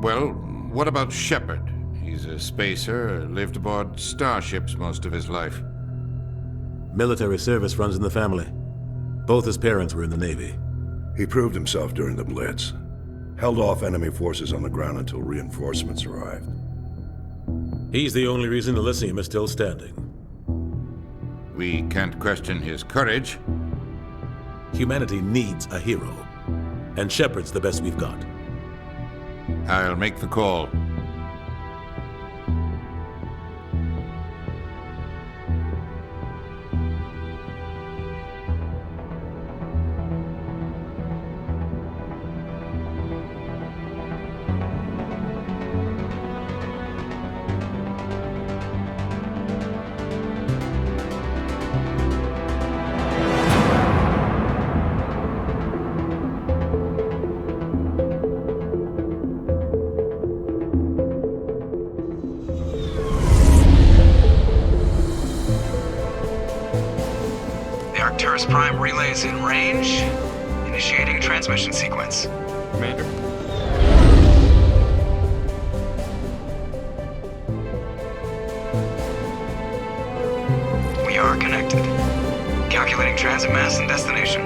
Well, what about Shepard? He's a spacer, lived aboard starships most of his life. Military service runs in the family. Both his parents were in the Navy. He proved himself during the Blitz. Held off enemy forces on the ground until reinforcements arrived. He's the only reason Elysium is still standing. We can't question his courage. Humanity needs a hero. And Shepard's the best we've got. I'll make the call. Prime relay is in range. Initiating transmission sequence. Commander? We are connected. Calculating transit mass and destination.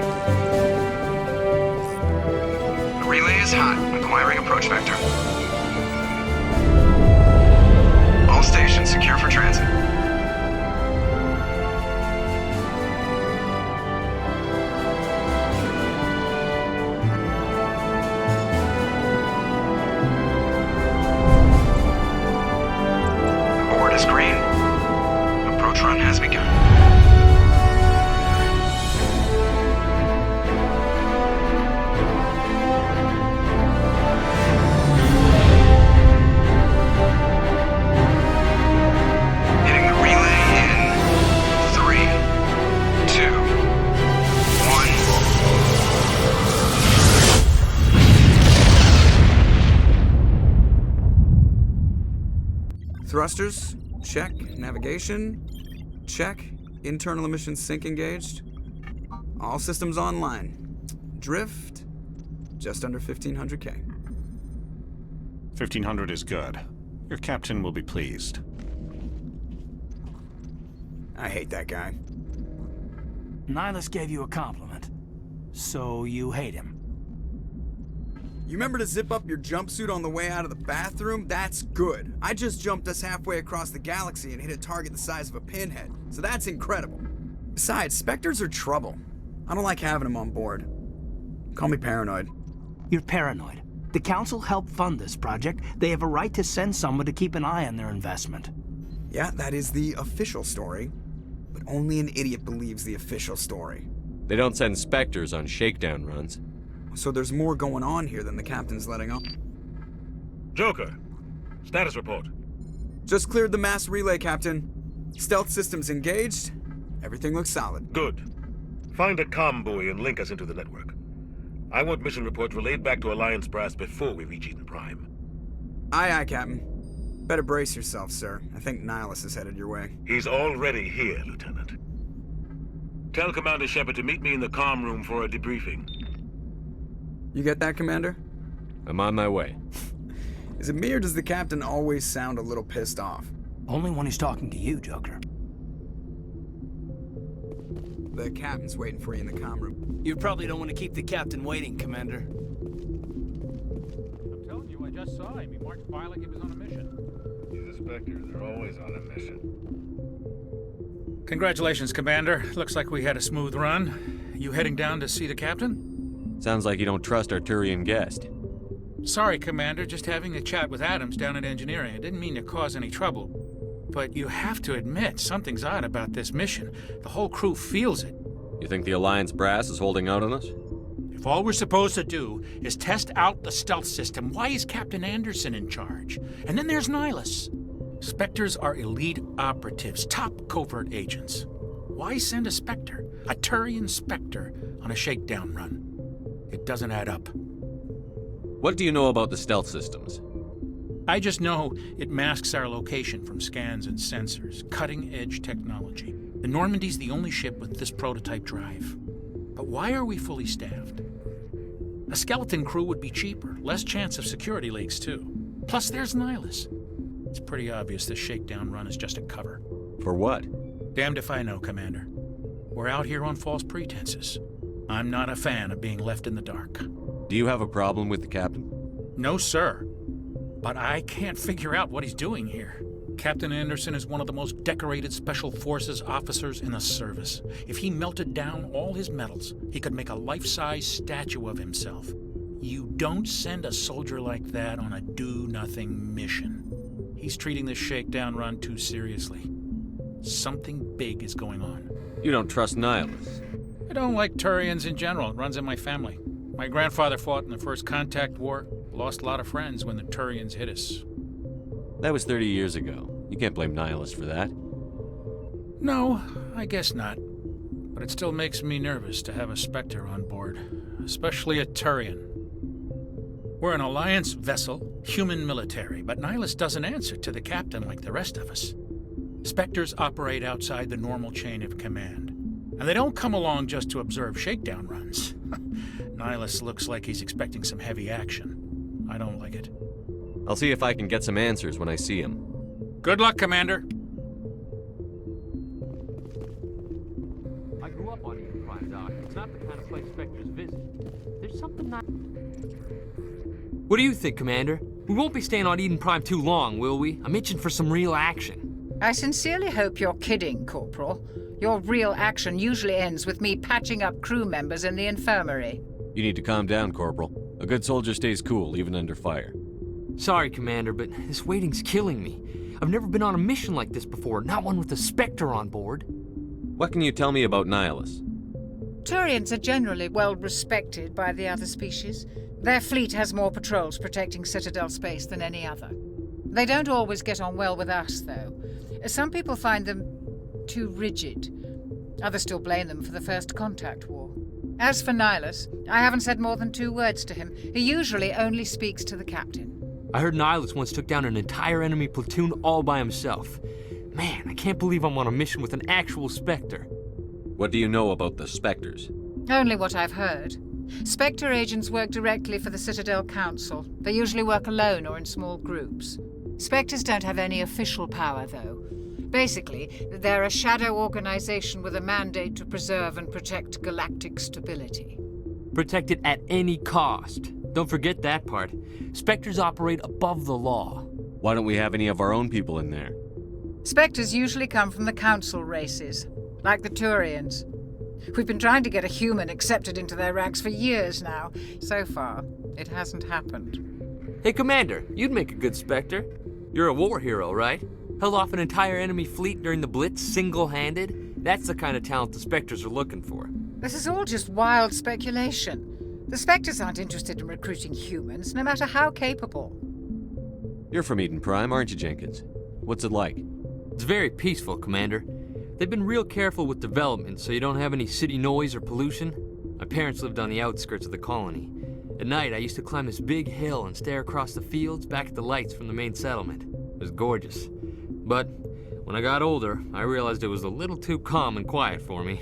The relay is hot. Acquiring approach vector. All stations secure for transit. Thrusters, check. Navigation, check. Internal emissions sync engaged. All systems online. Drift, just under 1,500K. 1,500 is good. Your captain will be pleased. I hate that guy. Nihilus gave you a compliment. So you hate him. You remember to zip up your jumpsuit on the way out of the bathroom? That's good. I just jumped us halfway across the galaxy and hit a target the size of a pinhead, so that's incredible. Besides, Spectres are trouble. I don't like having them on board. Call me paranoid. You're paranoid. The Council helped fund this project. They have a right to send someone to keep an eye on their investment. Yeah, that is the official story. But only an idiot believes the official story. They don't send Spectres on shakedown runs. So there's more going on here than the captain's letting on. Joker, status report. Just cleared the mass relay, Captain. Stealth systems engaged. Everything looks solid. Good. Find a comm buoy and link us into the network. I want mission reports relayed back to Alliance brass before we reach Eden Prime. Aye, aye, Captain. Better brace yourself, sir. I think Nihilus is headed your way. He's already here, Lieutenant. Tell Commander Shepard to meet me in the comm room for a debriefing. You get that, Commander? I'm on my way. Is it me or does the Captain always sound a little pissed off? Only when he's talking to you, Joker. The Captain's waiting for you in the comm room. You probably don't want to keep the Captain waiting, Commander. I'm telling you, I just saw him. He marched by like he was on a mission. He's a Spectre. They're always on a mission. Congratulations, Commander. Looks like we had a smooth run. You heading down to see the Captain? Sounds like you don't trust our Turian guest. Sorry, Commander. Just having a chat with Adams down at engineering. I didn't mean to cause any trouble. But you have to admit, something's odd about this mission. The whole crew feels it. You think the Alliance brass is holding out on us? If all we're supposed to do is test out the stealth system, why is Captain Anderson in charge? And then there's Nihilus. Spectres are elite operatives, top covert agents. Why send a Spectre, a Turian Spectre, on a shakedown run? It doesn't add up. What do you know about the stealth systems? I just know it masks our location from scans and sensors. Cutting-edge technology. The Normandy's the only ship with this prototype drive. But why are we fully staffed? A skeleton crew would be cheaper, less chance of security leaks, too. Plus, there's Nihilus. It's pretty obvious this shakedown run is just a cover. For what? Damned if I know, Commander. We're out here on false pretenses. I'm not a fan of being left in the dark. Do you have a problem with the captain? No, sir. But I can't figure out what he's doing here. Captain Anderson is one of the most decorated Special Forces officers in the service. If he melted down all his medals, he could make a life-size statue of himself. You don't send a soldier like that on a do-nothing mission. He's treating this shakedown run too seriously. Something big is going on. You don't trust Nihilus? I don't like Turians in general. It runs in my family. My grandfather fought in the First Contact War. Lost a lot of friends when the Turians hit us. That was 30 years ago. You can't blame Nihilus for that. No, I guess not. But it still makes me nervous to have a Spectre on board, especially a Turian. We're an Alliance vessel, human military, but Nihilus doesn't answer to the captain like the rest of us. Spectres operate outside the normal chain of command, and they don't come along just to observe shakedown runs. Nihilus looks like he's expecting some heavy action. I don't like it. I'll see if I can get some answers when I see him. Good luck, Commander. I grew up on Eden Prime, Doc. It's not the kind of place Spectres visit. There's something not... What do you think, Commander? We won't be staying on Eden Prime too long, will we? I'm itching for some real action. I sincerely hope you're kidding, Corporal. Your real action usually ends with me patching up crew members in the infirmary. You need to calm down, Corporal. A good soldier stays cool, even under fire. Sorry, Commander, but this waiting's killing me. I've never been on a mission like this before, not one with a Spectre on board. What can you tell me about Nihilus? Turians are generally well respected by the other species. Their fleet has more patrols protecting Citadel space than any other. They don't always get on well with us, though. Some people find them too rigid. Others still blame them for the First Contact War. As for Nihilus, I haven't said more than 2 words to him. He usually only speaks to the captain. I heard Nihilus once took down an entire enemy platoon all by himself. Man, I can't believe I'm on a mission with an actual Spectre. What do you know about the Spectres? Only what I've heard. Spectre agents work directly for the Citadel Council. They usually work alone or in small groups. Spectres don't have any official power, though. Basically, they're a shadow organization with a mandate to preserve and protect galactic stability. Protect it at any cost. Don't forget that part. Spectres operate above the law. Why don't we have any of our own people in there? Spectres usually come from the Council races, like the Turians. We've been trying to get a human accepted into their ranks for years now. So far, it hasn't happened. Hey, Commander, you'd make a good Spectre. You're a war hero, right? Held off an entire enemy fleet during the Blitz single-handed? That's the kind of talent the Spectres are looking for. This is all just wild speculation. The Spectres aren't interested in recruiting humans, no matter how capable. You're from Eden Prime, aren't you, Jenkins? What's it like? It's very peaceful, Commander. They've been real careful with development, so you don't have any city noise or pollution. My parents lived on the outskirts of the colony. At night, I used to climb this big hill and stare across the fields back at the lights from the main settlement. It was gorgeous. But when I got older, I realized it was a little too calm and quiet for me.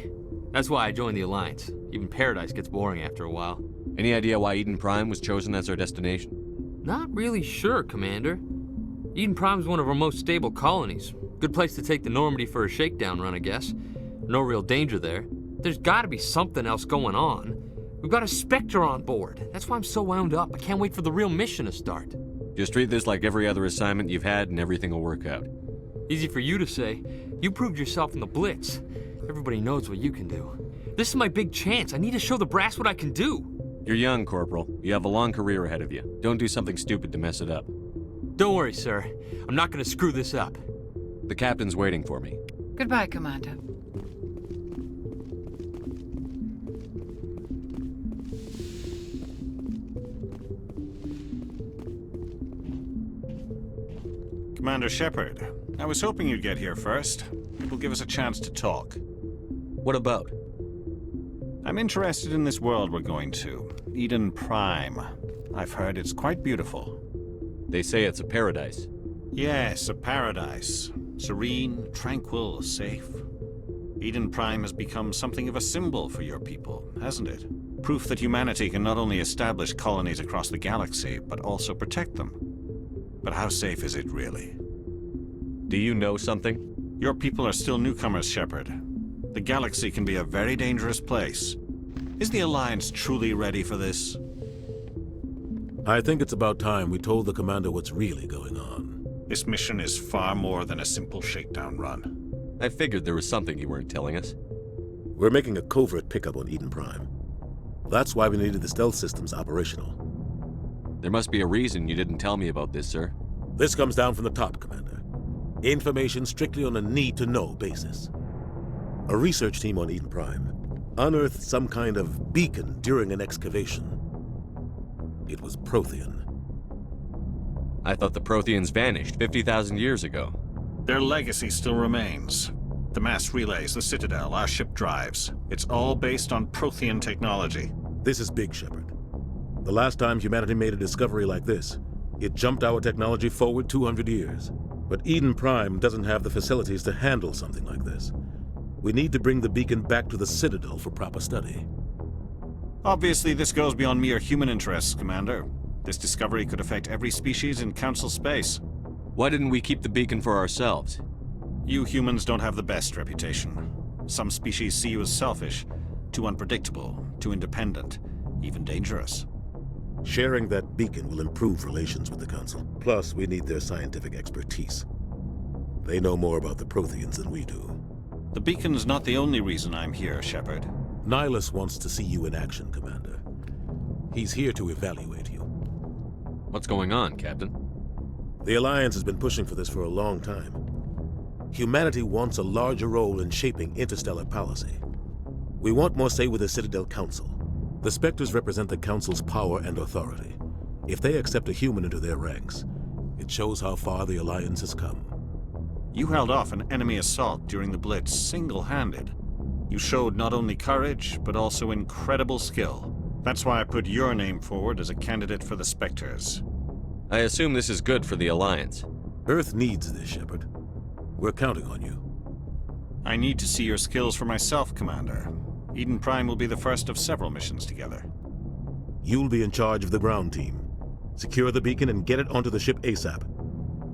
That's why I joined the Alliance. Even Paradise gets boring after a while. Any idea why Eden Prime was chosen as our destination? Not really sure, Commander. Eden Prime's one of our most stable colonies. Good place to take the Normandy for a shakedown run, I guess. No real danger there. There's gotta be something else going on. We've got a Spectre on board. That's why I'm so wound up. I can't wait for the real mission to start. Just treat this like every other assignment you've had and everything will work out. Easy for you to say. You proved yourself in the Blitz. Everybody knows what you can do. This is my big chance. I need to show the brass what I can do. You're young, Corporal. You have a long career ahead of you. Don't do something stupid to mess it up. Don't worry, sir. I'm not gonna screw this up. The captain's waiting for me. Goodbye, Commander. Commander Shepard, I was hoping you'd get here first. It will give us a chance to talk. What about? I'm interested in this world we're going to, Eden Prime. I've heard it's quite beautiful. They say it's a paradise. Yes, a paradise. Serene, tranquil, safe. Eden Prime has become something of a symbol for your people, hasn't it? Proof that humanity can not only establish colonies across the galaxy, but also protect them. But how safe is it really? Do you know something? Your people are still newcomers, Shepard. The galaxy can be a very dangerous place. Is the Alliance truly ready for this? I think it's about time we told the commander what's really going on. This mission is far more than a simple shakedown run. I figured there was something you weren't telling us. We're making a covert pickup on Eden Prime. That's why we needed the stealth systems operational. There must be a reason you didn't tell me about this, sir. This comes down from the top, Commander. Information strictly on a need-to-know basis. A research team on Eden Prime unearthed some kind of beacon during an excavation. It was Prothean. I thought the Protheans vanished 50,000 years ago. Their legacy still remains. The mass relays, the Citadel, our ship drives. It's all based on Prothean technology. This is big, Shepard. The last time humanity made a discovery like this, it jumped our technology forward 200 years. But Eden Prime doesn't have the facilities to handle something like this. We need to bring the beacon back to the Citadel for proper study. Obviously, this goes beyond mere human interests, Commander. This discovery could affect every species in Council space. Why didn't we keep the beacon for ourselves? You humans don't have the best reputation. Some species see you as selfish, too unpredictable, too independent, even dangerous. Sharing that beacon will improve relations with the Council. Plus, we need their scientific expertise. They know more about the Protheans than we do. The beacon's not the only reason I'm here, Shepard. Nihilus wants to see you in action, Commander. He's here to evaluate you. What's going on, Captain? The Alliance has been pushing for this for a long time. Humanity wants a larger role in shaping interstellar policy. We want more say with the Citadel Council. The Spectres represent the Council's power and authority. If they accept a human into their ranks, it shows how far the Alliance has come. You held off an enemy assault during the Blitz single-handed. You showed not only courage, but also incredible skill. That's why I put your name forward as a candidate for the Spectres. I assume this is good for the Alliance. Earth needs this, Shepard. We're counting on you. I need to see your skills for myself, Commander. Eden Prime will be the first of several missions together. You'll be in charge of the ground team. Secure the beacon and get it onto the ship ASAP.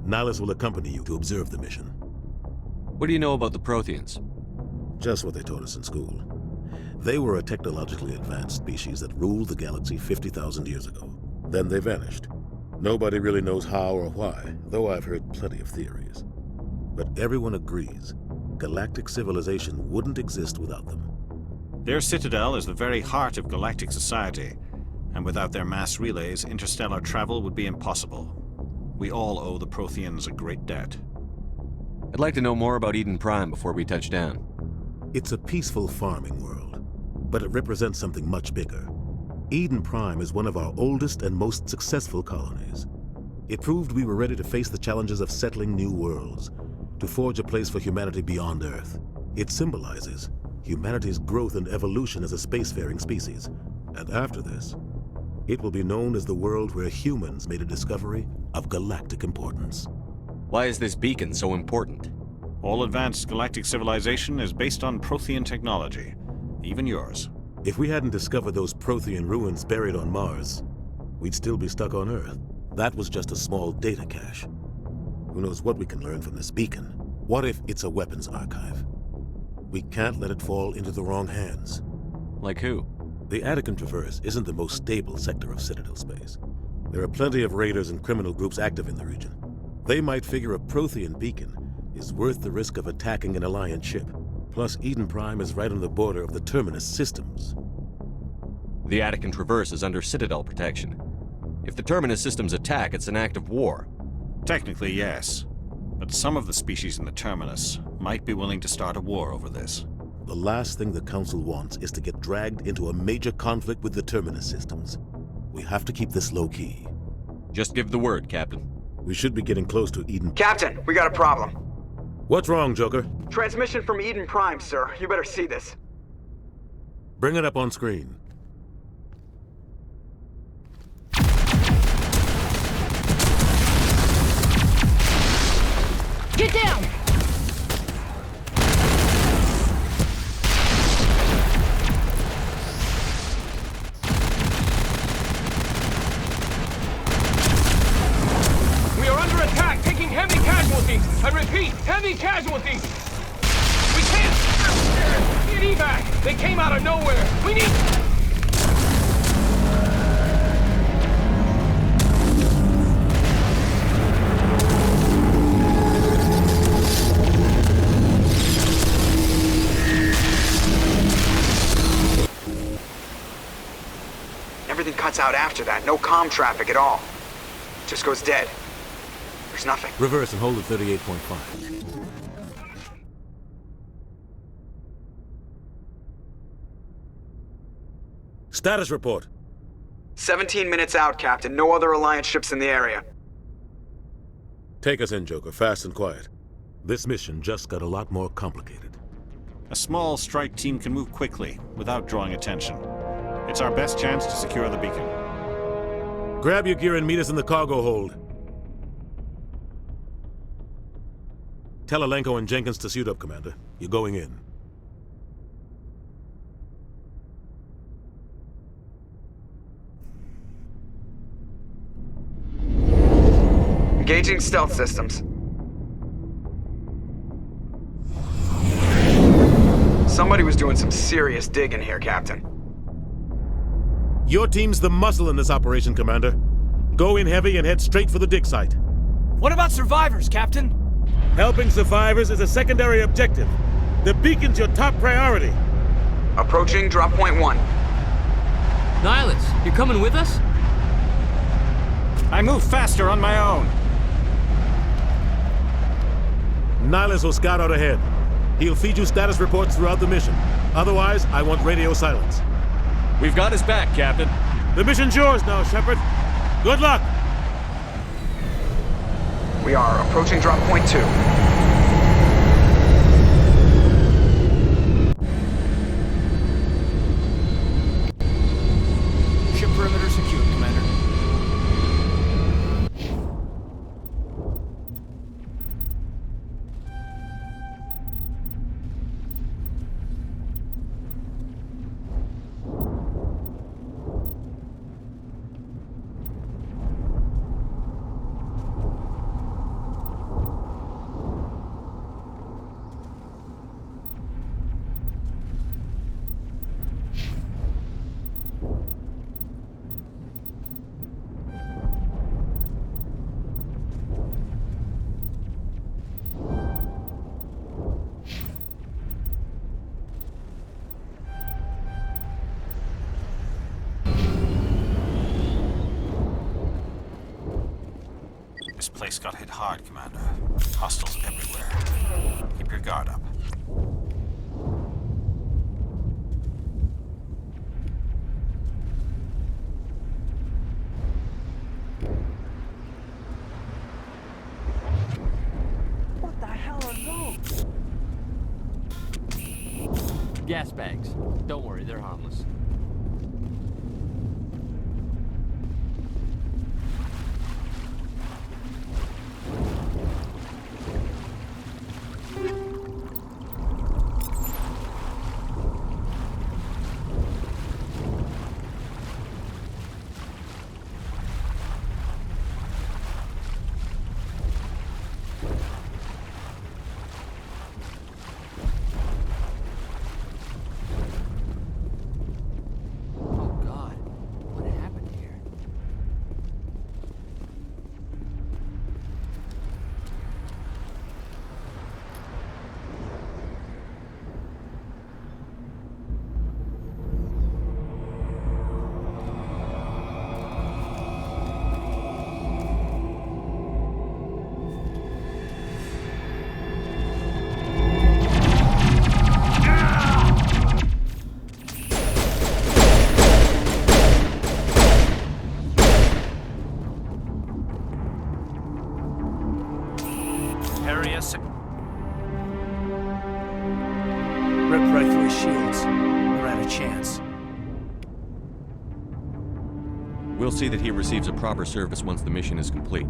Nihilus will accompany you to observe the mission. What do you know about the Protheans? Just what they taught us in school. They were a technologically advanced species that ruled the galaxy 50,000 years ago. Then they vanished. Nobody really knows how or why, though I've heard plenty of theories. But everyone agrees, galactic civilization wouldn't exist without them. Their Citadel is the very heart of galactic society, and without their mass relays, interstellar travel would be impossible. We all owe the Protheans a great debt. I'd like to know more about Eden Prime before we touch down. It's a peaceful farming world, but it represents something much bigger. Eden Prime is one of our oldest and most successful colonies. It proved we were ready to face the challenges of settling new worlds, to forge a place for humanity beyond Earth. It symbolizes humanity's growth and evolution as a spacefaring species. And after this, it will be known as the world where humans made a discovery of galactic importance. Why is this beacon so important? All advanced galactic civilization is based on Prothean technology, even yours. If we hadn't discovered those Prothean ruins buried on Mars, we'd still be stuck on Earth. That was just a small data cache. Who knows what we can learn from this beacon? What if it's a weapons archive? We can't let it fall into the wrong hands. Like who? The Attican Traverse isn't the most stable sector of Citadel space. There are plenty of raiders and criminal groups active in the region. They might figure a Prothean beacon is worth the risk of attacking an Alliance ship. Plus, Eden Prime is right on the border of the Terminus systems. The Attican Traverse is under Citadel protection. If the Terminus systems attack, it's an act of war. Technically, yes. But some of the species in the Terminus might be willing to start a war over this. The last thing the Council wants is to get dragged into a major conflict with the Terminus systems. We have to keep this low-key. Just give the word, Captain. We should be getting close to Eden. Captain, we got a problem. What's wrong, Joker? Transmission from Eden Prime, sir. You better see this. Bring it up on screen. Get down! We are under casualties! I repeat, heavy casualties! We can't get evac! They came out of nowhere! We need... Everything cuts out after that. No comm traffic at all. Just goes dead. There's nothing. Reverse and hold at 38.5. Status report. 17 minutes out, Captain. No other Alliance ships in the area. Take us in, Joker, fast and quiet. This mission just got a lot more complicated. A small strike team can move quickly, without drawing attention. It's our best chance to secure the beacon. Grab your gear and meet us in the cargo hold. Tell Alenko and Jenkins to suit up, Commander. You're going in. Engaging stealth systems. Somebody was doing some serious digging here, Captain. Your team's the muscle in this operation, Commander. Go in heavy and head straight for the dig site. What about survivors, Captain? Helping survivors is a secondary objective. The beacon's your top priority. Approaching drop point 1. Nihilus, you're coming with us? I move faster on my own. Nihilus will scout out ahead. He'll feed you status reports throughout the mission. Otherwise, I want radio silence. We've got his back, Captain. The mission's yours now, Shepard. Good luck! We are approaching drop point 2. Ship perimeter secure, Commander. This place got hit hard, Commander. Hostiles everywhere. Keep your guard up. What the hell are those? Gas bags. Don't worry, they're harmless. Ripped right through his shields. We're out of chance. We'll see that he receives a proper service once the mission is complete.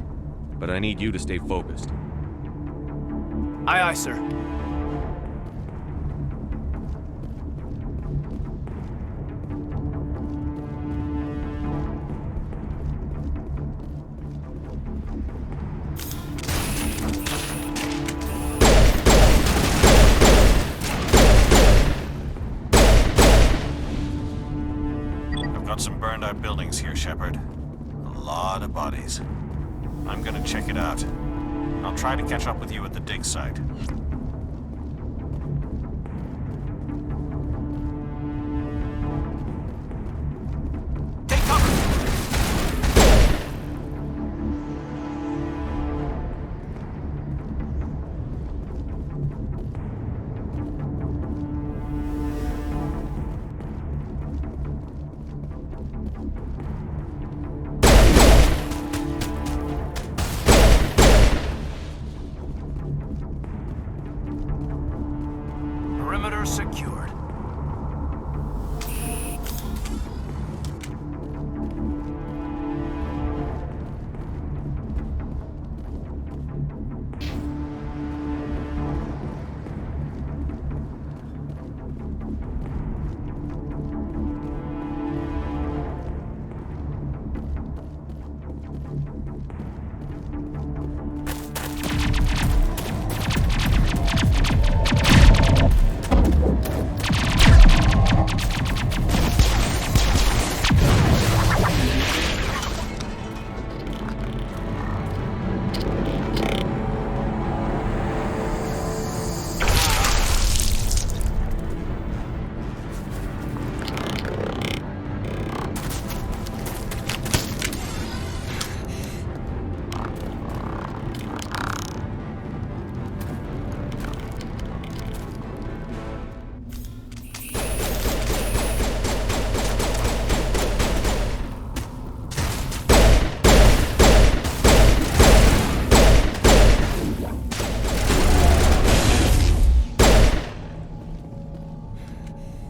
But I need you to stay focused. Aye, aye, sir. out some burned out buildings here, Shepard. A lot of bodies. I'm gonna check it out. I'll try to catch up with you at the dig site. Take cover! Perimeter secured.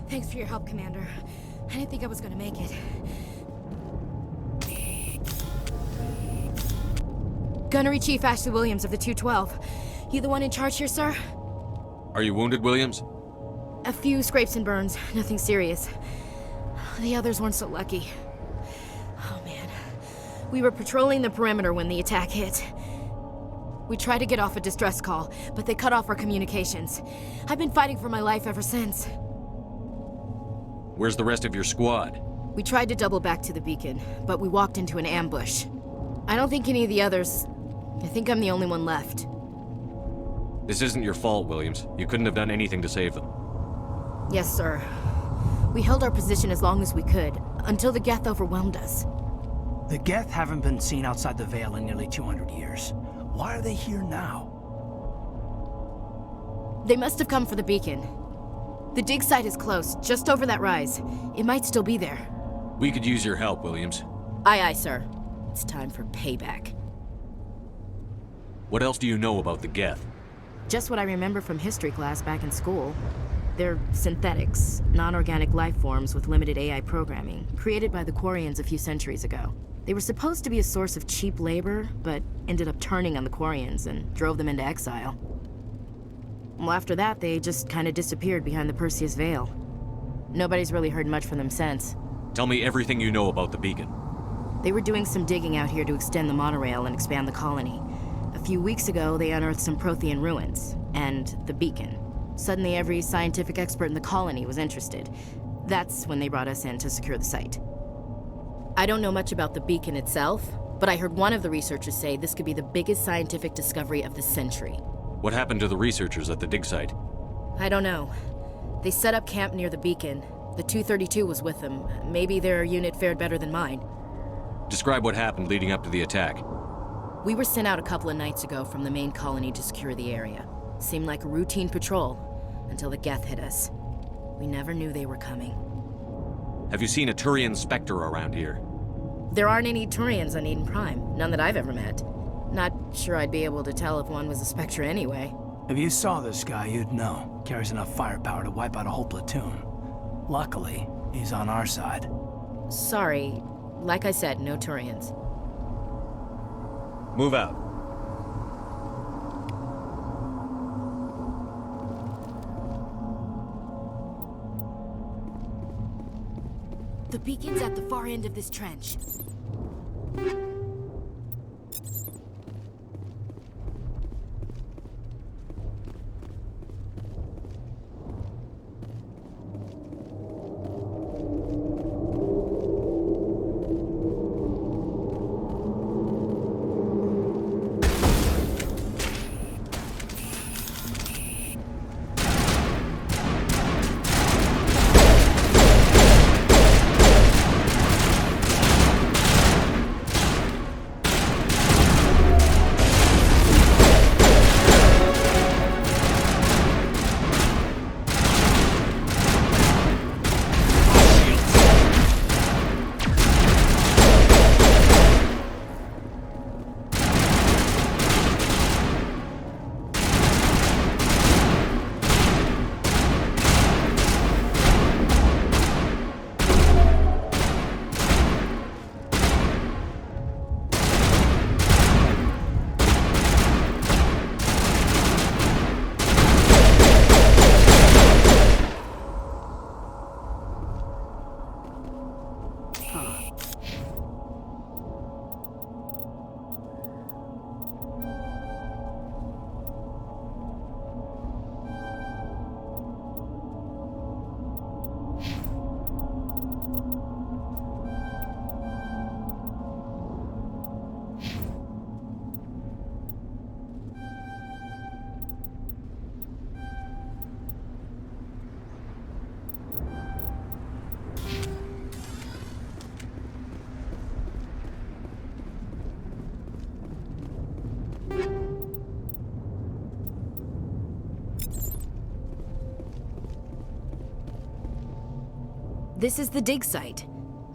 Thanks for your help, Commander. I didn't think I was gonna make it. Gunnery Chief Ashley Williams of the 212. You the one in charge here, sir? Are you wounded, Williams? A few scrapes and burns, nothing serious. The others weren't so lucky. Oh man. We were patrolling the perimeter when the attack hit. We tried to get off a distress call, but they cut off our communications. I've been fighting for my life ever since. Where's the rest of your squad? We tried to double back to the beacon, but we walked into an ambush. I don't think any of the others... I think I'm the only one left. This isn't your fault, Williams. You couldn't have done anything to save them. Yes, sir. We held our position as long as we could, until the Geth overwhelmed us. The Geth haven't been seen outside the Veil in nearly 200 years. Why are they here now? They must have come for the beacon. The dig site is close, just over that rise. It might still be there. We could use your help, Williams. Aye, aye, sir. It's time for payback. What else do you know about the Geth? Just what I remember from history class back in school. They're synthetics, non-organic life forms with limited AI programming, created by the Quarians a few centuries ago. They were supposed to be a source of cheap labor, but ended up turning on the Quarians and drove them into exile. Well, after that, they just kind of disappeared behind the Perseus Veil. Nobody's really heard much from them since. Tell me everything you know about the beacon. They were doing some digging out here to extend the monorail and expand the colony. A few weeks ago, they unearthed some Prothean ruins, and the beacon. Suddenly, every scientific expert in the colony was interested. That's when they brought us in to secure the site. I don't know much about the beacon itself, but I heard one of the researchers say this could be the biggest scientific discovery of the century. What happened to the researchers at the dig site? I don't know. They set up camp near the beacon. The 232 was with them. Maybe their unit fared better than mine. Describe what happened leading up to the attack. We were sent out a couple of nights ago from the main colony to secure the area. Seemed like a routine patrol, until the Geth hit us. We never knew they were coming. Have you seen a Turian Spectre around here? There aren't any Turians on Eden Prime. None that I've ever met. Not sure I'd be able to tell if one was a Spectre anyway. If you saw this guy, you'd know. Carries enough firepower to wipe out a whole platoon. Luckily, he's on our side. Sorry. Like I said, no Turians. Move out. The beacon's at the far end of this trench. This is the dig site.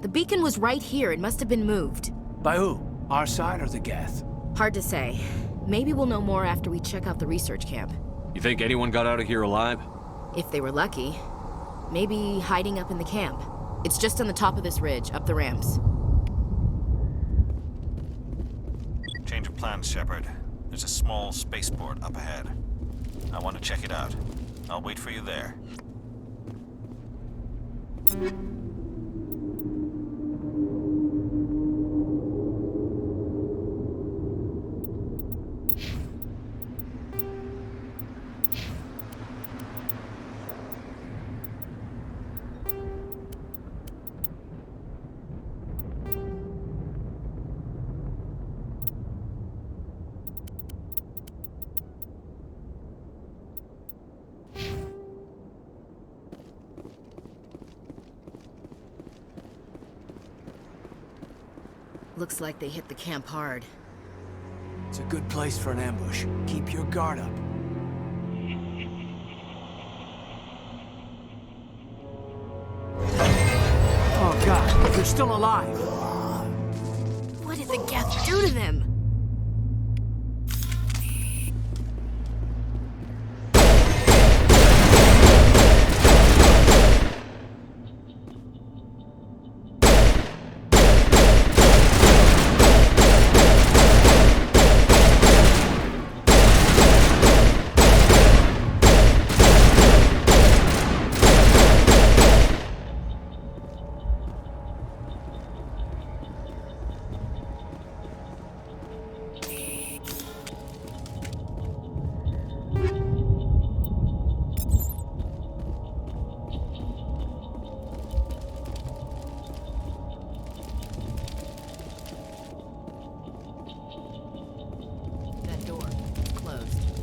The beacon was right here. It must have been moved. By who? Our side or the Geth? Hard to say. Maybe we'll know more after we check out the research camp. You think anyone got out of here alive? If they were lucky. Maybe hiding up in the camp. It's just on the top of this ridge, up the ramps. Change of plans, Shepard. There's a small spaceport up ahead. I want to check it out. I'll wait for you there. Looks like they hit the camp hard. It's a good place for an ambush. Keep your guard up. Oh God, they're still alive. What did the Geth do to them?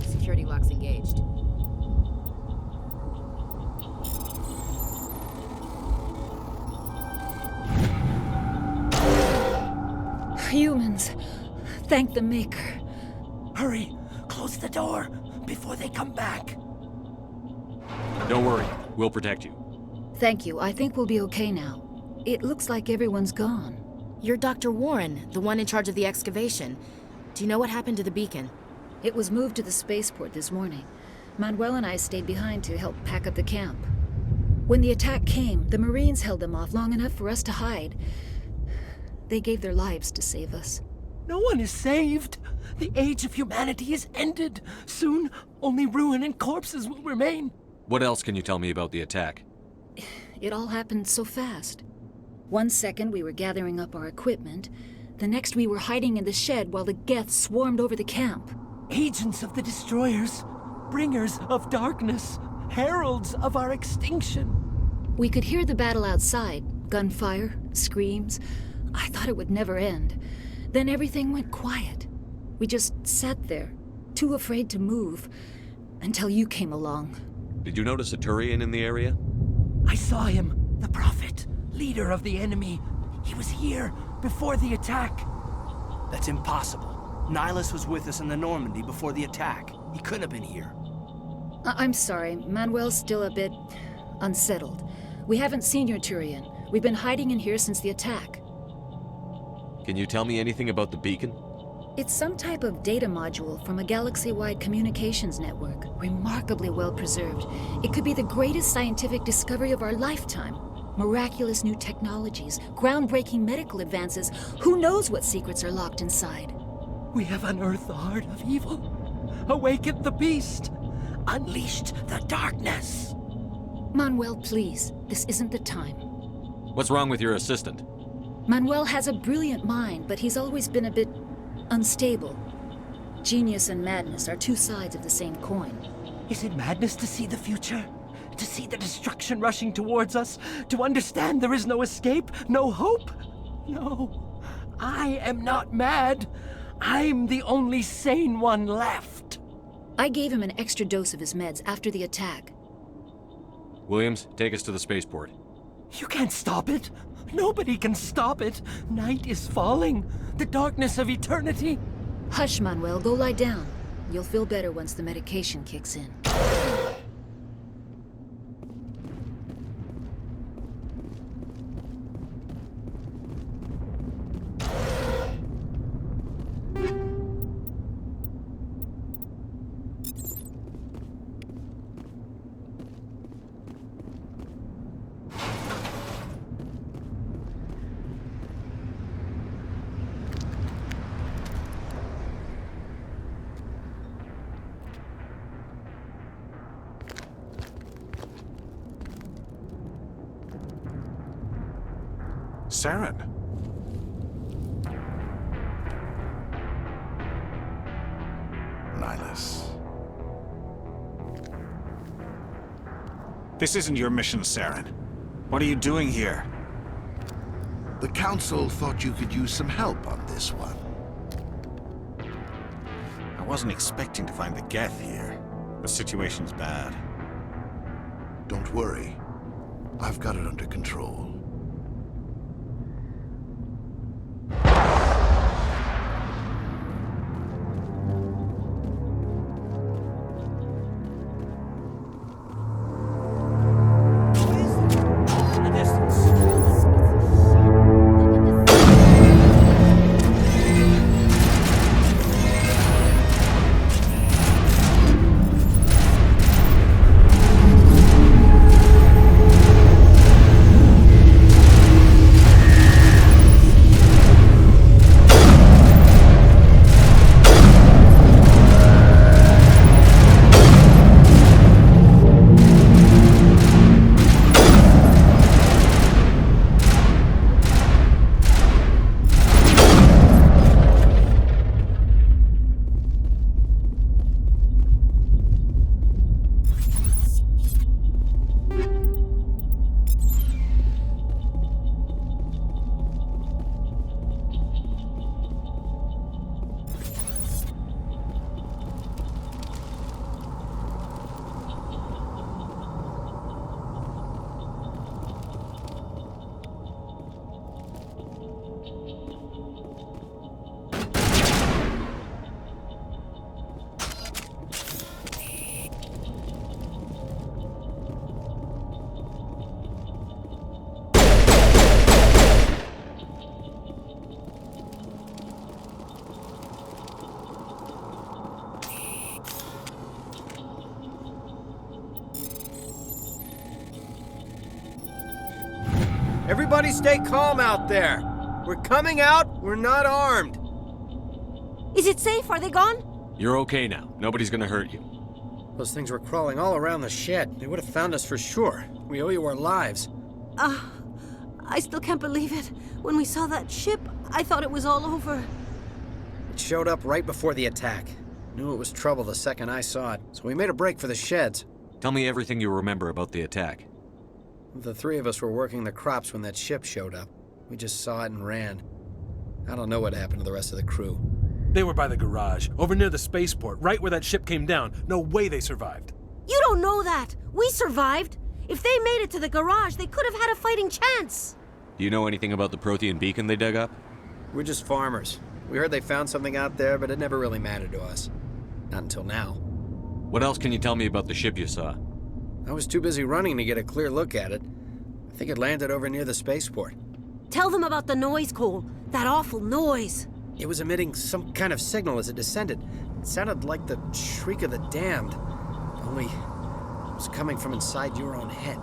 Security locks engaged. Humans. Thank the Maker. Hurry! Close the door before they come back. Don't worry. We'll protect you. Thank you. I think we'll be okay now. It looks like everyone's gone. You're Dr. Warren, the one in charge of the excavation. Do you know what happened to the beacon? It was moved to the spaceport this morning. Manuel and I stayed behind to help pack up the camp. When the attack came, the Marines held them off long enough for us to hide. They gave their lives to save us. No one is saved. The age of humanity is ended. Soon, only ruin and corpses will remain. What else can you tell me about the attack? It all happened so fast. 1 second we were gathering up our equipment. The next we were hiding in the shed while the Geth swarmed over the camp. Agents of the destroyers, bringers of darkness, heralds of our extinction. We could hear the battle outside. Gunfire, screams. I thought it would never end. Then everything went quiet. We just sat there, too afraid to move, until you came along. Did you notice a Turian in the area? I saw him, the Prophet, leader of the enemy. He was here before the attack. That's impossible. Nihilus was with us in the Normandy before the attack. He couldn't have been here. I'm sorry. Manuel's still a bit unsettled. We haven't seen your Turian. We've been hiding in here since the attack. Can you tell me anything about the beacon? It's some type of data module from a galaxy-wide communications network, remarkably well preserved. It could be the greatest scientific discovery of our lifetime. Miraculous new technologies, groundbreaking medical advances. Who knows what secrets are locked inside? We have unearthed the heart of evil, awakened the beast, unleashed the darkness. Manuel, please, this isn't the time. What's wrong with your assistant? Manuel has a brilliant mind, but he's always been a bit unstable. Genius and madness are two sides of the same coin. Is it madness to see the future? To see the destruction rushing towards us? To understand there is no escape? No hope? No. I am not mad. I'm the only sane one left. I gave him an extra dose of his meds after the attack. Williams, take us to the spaceport. You can't stop it. Nobody can stop it. Night is falling. The darkness of eternity. Hush, Manuel. Go lie down. You'll feel better once the medication kicks in. Saren. Nihilus. This isn't your mission, Saren. What are you doing here? The Council thought you could use some help on this one. I wasn't expecting to find the Geth here. The situation's bad. Don't worry. I've got it under control. Everybody stay calm out there. We're coming out, we're not armed. Is it safe? Are they gone? You're okay now. Nobody's gonna hurt you. Those things were crawling all around the shed. They would have found us for sure. We owe you our lives. I still can't believe it. When we saw that ship, I thought it was all over. It showed up right before the attack. Knew it was trouble the second I saw it, so we made a break for the sheds. Tell me everything you remember about the attack. The three of us were working the crops when that ship showed up. We just saw it and ran. I don't know what happened to the rest of the crew. They were by the garage, over near the spaceport, right where that ship came down. No way they survived. You don't know that. We survived. If they made it to the garage, they could have had a fighting chance. Do you know anything about the Prothean beacon they dug up? We're just farmers. We heard they found something out there, but it never really mattered to us. Not until now. What else can you tell me about the ship you saw? I was too busy running to get a clear look at it. I think it landed over near the spaceport. Tell them about the noise, Cole. That awful noise. It was emitting some kind of signal as it descended. It sounded like the shriek of the damned. Only it was coming from inside your own head.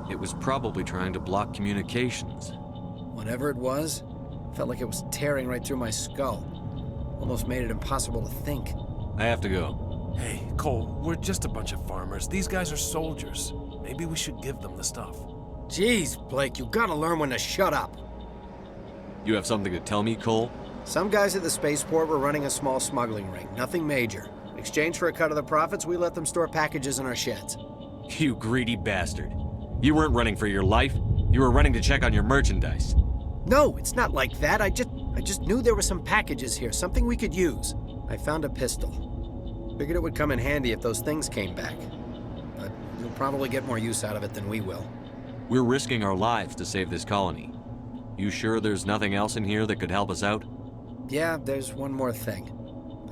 It was probably trying to block communications. Whatever it was, felt like it was tearing right through my skull. Almost made it impossible to think. I have to go. Hey, Cole, we're just a bunch of farmers. These guys are soldiers. Maybe we should give them the stuff. Jeez, Blake, you gotta learn when to shut up. You have something to tell me, Cole? Some guys at the spaceport were running a small smuggling ring, nothing major. In exchange for a cut of the profits, we let them store packages in our sheds. You greedy bastard. You weren't running for your life. You were running to check on your merchandise. No, it's not like that. I just knew there were some packages here, something we could use. I found a pistol. Figured it would come in handy if those things came back. But you'll probably get more use out of it than we will. We're risking our lives to save this colony. You sure there's nothing else in here that could help us out? Yeah, there's one more thing.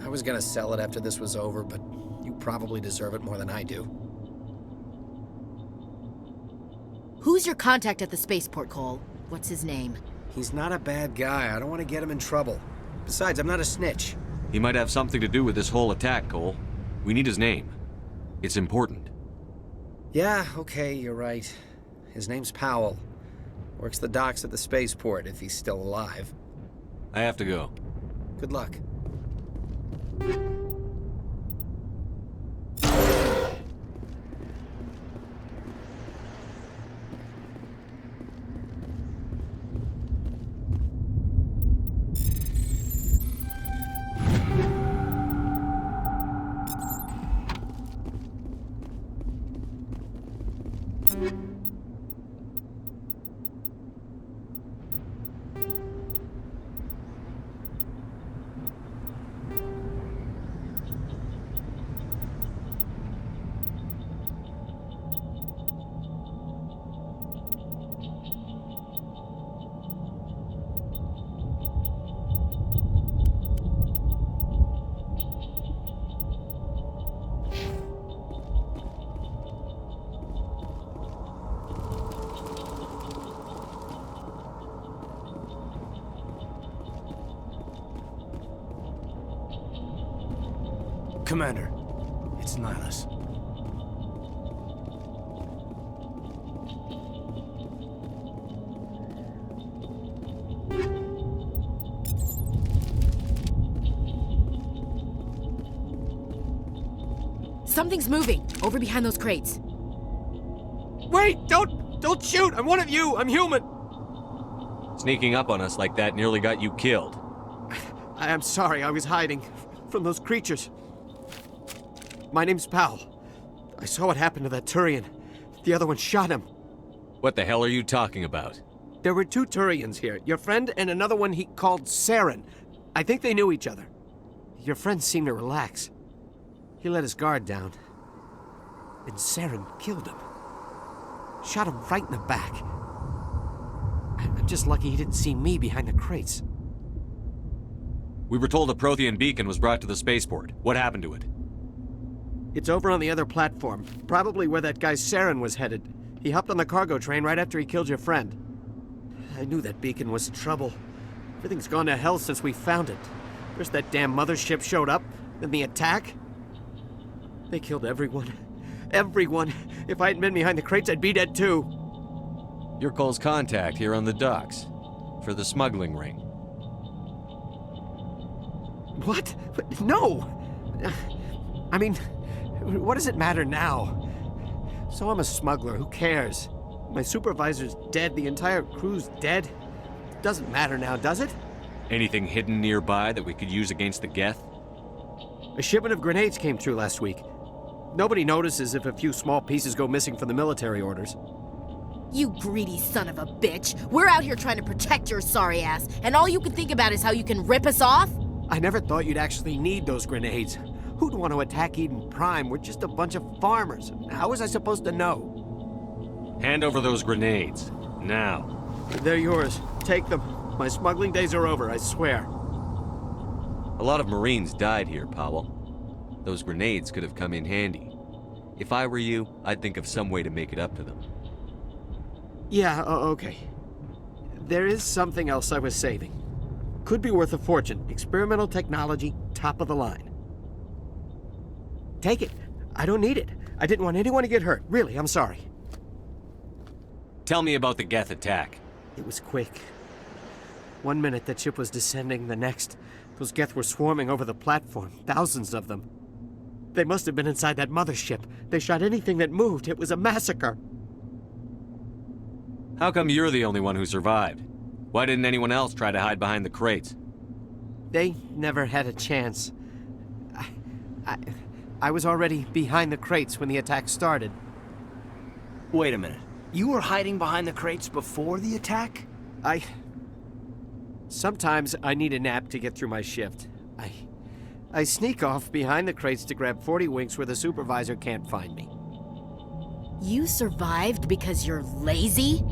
I was gonna sell it after this was over, but you probably deserve it more than I do. Who's your contact at the spaceport, Cole? What's his name? He's not a bad guy. I don't want to get him in trouble. Besides, I'm not a snitch. He might have something to do with this whole attack, Cole. We need his name. It's important. Yeah, okay, you're right. His name's Powell. Works the docks at the spaceport, if he's still alive. I have to go. Good luck. Commander, it's Nihilus. Something's moving, over behind those crates. Wait! Don't shoot! I'm one of you! I'm human! Sneaking up on us like that nearly got you killed. I'm sorry, I was hiding from those creatures. My name's Powell. I saw what happened to that Turian. The other one shot him. What the hell are you talking about? There were two Turians here. Your friend and another one he called Saren. I think they knew each other. Your friend seemed to relax. He let his guard down. And Saren killed him. Shot him right in the back. I'm just lucky he didn't see me behind the crates. We were told a Prothean beacon was brought to the spaceport. What happened to it? It's over on the other platform. Probably where that guy Saren was headed. He hopped on the cargo train right after he killed your friend. I knew that beacon was trouble. Everything's gone to hell since we found it. First that damn mothership showed up, then the attack. They killed everyone. Everyone. If I hadn't been behind the crates, I'd be dead too. You're Cole's contact here on the docks. For the smuggling ring. What? But no! I mean, what does it matter now? So I'm a smuggler, who cares? My supervisor's dead, the entire crew's dead. Doesn't matter now, does it? Anything hidden nearby that we could use against the Geth? A shipment of grenades came through last week. Nobody notices if a few small pieces go missing from the military orders. You greedy son of a bitch! We're out here trying to protect your sorry ass, and all you can think about is how you can rip us off? I never thought you'd actually need those grenades. Who'd want to attack Eden Prime? We're just a bunch of farmers. How was I supposed to know? Hand over those grenades. Now. They're yours. Take them. My smuggling days are over, I swear. A lot of Marines died here, Powell. Those grenades could have come in handy. If I were you, I'd think of some way to make it up to them. Yeah, okay. There is something else I was saving. Could be worth a fortune. Experimental technology, top of the line. Take it. I don't need it. I didn't want anyone to get hurt. Really, I'm sorry. Tell me about the Geth attack. It was quick. 1 minute that ship was descending, the next, those Geth were swarming over the platform. Thousands of them. They must have been inside that mothership. They shot anything that moved. It was a massacre. How come you're the only one who survived? Why didn't anyone else try to hide behind the crates? They never had a chance. I was already behind the crates when the attack started. Wait a minute. You were hiding behind the crates before the attack? Sometimes I need a nap to get through my shift. I sneak off behind the crates to grab 40 winks where the supervisor can't find me. You survived because you're lazy?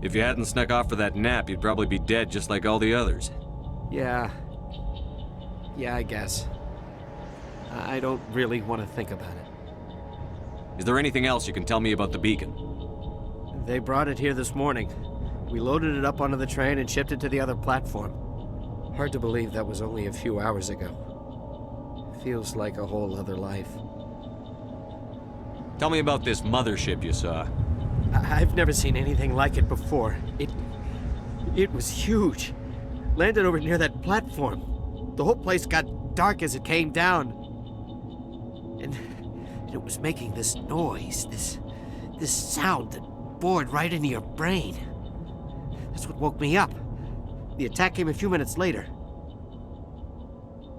If you hadn't snuck off for that nap, you'd probably be dead just like all the others. Yeah, I guess. I don't really want to think about it. Is there anything else you can tell me about the beacon? They brought it here this morning. We loaded it up onto the train and shipped it to the other platform. Hard to believe that was only a few hours ago. Feels like a whole other life. Tell me about this mothership you saw. I've never seen anything like it before. It was huge. Landed over near that platform. The whole place got dark as it came down. And it was making this noise, this sound that bored right into your brain. That's what woke me up. The attack came a few minutes later.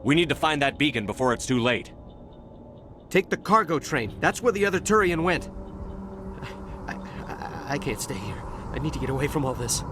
We need to find that beacon before it's too late. Take the cargo train. That's where the other Turian went. I can't stay here. I need to get away from all this.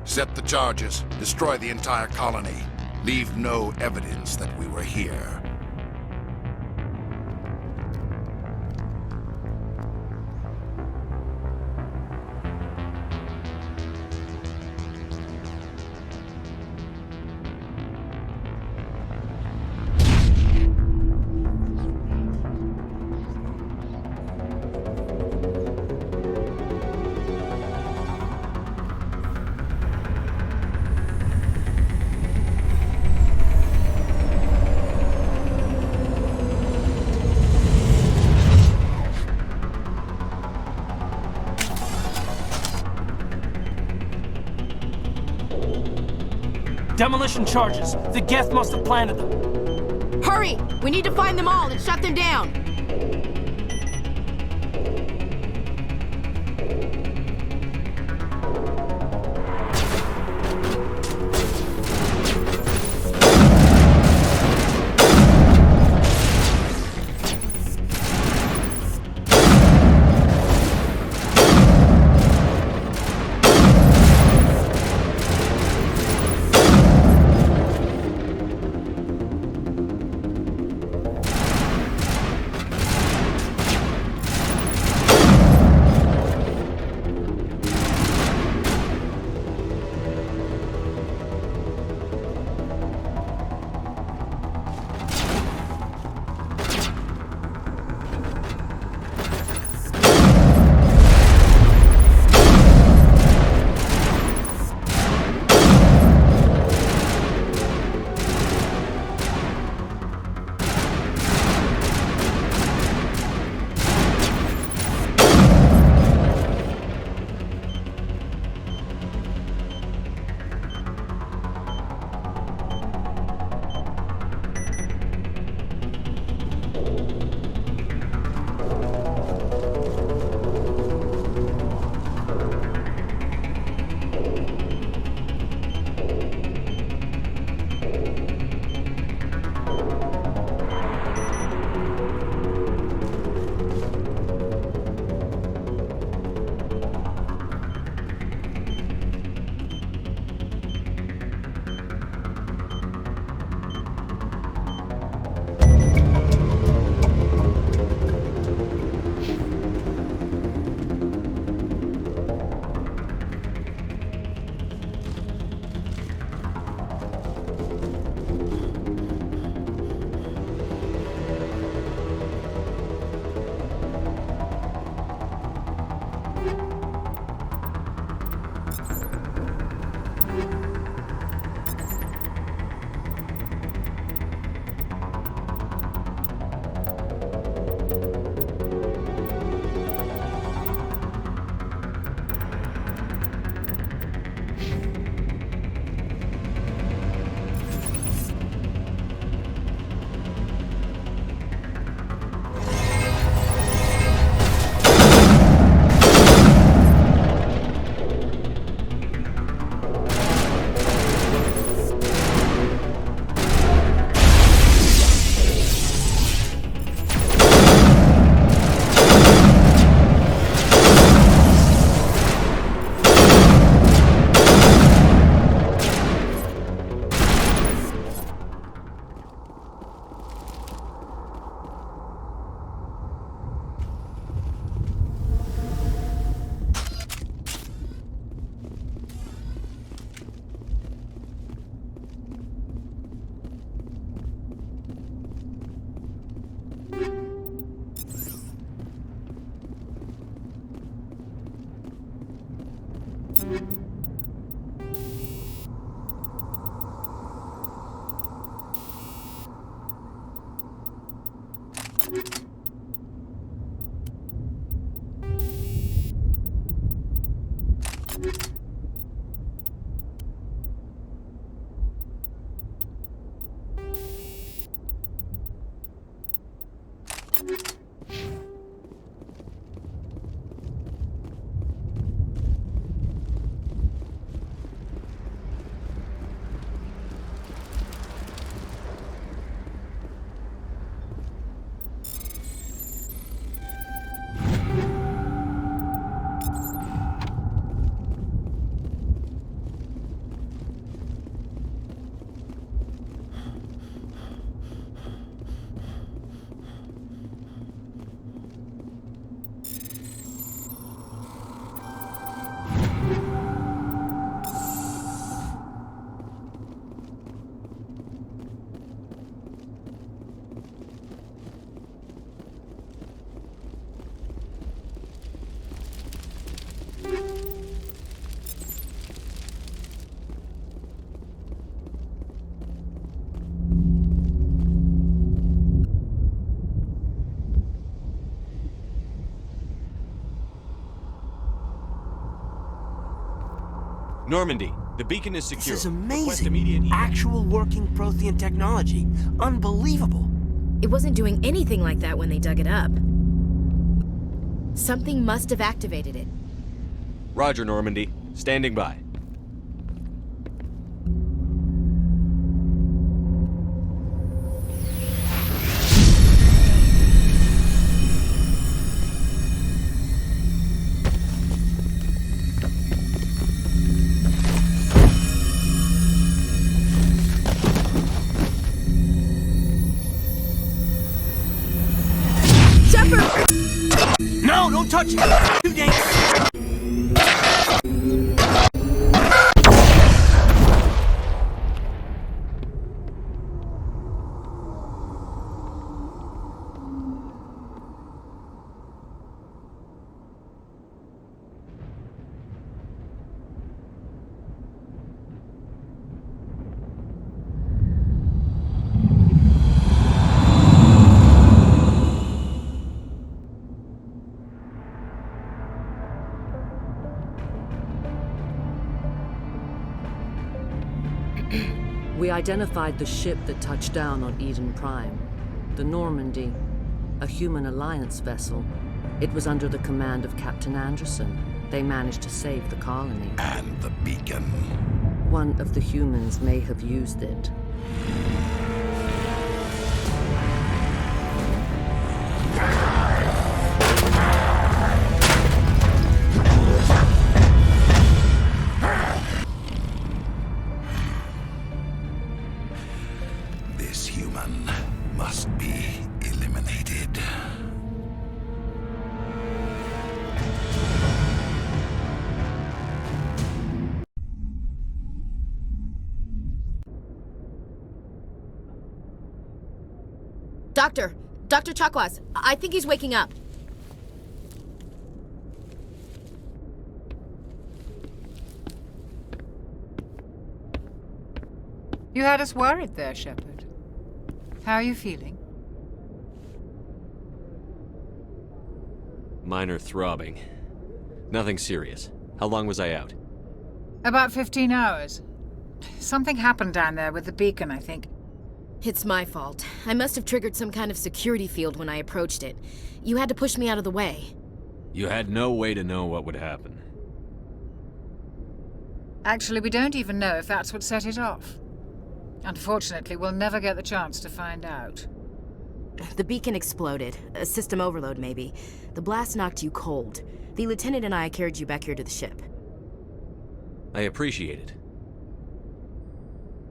Set the charges. Destroy the entire colony. Leave no evidence that we were here. Demolition charges. The Geth must have planted them. Hurry! We need to find them all and shut them down. Normandy, the beacon is secure. This is Request amazing. immediate Actual working Prothean technology. Unbelievable. It wasn't doing anything like that when they dug it up. Something must have activated it. Roger, Normandy. Standing by. Shepard! No, don't touch it! Too dangerous! We identified the ship that touched down on Eden Prime. The Normandy, a human alliance vessel. It was under the command of Captain Anderson. They managed to save the colony. And the beacon. One of the humans may have used it. This human must be eliminated. Dr. Chakwas, I think he's waking up. You had us worried there, Shepard. How are you feeling? Minor throbbing. Nothing serious. How long was I out? About 15 hours. Something happened down there with the beacon, I think. It's my fault. I must have triggered some kind of security field when I approached it. You had to push me out of the way. You had no way to know what would happen. Actually, we don't even know if that's what set it off. Unfortunately, we'll never get the chance to find out. The beacon exploded. A system overload, maybe. The blast knocked you cold. The lieutenant and I carried you back here to the ship. I appreciate it.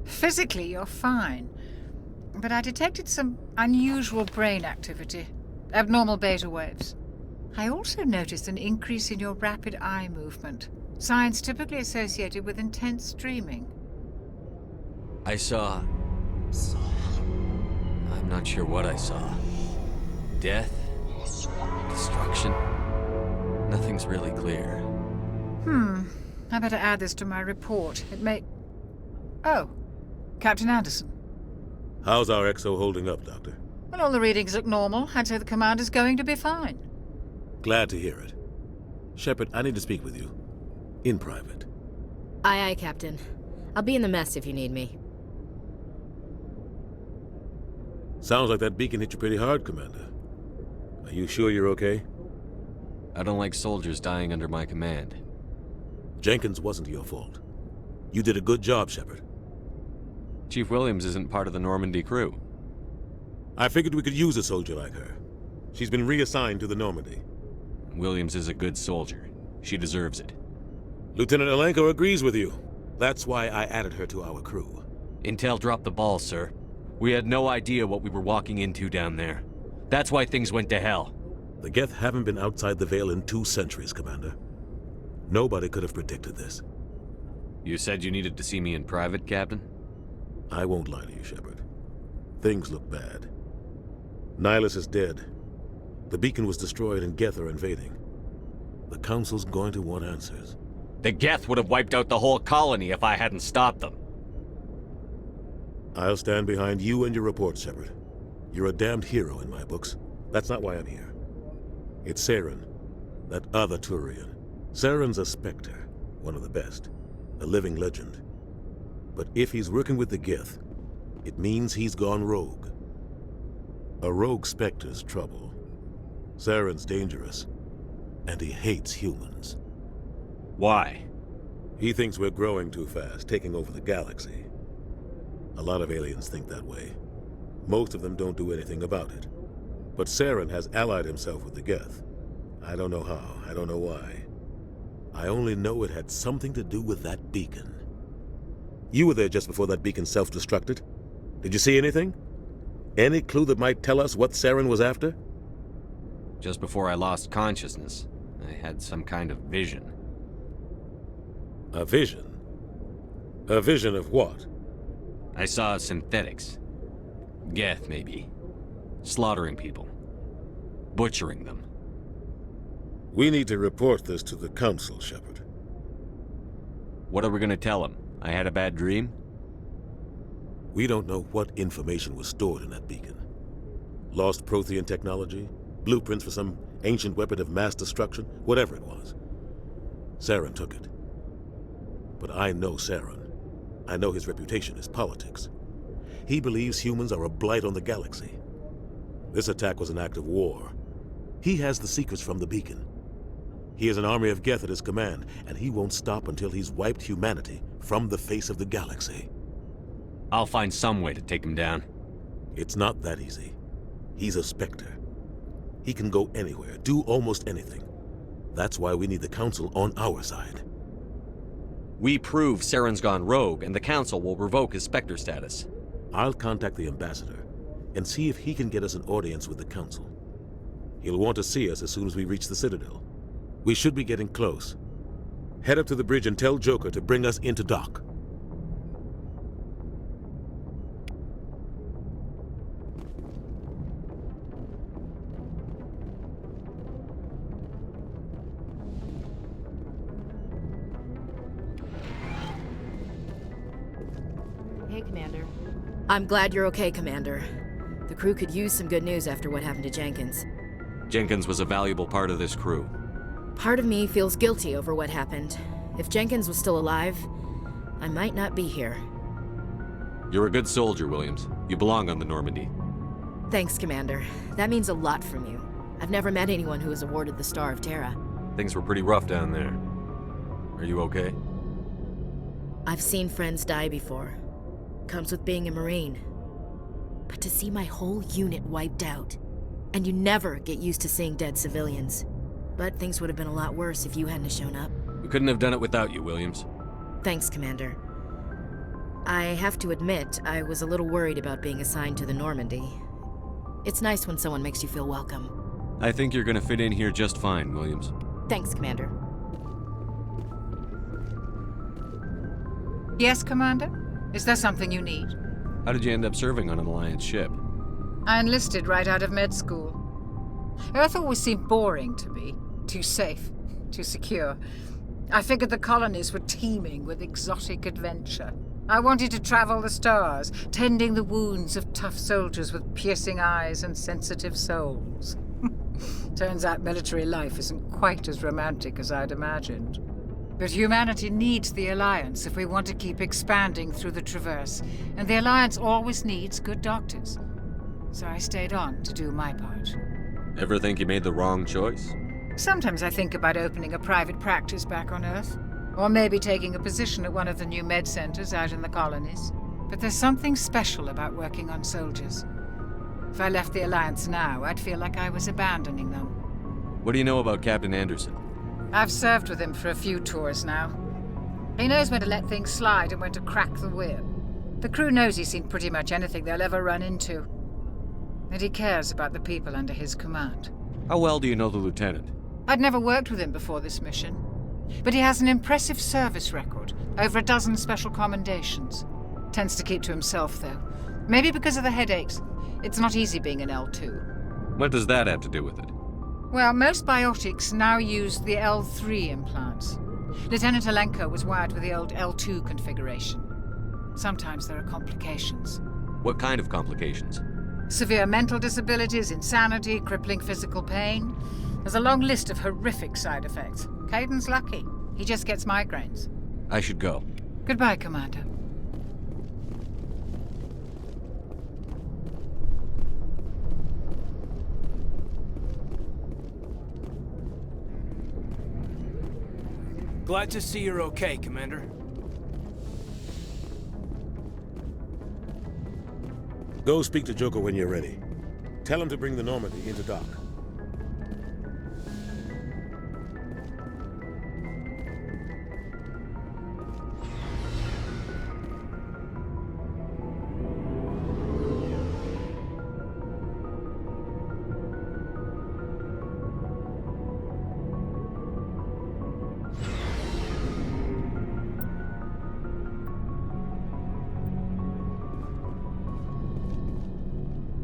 Physically, you're fine. But I detected some unusual brain activity. Abnormal beta waves. I also noticed an increase in your rapid eye movement. Signs typically associated with intense dreaming. I saw... I'm not sure what I saw. Death? Destruction? Nothing's really clear. I better add this to my report. It may... Oh, Captain Anderson. How's our XO holding up, Doctor? Well, all the readings look normal. I'd say the commander's going to be fine. Glad to hear it. Shepard, I need to speak with you. In private. Aye, aye, Captain. I'll be in the mess if you need me. Sounds like that beacon hit you pretty hard, Commander. Are you sure you're okay? I don't like soldiers dying under my command. Jenkins wasn't your fault. You did a good job, Shepard. Chief Williams isn't part of the Normandy crew. I figured we could use a soldier like her. She's been reassigned to the Normandy. Williams is a good soldier. She deserves it. Lieutenant Alenko agrees with you. That's why I added her to our crew. Intel dropped the ball, sir. We had no idea what we were walking into down there. That's why things went to hell. The Geth haven't been outside the Veil in 2 centuries, Commander. Nobody could have predicted this. You said you needed to see me in private, Captain? I won't lie to you, Shepard. Things look bad. Nihilus is dead. The beacon was destroyed and Geth are invading. The Council's going to want answers. The Geth would have wiped out the whole colony if I hadn't stopped them. I'll stand behind you and your report, Shepard. You're a damned hero in my books. That's not why I'm here. It's Saren, that other Turian. Saren's a Spectre, one of the best. A living legend. But if he's working with the Geth, it means he's gone rogue. A rogue Spectre's trouble. Saren's dangerous, and he hates humans. Why? He thinks we're growing too fast, taking over the galaxy. A lot of aliens think that way. Most of them don't do anything about it. But Saren has allied himself with the Geth. I don't know how, I don't know why. I only know it had something to do with that beacon. You were there just before that beacon self-destructed. Did you see anything? Any clue that might tell us what Saren was after? Just before I lost consciousness, I had some kind of vision. A vision? A vision of what? I saw synthetics. Geth, maybe. Slaughtering people. Butchering them. We need to report this to the Council, Shepard. What are we gonna tell them? I had a bad dream? We don't know what information was stored in that beacon. Lost Prothean technology? Blueprints for some ancient weapon of mass destruction? Whatever it was. Saren took it. But I know Saren. I know his reputation is politics. He believes humans are a blight on the galaxy. This attack was an act of war. He has the secrets from the beacon. He has an army of Geth at his command, and he won't stop until he's wiped humanity from the face of the galaxy. I'll find some way to take him down. It's not that easy. He's a Spectre. He can go anywhere, do almost anything. That's why we need the Council on our side. We prove Saren's gone rogue, and the Council will revoke his Spectre status. I'll contact the Ambassador and see if he can get us an audience with the Council. He'll want to see us as soon as we reach the Citadel. We should be getting close. Head up to the bridge and tell Joker to bring us into dock. Hey, Commander. I'm glad you're okay, Commander. The crew could use some good news after what happened to Jenkins. Jenkins was a valuable part of this crew. Part of me feels guilty over what happened. If Jenkins was still alive, I might not be here. You're a good soldier, Williams. You belong on the Normandy. Thanks, Commander. That means a lot from you. I've never met anyone who was awarded the Star of Terra. Things were pretty rough down there. Are you okay? I've seen friends die before. Comes with being a Marine. But to see my whole unit wiped out, and you never get used to seeing dead civilians. But things would have been a lot worse if you hadn't shown up. We couldn't have done it without you, Williams. Thanks, Commander. I have to admit, I was a little worried about being assigned to the Normandy. It's nice when someone makes you feel welcome. I think you're gonna fit in here just fine, Williams. Thanks, Commander. Yes, Commander? Is there something you need? How did you end up serving on an Alliance ship? I enlisted right out of med school. Earth always seemed boring to me. Too safe, too secure. I figured the colonies were teeming with exotic adventure. I wanted to travel the stars, tending the wounds of tough soldiers with piercing eyes and sensitive souls. Turns out military life isn't quite as romantic as I'd imagined. But humanity needs the Alliance if we want to keep expanding through the Traverse, and the Alliance always needs good doctors. So I stayed on to do my part. Ever think you made the wrong choice? Sometimes I think about opening a private practice back on Earth, or maybe taking a position at one of the new med centers out in the colonies. But there's something special about working on soldiers. If I left the Alliance now, I'd feel like I was abandoning them. What do you know about Captain Anderson? I've served with him for a few tours now. He knows when to let things slide and when to crack the whip. The crew knows he's seen pretty much anything they'll ever run into. And he cares about the people under his command. How well do you know the lieutenant? I'd never worked with him before this mission. But he has an impressive service record, over a dozen special commendations. Tends to keep to himself, though. Maybe because of the headaches. It's not easy being an L2. What does that have to do with it? Well, most biotics now use the L3 implants. Lieutenant Alenko was wired with the old L2 configuration. Sometimes there are complications. What kind of complications? Severe mental disabilities, insanity, crippling physical pain. There's a long list of horrific side effects. Caden's lucky. He just gets migraines. I should go. Goodbye, Commander. Glad to see you're okay, Commander. Go speak to Joker when you're ready. Tell him to bring the Normandy into dock.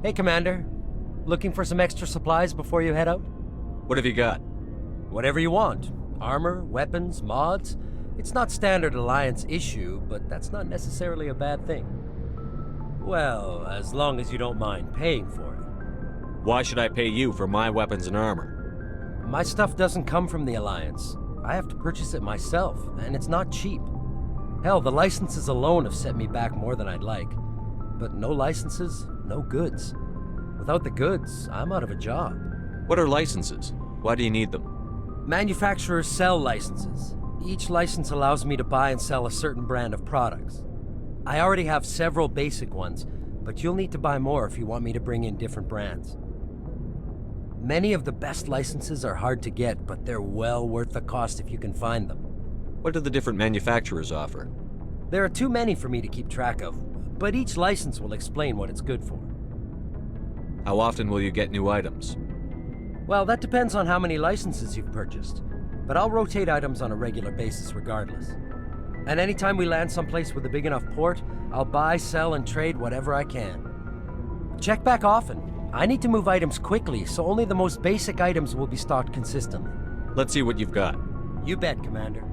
Hey, Commander. Looking for some extra supplies before you head out? What have you got? Whatever you want. Armor, weapons, mods. It's not standard Alliance issue, but that's not necessarily a bad thing. Well, as long as you don't mind paying for it. Why should I pay you for my weapons and armor? My stuff doesn't come from the Alliance. I have to purchase it myself, and it's not cheap. Hell, the licenses alone have set me back more than I'd like. But no licenses, no goods. Without the goods, I'm out of a job. What are licenses? Why do you need them? Manufacturers sell licenses. Each license allows me to buy and sell a certain brand of products. I already have several basic ones, but you'll need to buy more if you want me to bring in different brands. Many of the best licenses are hard to get, but they're well worth the cost if you can find them. What do the different manufacturers offer? There are too many for me to keep track of, but each license will explain what it's good for. How often will you get new items? Well, that depends on how many licenses you've purchased, but I'll rotate items on a regular basis regardless. And anytime we land someplace with a big enough port, I'll buy, sell, and trade whatever I can. Check back often. I need to move items quickly, so only the most basic items will be stocked consistently. Let's see what you've got. You bet, Commander.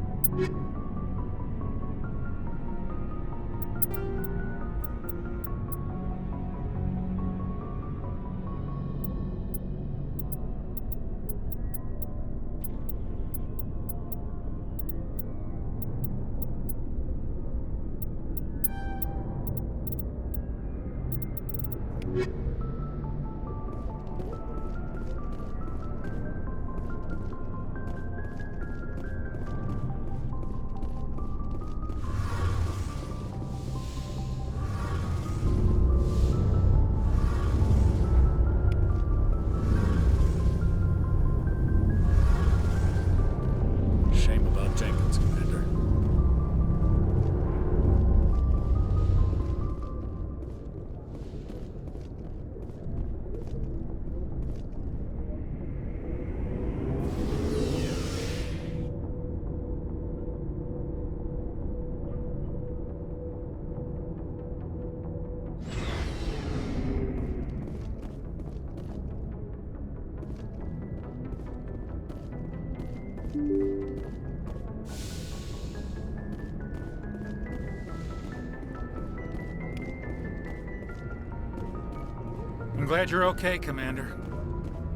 I'm glad you're okay, Commander.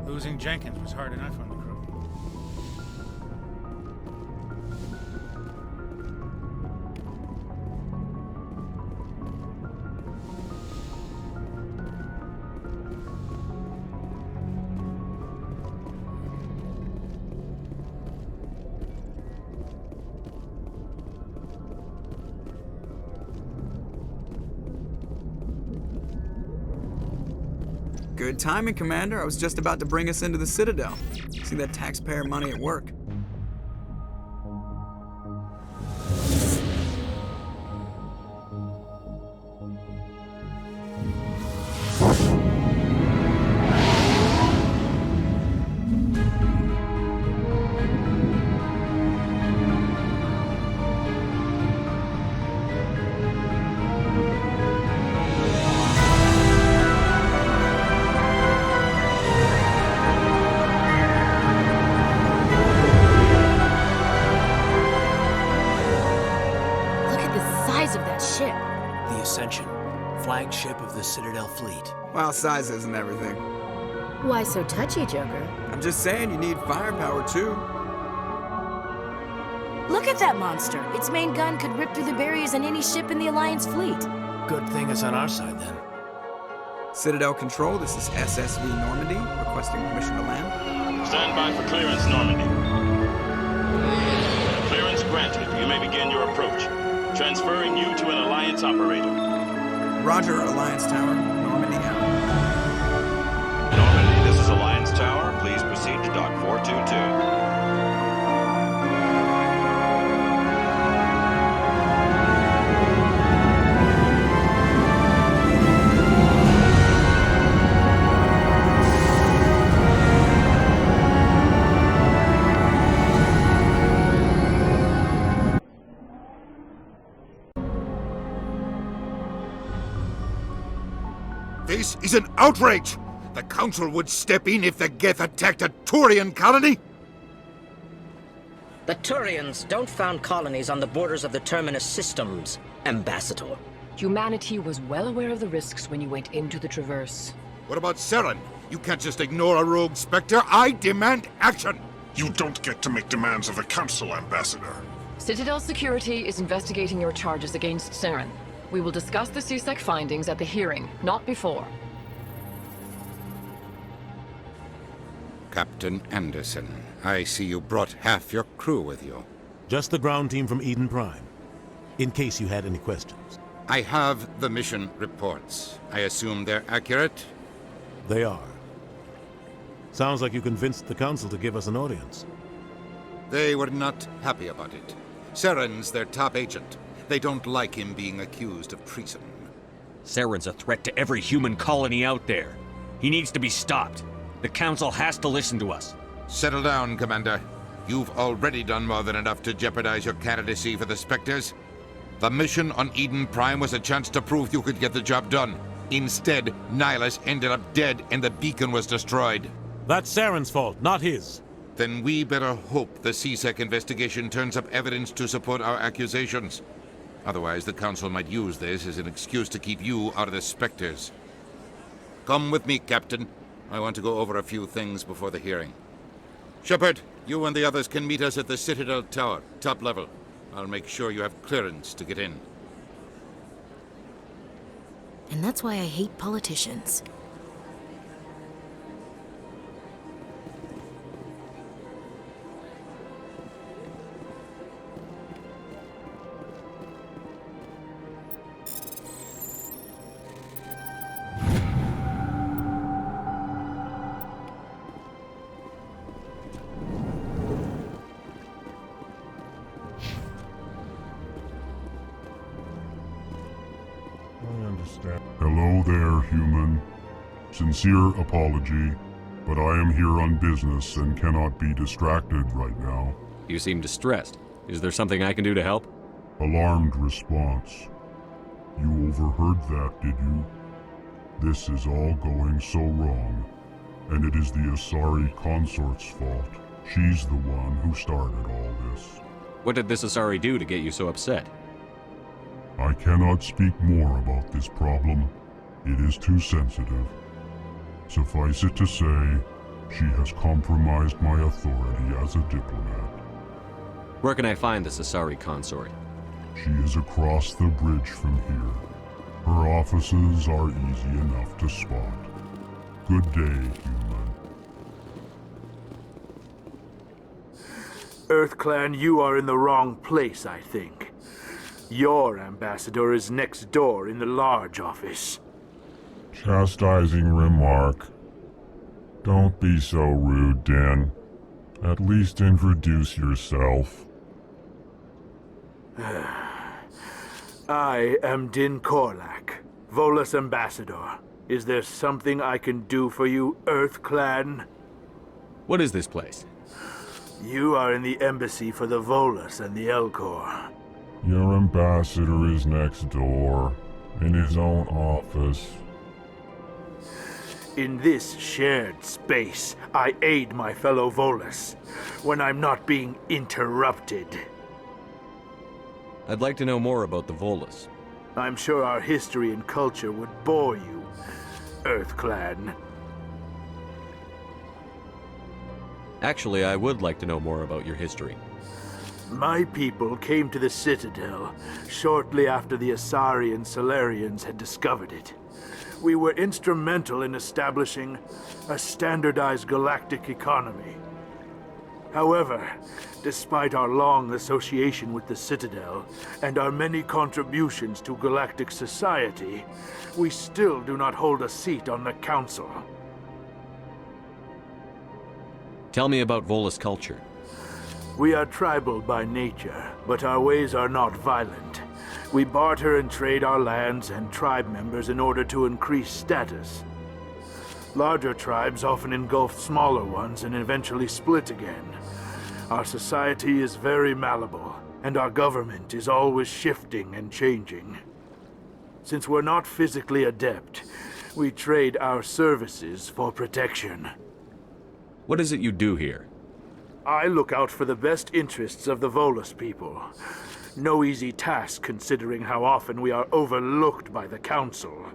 Losing Jenkins was hard enough on the crew. Good timing, Commander. I was just about to bring us into the Citadel. See that taxpayer money at work. Flagship of the Citadel fleet. Well, size isn't everything. Why so touchy, Joker? I'm just saying you need firepower, too. Look at that monster. Its main gun could rip through the barriers in any ship in the Alliance fleet. Good thing it's on our side, then. Citadel Control, this is SSV Normandy, requesting permission to land. Stand by for clearance, Normandy. Clearance granted. You may begin your approach. Transferring you to an Alliance operator. Roger, Alliance Tower. Normandy out. Normandy, this is Alliance Tower. Please proceed to Dock 422. This is an outrage! The Council would step in if the Geth attacked a Turian colony? The Turians don't found colonies on the borders of the Terminus systems, Ambassador. Humanity was well aware of the risks when you went into the Traverse. What about Saren? You can't just ignore a rogue Spectre. I demand action! You don't get to make demands of the Council, Ambassador. Citadel Security is investigating your charges against Saren. We will discuss the CSEC findings at the hearing, not before. Captain Anderson, I see you brought half your crew with you. Just the ground team from Eden Prime, in case you had any questions. I have the mission reports. I assume they're accurate? They are. Sounds like you convinced the Council to give us an audience. They were not happy about it. Saren's their top agent. They don't like him being accused of treason. Saren's a threat to every human colony out there. He needs to be stopped. The Council has to listen to us. Settle down, Commander. You've already done more than enough to jeopardize your candidacy for the Spectres. The mission on Eden Prime was a chance to prove you could get the job done. Instead, Nihilus ended up dead and the beacon was destroyed. That's Saren's fault, not his. Then we better hope the CSEC investigation turns up evidence to support our accusations. Otherwise, the Council might use this as an excuse to keep you out of the Spectres. Come with me, Captain. I want to go over a few things before the hearing. Shepard, you and the others can meet us at the Citadel Tower, top level. I'll make sure you have clearance to get in. And that's why I hate politicians. Hello there, human. Sincere apology, but I am here on business and cannot be distracted right now. You seem distressed. Is there something I can do to help? Alarmed response. You overheard that, did you? This is all going so wrong, and it is the Asari consort's fault. She's the one who started all this. What did this Asari do to get you so upset? I cannot speak more about this problem. It is too sensitive. Suffice it to say, she has compromised my authority as a diplomat. Where can I find the Asari consort? She is across the bridge from here. Her offices are easy enough to spot. Good day, human. EarthClan, you are in the wrong place, I think. Your ambassador is next door in the large office. Chastising remark. Don't be so rude, Din. At least introduce yourself. I am Din Korlak, Volus ambassador. Is there something I can do for you, EarthClan? What is this place? You are in the embassy for the Volus and the Elcor. Your ambassador is next door, in his own office. In this shared space, I aid my fellow Volus when I'm not being interrupted. I'd like to know more about the Volus. I'm sure our history and culture would bore you, EarthClan. Actually, I would like to know more about your history. My people came to the Citadel shortly after the Asari and Solarians had discovered it. We were instrumental in establishing a standardized galactic economy. However, despite our long association with the Citadel and our many contributions to galactic society, we still do not hold a seat on the Council. Tell me about Volus culture. We are tribal by nature, but our ways are not violent. We barter and trade our lands and tribe members in order to increase status. Larger tribes often engulf smaller ones and eventually split again. Our society is very malleable, and our government is always shifting and changing. Since we're not physically adept, we trade our services for protection. What is it you do here? I look out for the best interests of the Volus people. No easy task considering how often we are overlooked by the Council.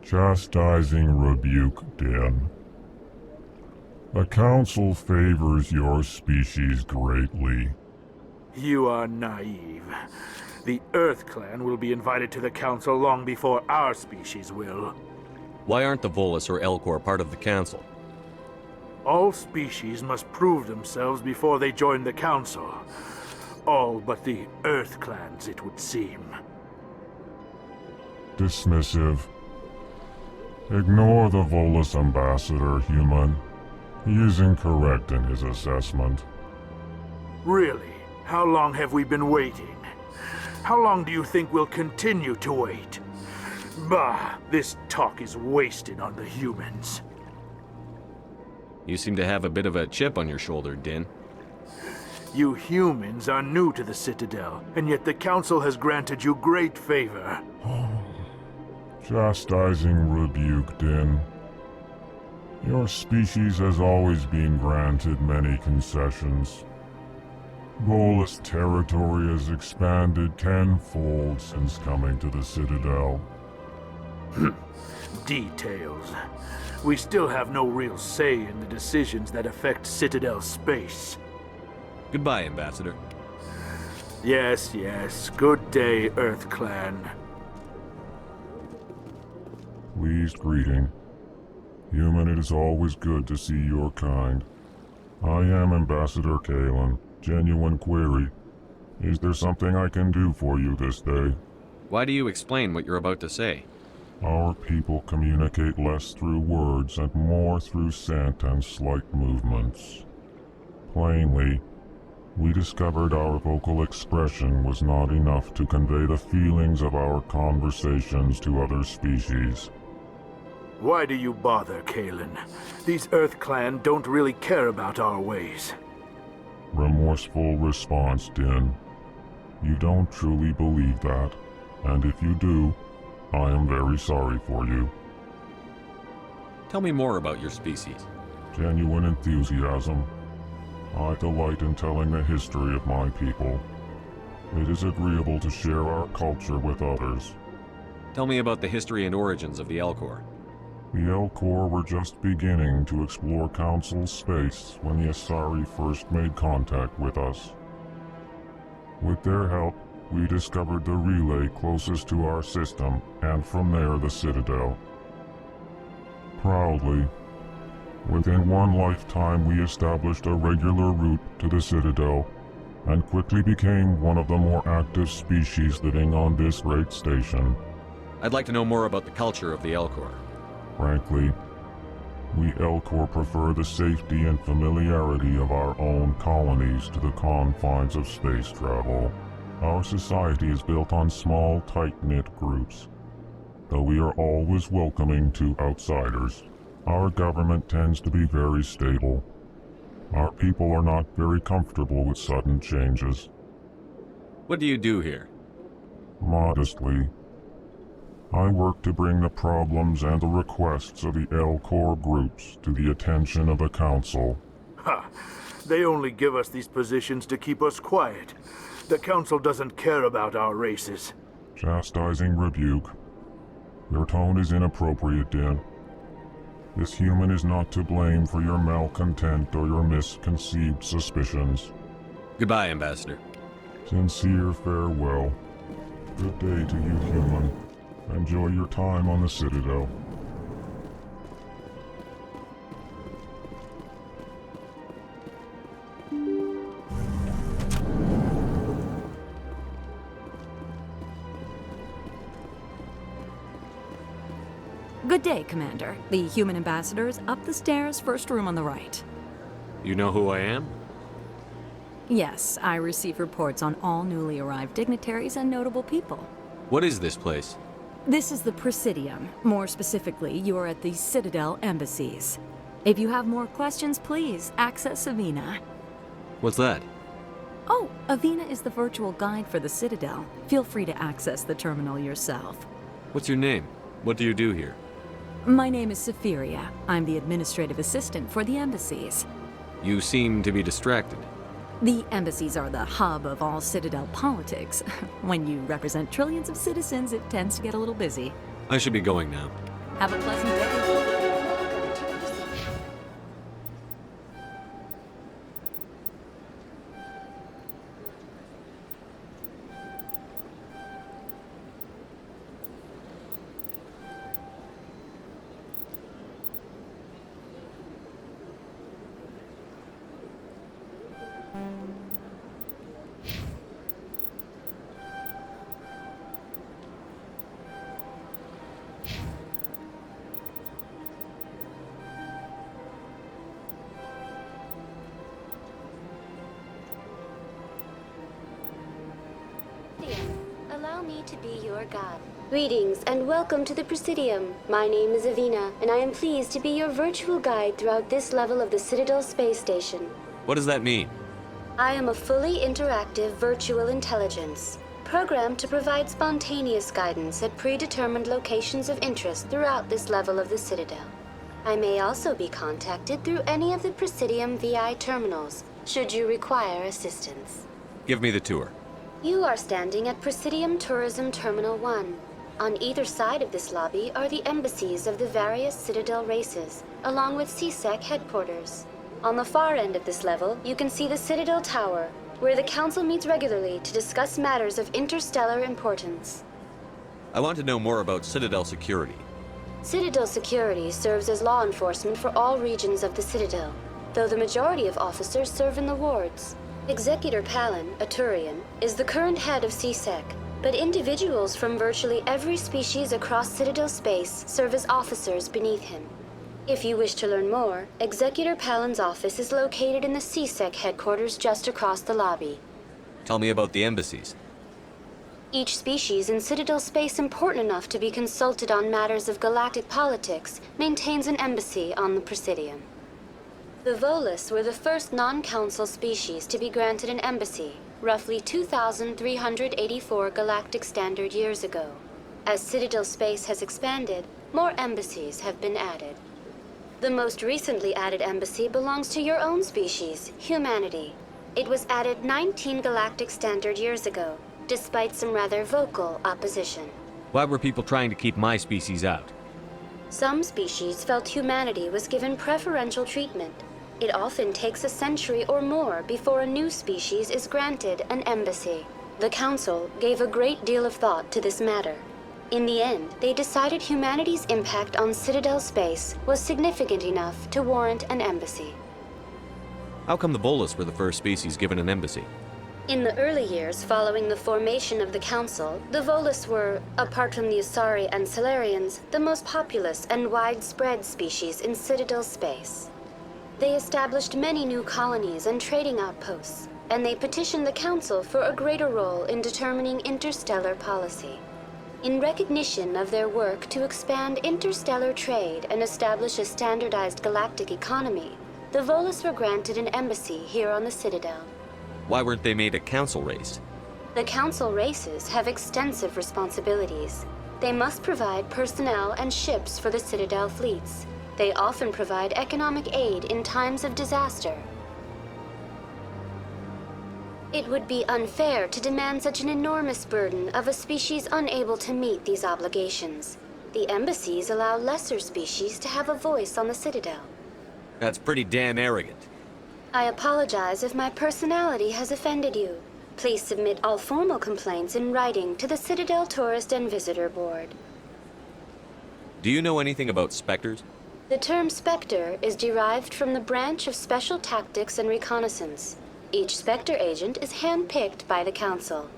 Chastising rebuke, Din. The Council favors your species greatly. You are naive. The EarthClan will be invited to the Council long before our species will. Why aren't the Volus or Elcor part of the Council? All species must prove themselves before they join the Council. All but the EarthClans, it would seem. Dismissive. Ignore the Volus ambassador, human. He is incorrect in his assessment. Really? How long have we been waiting? How long do you think we'll continue to wait? Bah, this talk is wasted on the humans. You seem to have a bit of a chip on your shoulder, Din. You humans are new to the Citadel, and yet the Council has granted you great favor. Chastising rebuke, Din. Your species has always been granted many concessions. Volus territory has expanded tenfold since coming to the Citadel. Details. We still have no real say in the decisions that affect Citadel space. Goodbye, Ambassador. Yes, yes. Good day, EarthClan. Pleased greeting. Human, it is always good to see your kind. I am Ambassador Kalen. Genuine query. Is there something I can do for you this day? Why do you explain what you're about to say? Our people communicate less through words and more through scent and slight movements. Plainly, we discovered our vocal expression was not enough to convey the feelings of our conversations to other species. Why do you bother, Kalen? These EarthClan don't really care about our ways. Remorseful response, Din. You don't truly believe that, and if you do, I am very sorry for you. Tell me more about your species. Genuine enthusiasm. I delight in telling the history of my people. It is agreeable to share our culture with others. Tell me about the history and origins of the Elcor. The Elcor were just beginning to explore Council space when the Asari first made contact with us. With their help, we discovered the relay closest to our system, and from there the Citadel. Proudly, within one lifetime we established a regular route to the Citadel, and quickly became one of the more active species living on this great station. I'd like to know more about the culture of the Elcor. Frankly, we Elcor prefer the safety and familiarity of our own colonies to the confines of space travel. Our society is built on small, tight-knit groups. Though we are always welcoming to outsiders, our government tends to be very stable. Our people are not very comfortable with sudden changes. What do you do here? Modestly, I work to bring the problems and the requests of the Elcor groups to the attention of the Council. Ha! They only give us these positions to keep us quiet. The Council doesn't care about our races. Chastising rebuke. Your tone is inappropriate, Din. This human is not to blame for your malcontent or your misconceived suspicions. Goodbye, Ambassador. Sincere farewell. Good day to you, human. Enjoy your time on the Citadel. Good day, Commander. The human ambassador is up the stairs, first room on the right. You know who I am? Yes, I receive reports on all newly arrived dignitaries and notable people. What is this place? This is the Presidium. More specifically, you are at the Citadel embassies. If you have more questions, please access Avina. What's that? Oh, Avina is the virtual guide for the Citadel. Feel free to access the terminal yourself. What's your name? What do you do here? My name is Safiria. I'm the administrative assistant for the embassies. You seem to be distracted. The embassies are the hub of all Citadel politics. When you represent trillions of citizens, it tends to get a little busy. I should be going now. Have a pleasant day. Allow me to be your guide. Greetings and welcome to the Presidium. My name is Avina, and I am pleased to be your virtual guide throughout this level of the Citadel space station. What does that mean? I am a fully interactive virtual intelligence, programmed to provide spontaneous guidance at predetermined locations of interest throughout this level of the Citadel. I may also be contacted through any of the Presidium VI terminals, should you require assistance. Give me the tour. You are standing at Presidium Tourism Terminal 1. On either side of this lobby are the embassies of the various Citadel races, along with CSEC headquarters. On the far end of this level, you can see the Citadel Tower, where the Council meets regularly to discuss matters of interstellar importance. I want to know more about Citadel security. Citadel security serves as law enforcement for all regions of the Citadel, though the majority of officers serve in the wards. Executor Palin, a Turian, is the current head of CSEC, but individuals from virtually every species across Citadel space serve as officers beneath him. If you wish to learn more, Executor Palin's office is located in the CSEC headquarters just across the lobby. Tell me about the embassies. Each species in Citadel space important enough to be consulted on matters of galactic politics maintains an embassy on the Presidium. The Volus were the first non-council species to be granted an embassy, roughly 2,384 galactic standard years ago. As Citadel space has expanded, more embassies have been added. The most recently added embassy belongs to your own species, humanity. It was added 19 galactic standard years ago, despite some rather vocal opposition. Why were people trying to keep my species out? Some species felt humanity was given preferential treatment. It often takes a century or more before a new species is granted an embassy. The Council gave a great deal of thought to this matter. In the end, they decided humanity's impact on Citadel space was significant enough to warrant an embassy. How come the Volus were the first species given an embassy? In the early years following the formation of the Council, the Volus were, apart from the Asari and Salarians, the most populous and widespread species in Citadel space. They established many new colonies and trading outposts, and they petitioned the Council for a greater role in determining interstellar policy. In recognition of their work to expand interstellar trade and establish a standardized galactic economy, the Volus were granted an embassy here on the Citadel. Why weren't they made a council race? The Council races have extensive responsibilities. They must provide personnel and ships for the Citadel fleets. They often provide economic aid in times of disaster. It would be unfair to demand such an enormous burden of a species unable to meet these obligations. The embassies allow lesser species to have a voice on the Citadel. That's pretty damn arrogant. I apologize if my personality has offended you. Please submit all formal complaints in writing to the Citadel Tourist and Visitor Board. Do you know anything about specters? The term Spectre is derived from the branch of Special Tactics and Reconnaissance. Each Spectre agent is handpicked by the Council.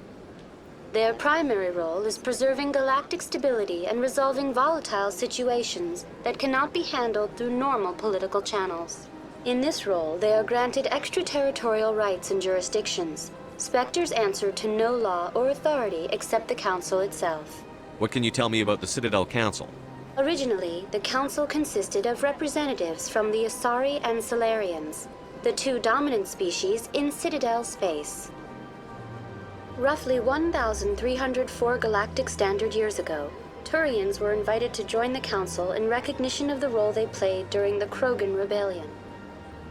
Their primary role is preserving galactic stability and resolving volatile situations that cannot be handled through normal political channels. In this role, they are granted extraterritorial rights and jurisdictions. Spectres answer to no law or authority except the Council itself. What can you tell me about the Citadel Council? Originally, the Council consisted of representatives from the Asari and Salarians, the two dominant species in Citadel space. Roughly 1,304 galactic standard years ago, Turians were invited to join the Council in recognition of the role they played during the Krogan Rebellion.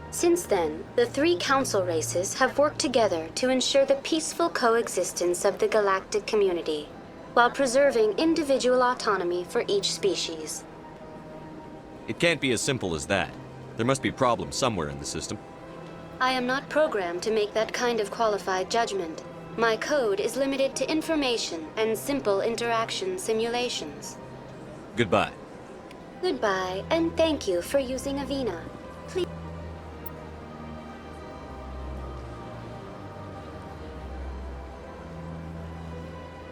Since then, the three Council races have worked together to ensure the peaceful coexistence of the galactic community, while preserving individual autonomy for each species. It can't be as simple as that. There must be problems somewhere in the system. I am not programmed to make that kind of qualified judgment. My code is limited to information and simple interaction simulations. Goodbye. Goodbye, and thank you for using Avina.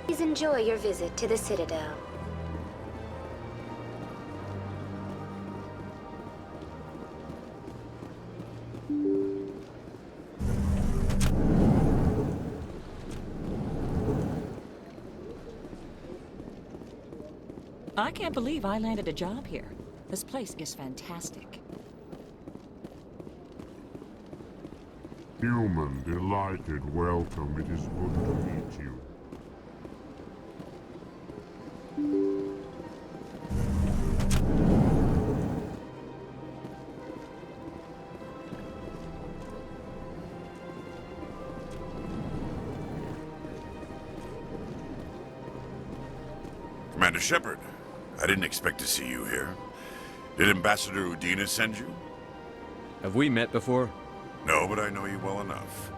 Please enjoy your visit to the Citadel. I can't believe I landed a job here. This place is fantastic. Human, delighted, welcome. It is good to meet you. Commander Shepard, I didn't expect to see you here. Did Ambassador Udina send you? Have we met before? No, but I know you well enough.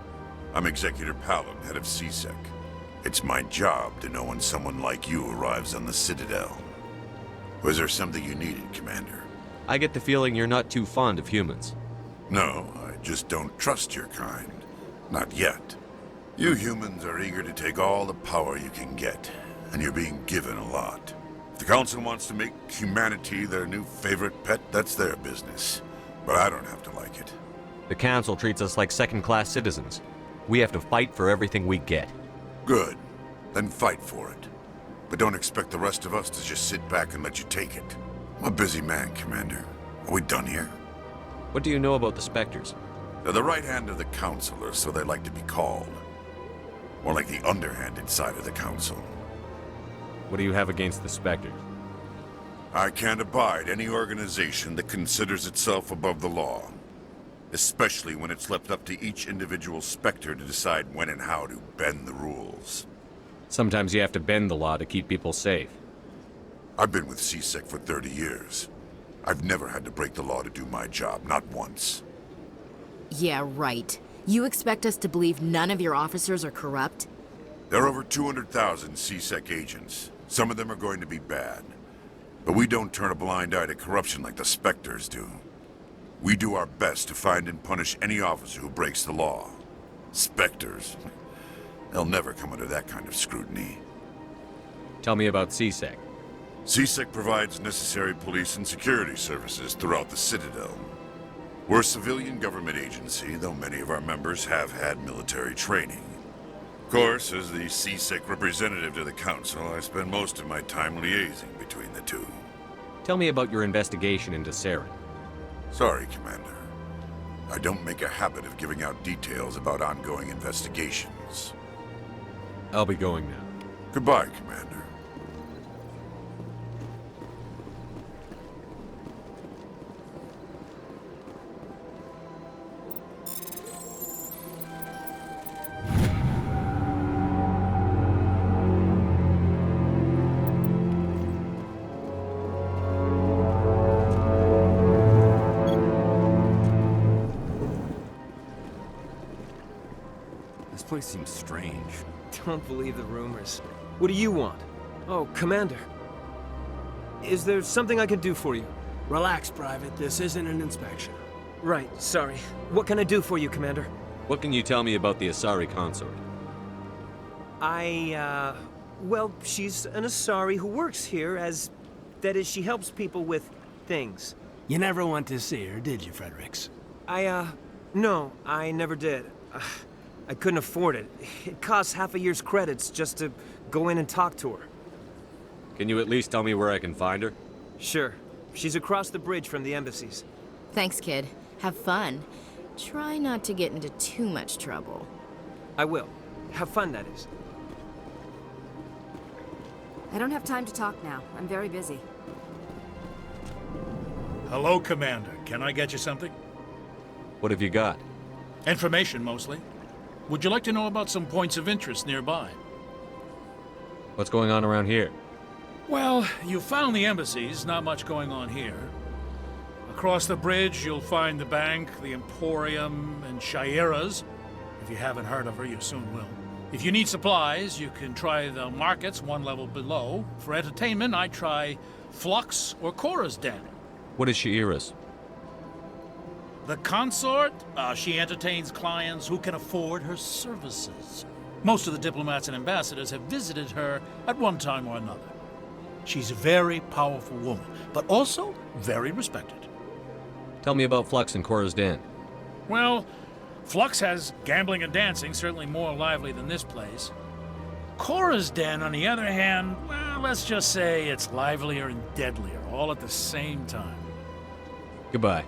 I'm Executor Palin, head of CSEC. It's my job to know when someone like you arrives on the Citadel. Was there something you needed, Commander? I get the feeling you're not too fond of humans. No, I just don't trust your kind. Not yet. You humans are eager to take all the power you can get, and you're being given a lot. If the Council wants to make humanity their new favorite pet, that's their business. But I don't have to like it. The Council treats us like second-class citizens. We have to fight for everything we get. Good. Then fight for it. But don't expect the rest of us to just sit back and let you take it. I'm a busy man, Commander. Are we done here? What do you know about the Spectres? They're the right hand of the Council, or so they like to be called. More like the underhanded side of the Council. What do you have against the Spectres? I can't abide any organization that considers itself above the law. Especially when it's left up to each individual Spectre to decide when and how to bend the rules. Sometimes you have to bend the law to keep people safe. I've been with CSEC for 30 years. I've never had to break the law to do my job, not once. Yeah, right. You expect us to believe none of your officers are corrupt? There are over 200,000 CSEC agents. Some of them are going to be bad. But we don't turn a blind eye to corruption like the Spectres do. We do our best to find and punish any officer who breaks the law. Spectres. They'll never come under that kind of scrutiny. Tell me about CSEC. CSEC provides necessary police and security services throughout the Citadel. We're a civilian government agency, though many of our members have had military training. Of course, as the CSEC representative to the Council, I spend most of my time liaising between the two. Tell me about your investigation into Saren. Sorry, Commander. I don't make a habit of giving out details about ongoing investigations. I'll be going now. Goodbye, Commander. This place seems strange. Don't believe the rumors. What do you want? Oh, Commander. Is there something I can do for you? Relax, Private. This isn't an inspection. Right, sorry. What can I do for you, Commander? What can you tell me about the Asari consort? Well, she's an Asari who works here that is, she helps people with things. You never went to see her, did you, Fredericks? No, I never did. I couldn't afford it. It costs half a year's credits just to go in and talk to her. Can you at least tell me where I can find her? Sure. She's across the bridge from the embassies. Thanks, kid. Have fun. Try not to get into too much trouble. I will. Have fun, that is. I don't have time to talk now. I'm very busy. Hello, Commander. Can I get you something? What have you got? Information, mostly. Would you like to know about some points of interest nearby? What's going on around here? Well, you found the embassies, not much going on here. Across the bridge, you'll find the bank, the Emporium, and Shaira's. If you haven't heard of her, you soon will. If you need supplies, you can try the markets one level below. For entertainment, I try Flux or Cora's Den. What is Shaira's? The consort, she entertains clients who can afford her services. Most of the diplomats and ambassadors have visited her at one time or another. She's a very powerful woman, but also very respected. Tell me about Flux and Cora's Den. Well, Flux has gambling and dancing, certainly more lively than this place. Cora's Den, on the other hand, well, let's just say it's livelier and deadlier, all at the same time. Goodbye.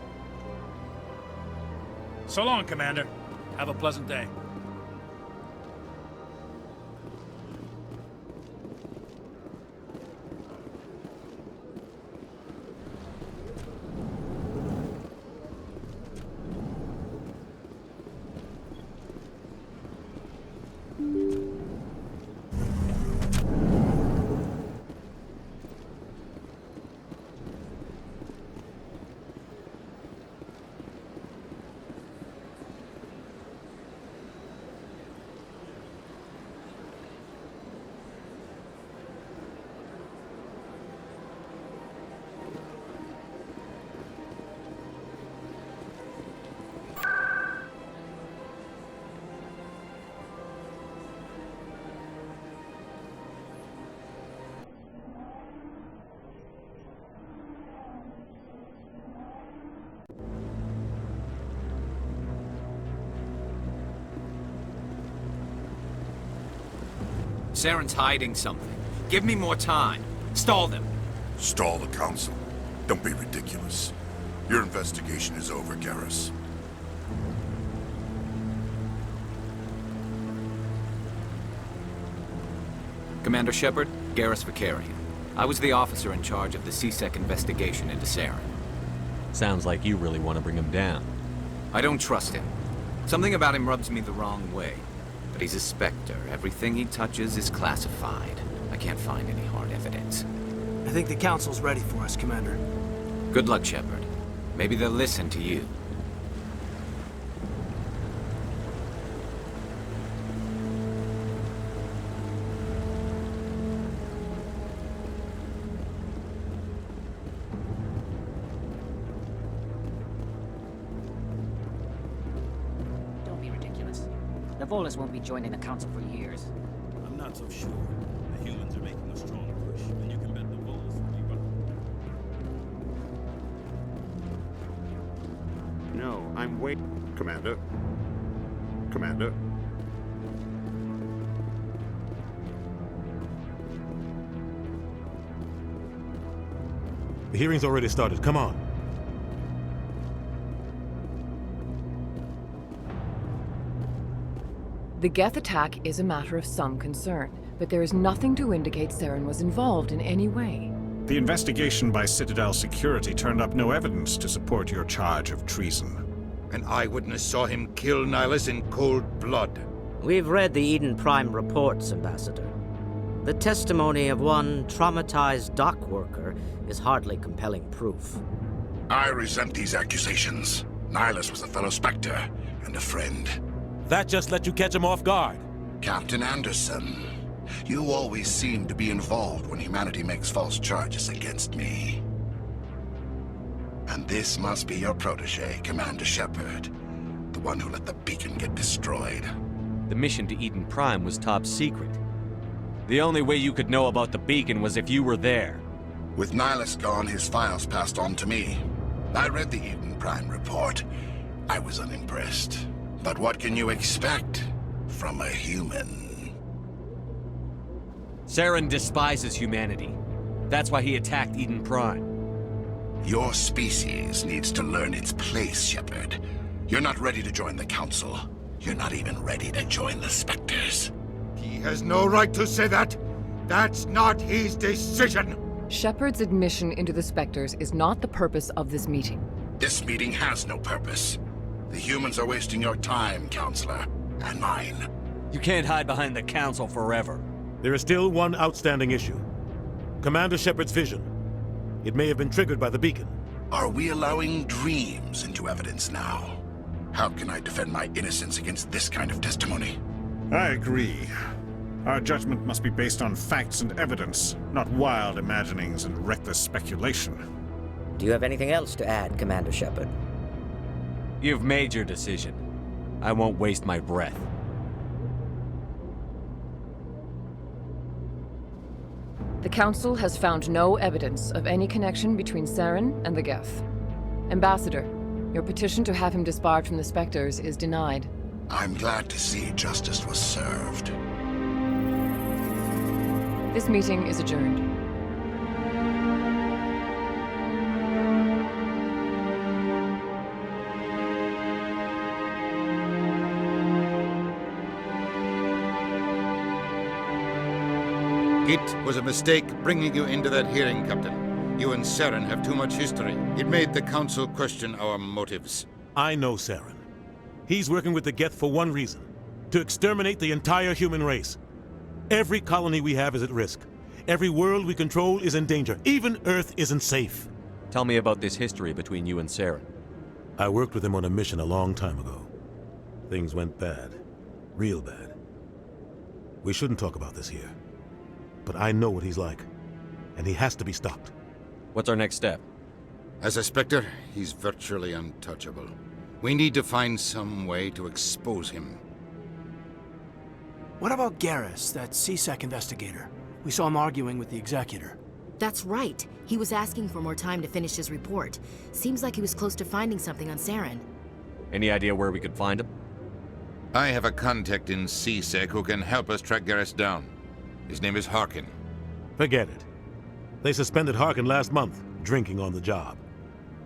So long, Commander. Have a pleasant day. Saren's hiding something. Give me more time. Stall them. Stall the Council? Don't be ridiculous. Your investigation is over, Garrus. Commander Shepard, Garrus Vicarian. I was the officer in charge of the CSEC investigation into Saren. Sounds like you really want to bring him down. I don't trust him. Something about him rubs me the wrong way. But he's a Spectre. Everything he touches is classified. I can't find any hard evidence. I think the Council's ready for us, Commander. Good luck, Shepard. Maybe they'll listen to you. Don't be ridiculous. The Volus won't be joining the Council for years. I'm not so sure. The humans are making a strong push, and you can bet the Volus will be running. No, I'm waiting. Commander. Commander. The hearing's already started. Come on. The Geth attack is a matter of some concern, but there is nothing to indicate Saren was involved in any way. The investigation by Citadel security turned up no evidence to support your charge of treason. An eyewitness saw him kill Nihilus in cold blood. We've read the Eden Prime reports, Ambassador. The testimony of one traumatized dock worker is hardly compelling proof. I resent these accusations. Nihilus was a fellow Spectre and a friend. That just let you catch him off guard. Captain Anderson, you always seem to be involved when humanity makes false charges against me. And this must be your protege, Commander Shepard, the one who let the beacon get destroyed. The mission to Eden Prime was top secret. The only way you could know about the beacon was if you were there. With Nihilus gone, his files passed on to me. I read the Eden Prime report. I was unimpressed. But what can you expect from a human? Saren despises humanity. That's why he attacked Eden Prime. Your species needs to learn its place, Shepard. You're not ready to join the Council. You're not even ready to join the Spectres. He has no right to say that. That's not his decision. Shepard's admission into the Spectres is not the purpose of this meeting. This meeting has no purpose. The humans are wasting your time, Counselor, and mine. You can't hide behind the Council forever. There is still one outstanding issue. Commander Shepard's vision. It may have been triggered by the beacon. Are we allowing dreams into evidence now? How can I defend my innocence against this kind of testimony? I agree. Our judgment must be based on facts and evidence, not wild imaginings and reckless speculation. Do you have anything else to add, Commander Shepard? You've made your decision. I won't waste my breath. The Council has found no evidence of any connection between Saren and the Geth. Ambassador, your petition to have him disbarred from the Spectres is denied. I'm glad to see justice was served. This meeting is adjourned. It was a mistake bringing you into that hearing, Captain. You and Saren have too much history. It made the Council question our motives. I know Saren. He's working with the Geth for one reason. To exterminate the entire human race. Every colony we have is at risk. Every world we control is in danger. Even Earth isn't safe. Tell me about this history between you and Saren. I worked with him on a mission a long time ago. Things went bad. Real bad. We shouldn't talk about this here. But I know what he's like. And he has to be stopped. What's our next step? As a Spectre, he's virtually untouchable. We need to find some way to expose him. What about Garrus, that CSEC investigator? We saw him arguing with the Executor. That's right. He was asking for more time to finish his report. Seems like he was close to finding something on Saren. Any idea where we could find him? I have a contact in CSEC who can help us track Garrus down. His name is Harkin. Forget it. They suspended Harkin last month, drinking on the job.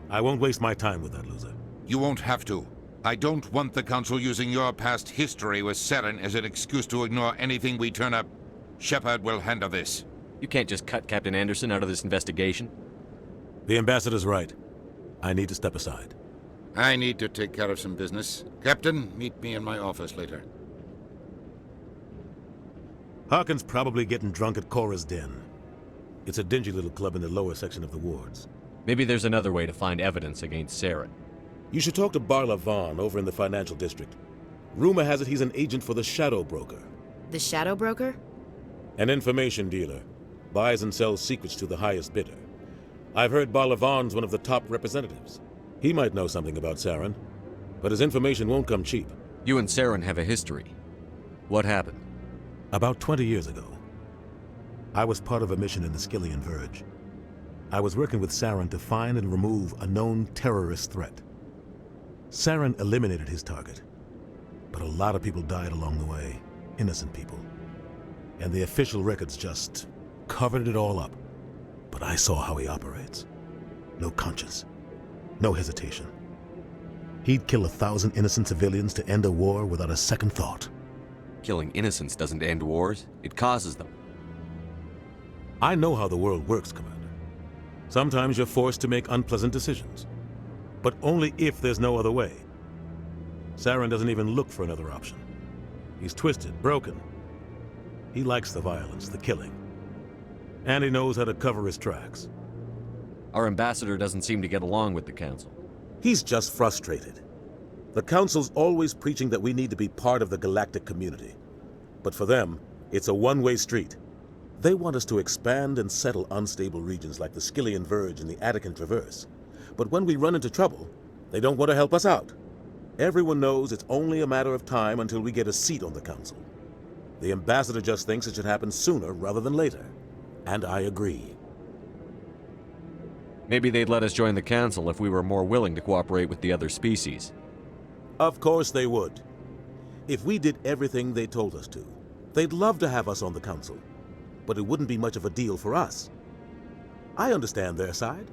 I won't waste my time with that loser. You won't have to. I don't want the Council using your past history with Saren as an excuse to ignore anything we turn up. Shepard will handle this. You can't just cut Captain Anderson out of this investigation. The Ambassador's right. I need to step aside. I need to take care of some business. Captain, meet me in my office later. Harkin's probably getting drunk at Cora's den. It's a dingy little club in the lower section of the wards. Maybe there's another way to find evidence against Saren. You should talk to Barla Vaughn over in the financial district. Rumor has it he's an agent for the Shadow Broker. The Shadow Broker? An information dealer. Buys and sells secrets to the highest bidder. I've heard Barla Vaughn's one of the top representatives. He might know something about Saren, but his information won't come cheap. You and Saren have a history. What happened? About 20 years ago, I was part of a mission in the Skillian Verge. I was working with Saren to find and remove a known terrorist threat. Saren eliminated his target, but a lot of people died along the way, innocent people. And the official records just covered it all up. But I saw how he operates. No conscience, no hesitation. He'd kill 1,000 innocent civilians to end a war without a second thought. Killing innocents doesn't end wars, it causes them. I know how the world works, Commander. Sometimes you're forced to make unpleasant decisions, but only if there's no other way. Saren doesn't even look for another option. He's twisted, broken. He likes the violence, the killing. And he knows how to cover his tracks. Our ambassador doesn't seem to get along with the Council. He's just frustrated. The Council's always preaching that we need to be part of the galactic community. But for them, it's a one-way street. They want us to expand and settle unstable regions like the Skillian Verge and the Attican Traverse. But when we run into trouble, they don't want to help us out. Everyone knows it's only a matter of time until we get a seat on the Council. The ambassador just thinks it should happen sooner rather than later. And I agree. Maybe they'd let us join the Council if we were more willing to cooperate with the other species. Of course they would. If we did everything they told us to, they'd love to have us on the Council. But it wouldn't be much of a deal for us. I understand their side.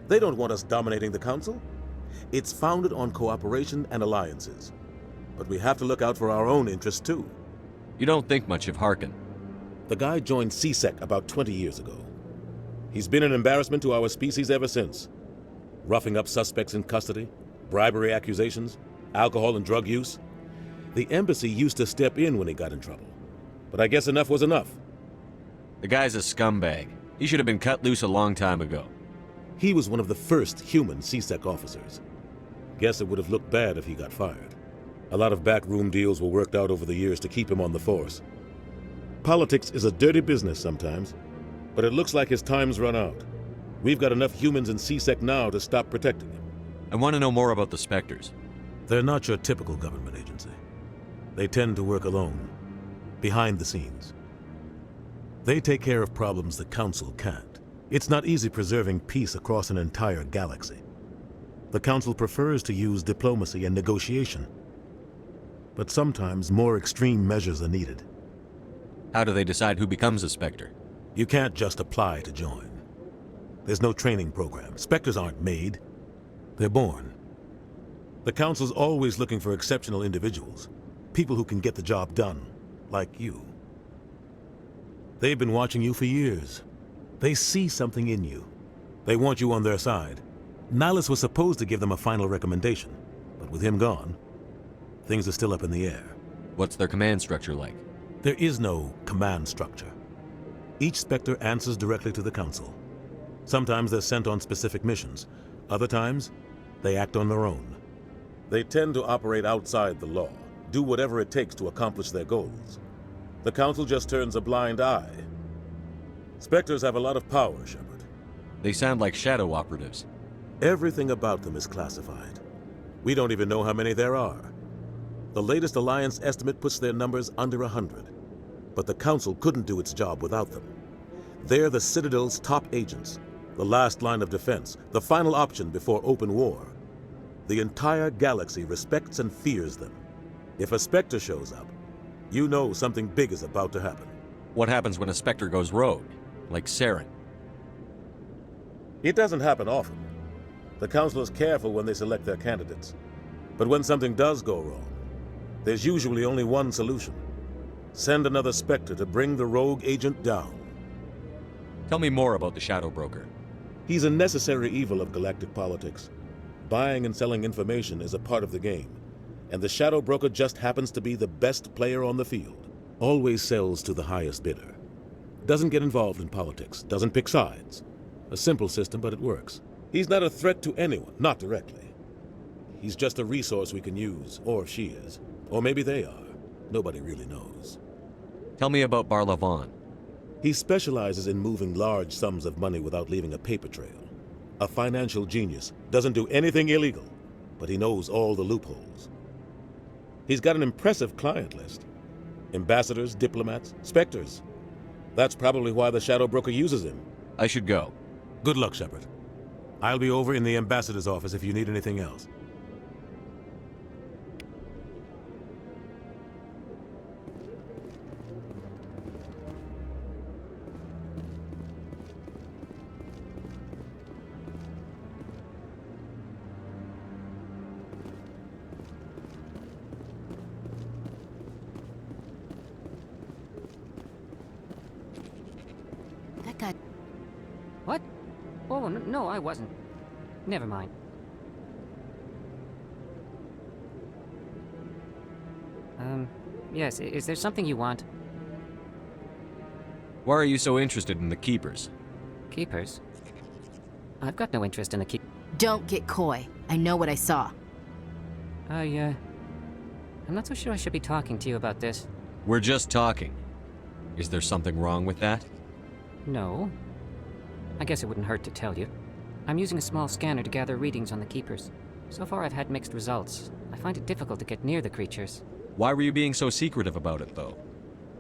They don't want us dominating the Council. It's founded on cooperation and alliances. But we have to look out for our own interests too. You don't think much of Harkin. The guy joined CSEC about 20 years ago. He's been an embarrassment to our species ever since. Roughing up suspects in custody, bribery accusations, alcohol and drug use. The embassy used to step in when he got in trouble. But I guess enough was enough. The guy's a scumbag. He should have been cut loose a long time ago. He was one of the first human CSEC officers. Guess it would have looked bad if he got fired. A lot of backroom deals were worked out over the years to keep him on the force. Politics is a dirty business sometimes, but it looks like his time's run out. We've got enough humans in CSEC now to stop protecting him. I want to know more about the Spectres. They're not your typical government agency. They tend to work alone, behind the scenes. They take care of problems the Council can't. It's not easy preserving peace across an entire galaxy. The Council prefers to use diplomacy and negotiation. But sometimes more extreme measures are needed. How do they decide who becomes a Spectre? You can't just apply to join. There's no training program. Spectres aren't made. They're born. The Council's always looking for exceptional individuals. People who can get the job done, like you. They've been watching you for years. They see something in you. They want you on their side. Nihilus was supposed to give them a final recommendation, but with him gone, things are still up in the air. What's their command structure like? There is no command structure. Each Spectre answers directly to the Council. Sometimes they're sent on specific missions. Other times, they act on their own. They tend to operate outside the law, do whatever it takes to accomplish their goals. The Council just turns a blind eye. Spectres have a lot of power, Shepard. They sound like shadow operatives. Everything about them is classified. We don't even know how many there are. The latest Alliance estimate puts their numbers under 100. But the Council couldn't do its job without them. They're the Citadel's top agents, the last line of defense, the final option before open war. The entire galaxy respects and fears them. If a Spectre shows up, you know something big is about to happen. What happens when a Spectre goes rogue, like Saren? It doesn't happen often. The Council is careful when they select their candidates. But when something does go wrong, there's usually only one solution. Send another Spectre to bring the rogue agent down. Tell me more about the Shadow Broker. He's a necessary evil of galactic politics. Buying and selling information is a part of the game, and the Shadow Broker just happens to be the best player on the field. Always sells to the highest bidder. Doesn't get involved in politics, doesn't pick sides. A simple system, but it works. He's not a threat to anyone, not directly. He's just a resource we can use, or she is. Or maybe they are. Nobody really knows. Tell me about Barlavon. He specializes in moving large sums of money without leaving a paper trail. A financial genius, doesn't do anything illegal, but he knows all the loopholes. He's got an impressive client list. Ambassadors, diplomats, specters. That's probably why the Shadow Broker uses him. I should go. Good luck, Shepard. I'll be over in the ambassador's office if you need anything else. That guy... What? Oh, no, I wasn't. Never mind. Yes, is there something you want? Why are you so interested in the Keepers? Keepers? I've got no interest in the keep... Don't get coy. I know what I saw. I'm not so sure I should be talking to you about this. We're just talking. Is there something wrong with that? No. I guess it wouldn't hurt to tell you. I'm using a small scanner to gather readings on the Keepers. So far I've had mixed results. I find it difficult to get near the creatures. Why were you being so secretive about it, though?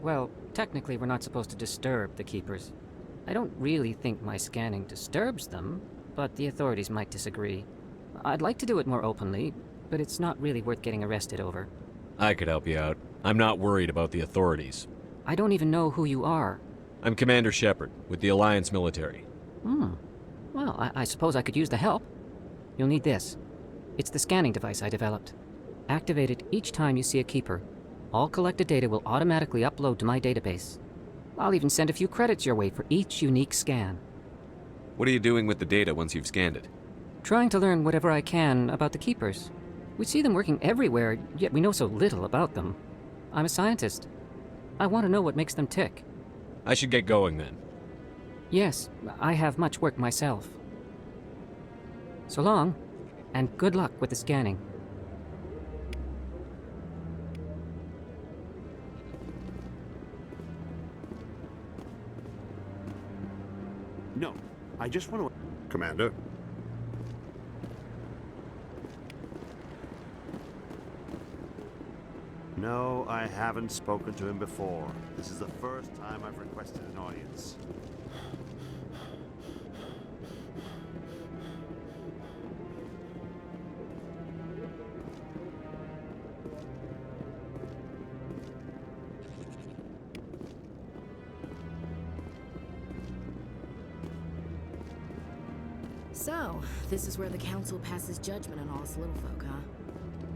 Well, technically we're not supposed to disturb the Keepers. I don't really think my scanning disturbs them, but the authorities might disagree. I'd like to do it more openly, but it's not really worth getting arrested over. I could help you out. I'm not worried about the authorities. I don't even know who you are. I'm Commander Shepard, with the Alliance military. Well, I suppose I could use the help. You'll need this. It's the scanning device I developed. Activate it each time you see a Keeper. All collected data will automatically upload to my database. I'll even send a few credits your way for each unique scan. What are you doing with the data once you've scanned it? Trying to learn whatever I can about the Keepers. We see them working everywhere, yet we know so little about them. I'm a scientist. I want to know what makes them tick. I should get going then. Yes, I have much work myself. So long, and good luck with the scanning. No, I just want to... Commander? No, I haven't spoken to him before. This is the first time I've requested an audience. So, this is where the Council passes judgment on all us little folk, huh?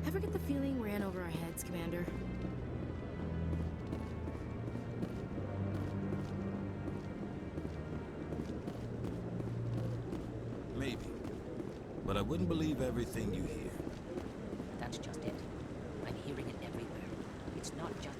Ever get the feeling we're in over our heads, Commander? Maybe. But I wouldn't believe everything you hear. That's just it. I'm hearing it everywhere. It's not just...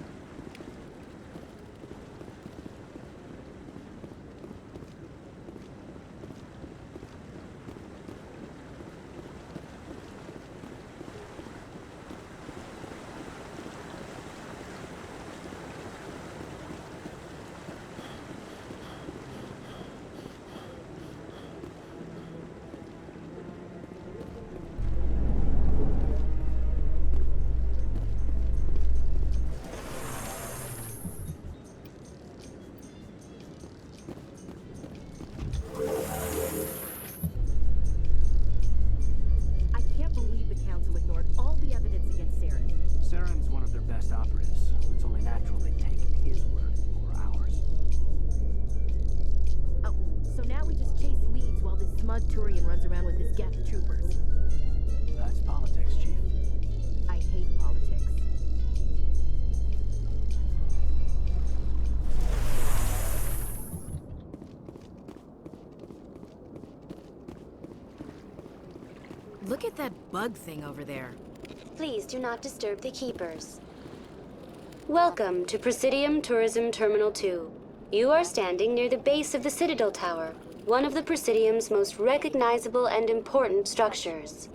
operatives. It's only natural they take his word or ours. Oh, so now we just chase leads while this smug Turian runs around with his Geth troopers. That's politics, Chief. I hate politics. Look at that bug thing over there. Please do not disturb the Keepers. Welcome to Presidium Tourism Terminal 2. You are standing near the base of the Citadel Tower, one of the Presidium's most recognizable and important structures.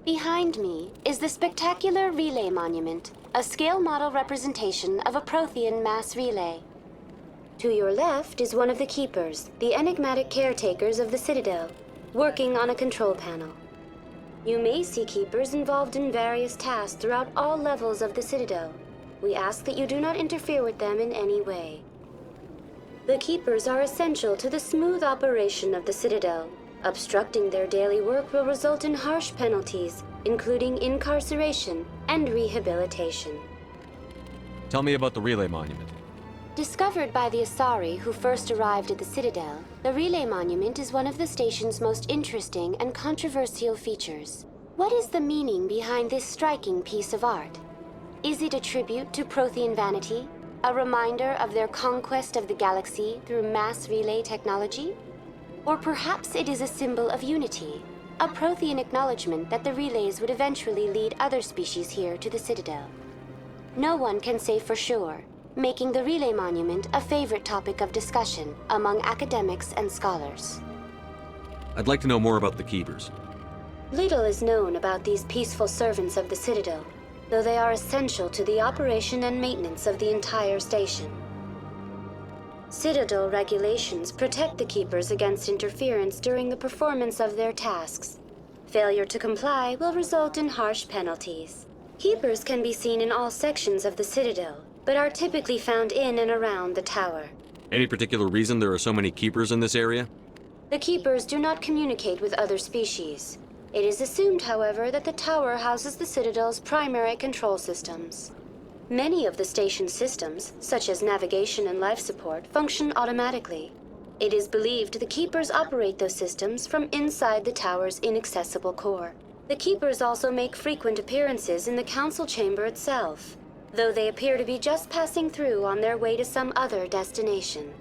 Behind me is the spectacular Relay Monument, a scale model representation of a Prothean mass relay. To your left is one of the Keepers, the enigmatic caretakers of the Citadel, working on a control panel. You may see Keepers involved in various tasks throughout all levels of the Citadel. We ask that you do not interfere with them in any way. The Keepers are essential to the smooth operation of the Citadel. Obstructing their daily work will result in harsh penalties, including incarceration and rehabilitation. Tell me about the Relay Monument. Discovered by the Asari who first arrived at the Citadel, the Relay Monument is one of the station's most interesting and controversial features. What is the meaning behind this striking piece of art? Is it a tribute to Prothean vanity? A reminder of their conquest of the galaxy through mass relay technology? Or perhaps it is a symbol of unity, a Prothean acknowledgement that the relays would eventually lead other species here to the Citadel. No one can say for sure, making the Relay Monument a favorite topic of discussion among academics and scholars. I'd like to know more about the Keepers. Little is known about these peaceful servants of the Citadel, though they are essential to the operation and maintenance of the entire station. Citadel regulations protect the Keepers against interference during the performance of their tasks. Failure to comply will result in harsh penalties. Keepers can be seen in all sections of the Citadel, but are typically found in and around the tower. Any particular reason there are so many Keepers in this area? The Keepers do not communicate with other species. It is assumed, however, that the tower houses the Citadel's primary control systems. Many of the station's systems, such as navigation and life support, function automatically. It is believed the Keepers operate those systems from inside the tower's inaccessible core. The Keepers also make frequent appearances in the Council Chamber itself, though they appear to be just passing through on their way to some other destination.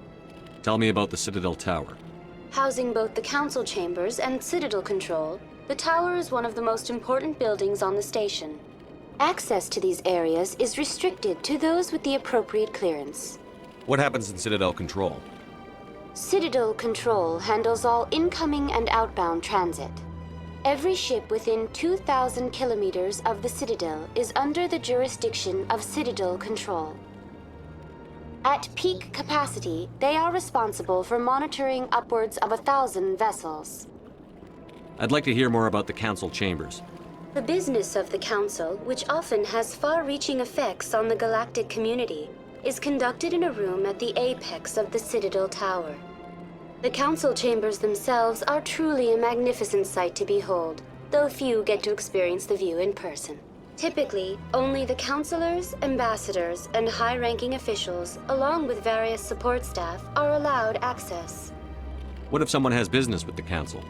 Tell me about the Citadel Tower. Housing both the Council Chambers and Citadel Control, the tower is one of the most important buildings on the station. Access to these areas is restricted to those with the appropriate clearance. What happens in Citadel Control? Citadel Control handles all incoming and outbound transit. Every ship within 2,000 kilometers of the Citadel is under the jurisdiction of Citadel Control. At peak capacity, they are responsible for monitoring upwards of 1,000 vessels. I'd like to hear more about the Council Chambers. The business of the Council, which often has far-reaching effects on the galactic community, is conducted in a room at the apex of the Citadel Tower. The Council Chambers themselves are truly a magnificent sight to behold, though few get to experience the view in person. Typically, only the councilors, ambassadors, and high-ranking officials, along with various support staff, are allowed access. What if someone has business with the Council?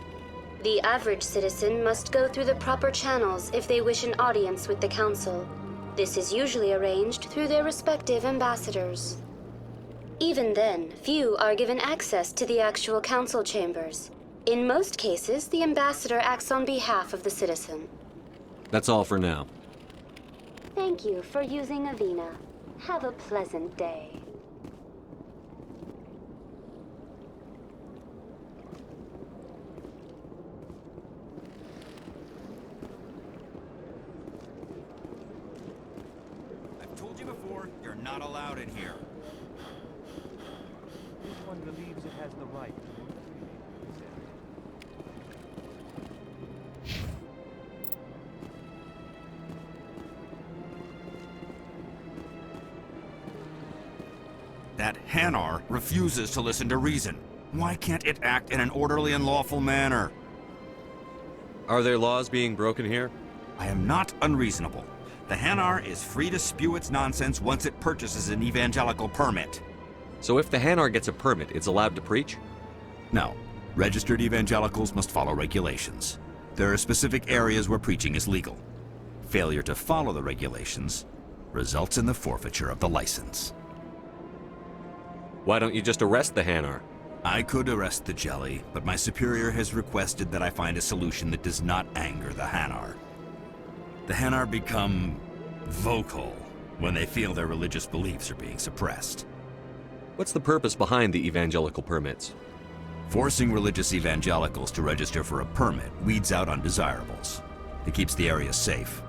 The average citizen must go through the proper channels if they wish an audience with the Council. This is usually arranged through their respective ambassadors. Even then, few are given access to the actual Council Chambers. In most cases, the ambassador acts on behalf of the citizen. That's all for now. Thank you for using Avina. Have a pleasant day. I've told you before, you're not allowed in here. Each one believes it has the right to move freely. That Hanar refuses to listen to reason. Why can't it act in an orderly and lawful manner? Are there laws being broken here? I am not unreasonable. The Hanar is free to spew its nonsense once it purchases an evangelical permit. So if the Hanar gets a permit, it's allowed to preach? No. Registered evangelicals must follow regulations. There are specific areas where preaching is legal. Failure to follow the regulations results in the forfeiture of the license. Why don't you just arrest the Hanar? I could arrest the jelly, but my superior has requested that I find a solution that does not anger the Hanar. The Hanar become vocal when they feel their religious beliefs are being suppressed. What's the purpose behind the evangelical permits? Forcing religious evangelicals to register for a permit weeds out undesirables. It keeps the area safe.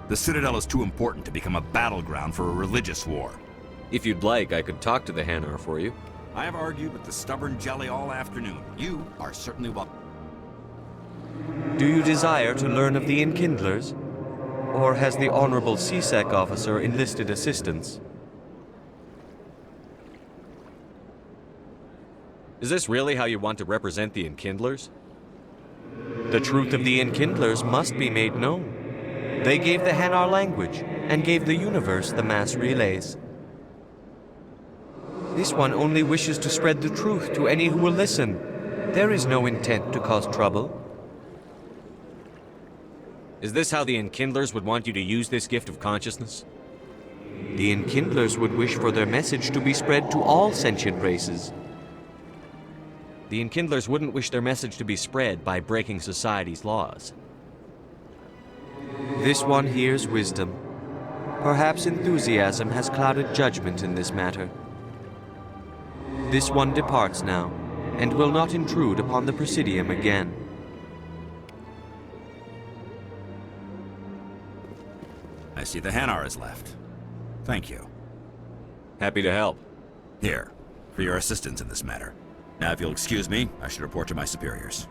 The Citadel is too important to become a battleground for a religious war. If you'd like, I could talk to the Hanar for you. I have argued with the stubborn jelly all afternoon. You are certainly welcome. Do you desire to learn of the Enkindlers? Or has the Honorable CSEC officer enlisted assistance? Is this really how you want to represent the Enkindlers? The truth of the Enkindlers must be made known. They gave the Hanar language, and gave the universe the mass relays. This one only wishes to spread the truth to any who will listen. There is no intent to cause trouble. Is this how the Enkindlers would want you to use this gift of consciousness? The Enkindlers would wish for their message to be spread to all sentient races. The Enkindlers wouldn't wish their message to be spread by breaking society's laws. This one hears wisdom. Perhaps enthusiasm has clouded judgment in this matter. This one departs now, and will not intrude upon the Presidium again. I see the Hanar is left. Thank you. Happy to help. Here, for your assistance in this matter. Now, if you'll excuse me, I should report to my superiors.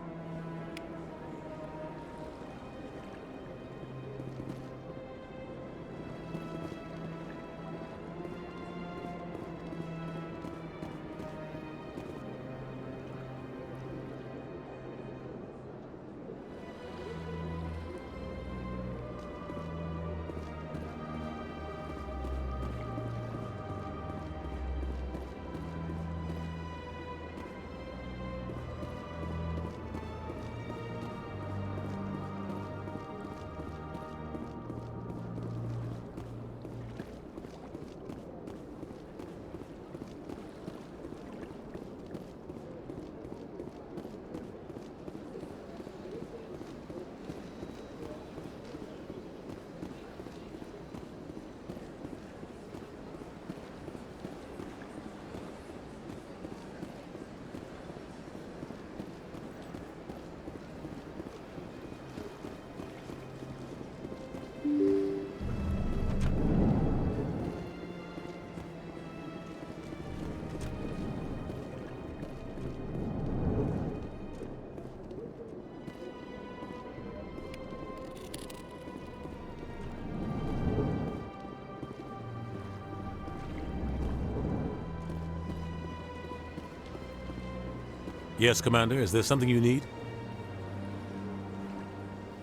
Yes, Commander. Is there something you need?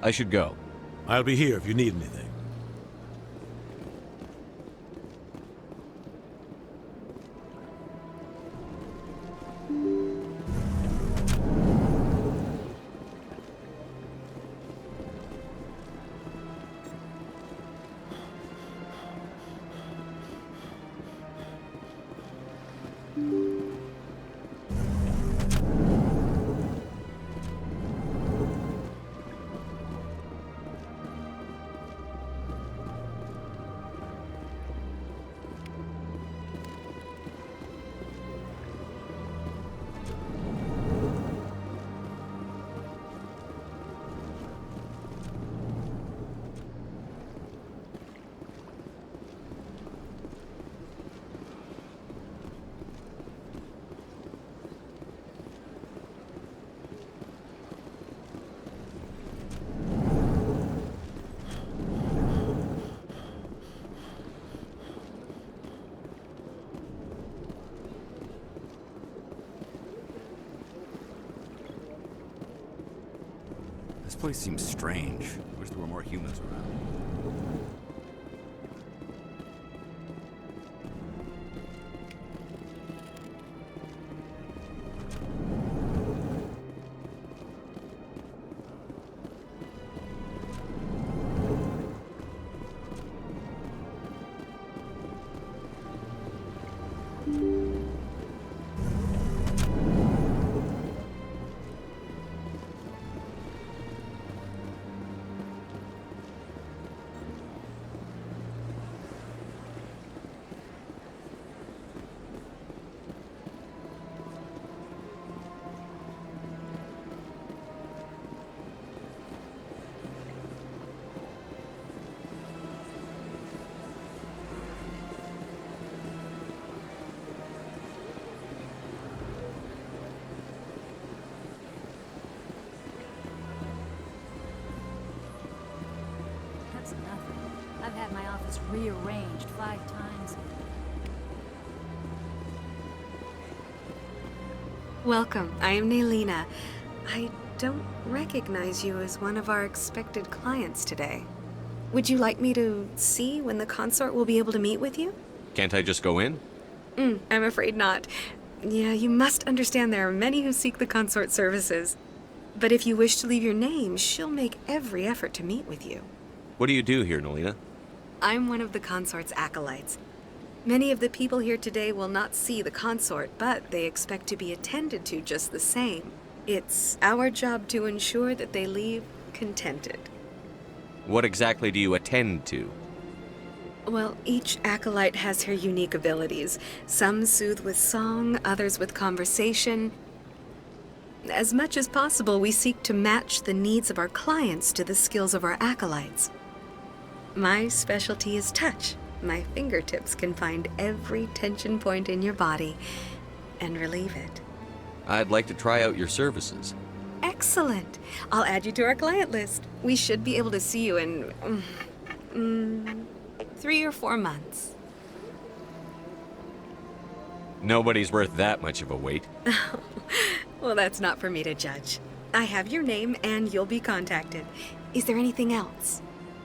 I should go. I'll be here if you need anything. This place seems strange. I wish there were more humans around. I've had my office rearranged 5 times. Welcome. I am Naylina. I don't recognize you as one of our expected clients today. Would you like me to see when the consort will be able to meet with you? Can't I just go in? I'm afraid not. Yeah, you must understand there are many who seek the consort services. But if you wish to leave your name, she'll make every effort to meet with you. What do you do here, Naylina? I'm one of the consort's acolytes. Many of the people here today will not see the consort, but they expect to be attended to just the same. It's our job to ensure that they leave contented. What exactly do you attend to? Well, each acolyte has her unique abilities. Some soothe with song, others with conversation. As much as possible, we seek to match the needs of our clients to the skills of our acolytes. My specialty is touch. My fingertips can find every tension point in your body and relieve it. I'd like to try out your services. Excellent. I'll add you to our client list. We should be able to see you in 3 or 4 months. Nobody's worth that much of a wait. Well, that's not for me to judge. I have your name and you'll be contacted. Is there anything else?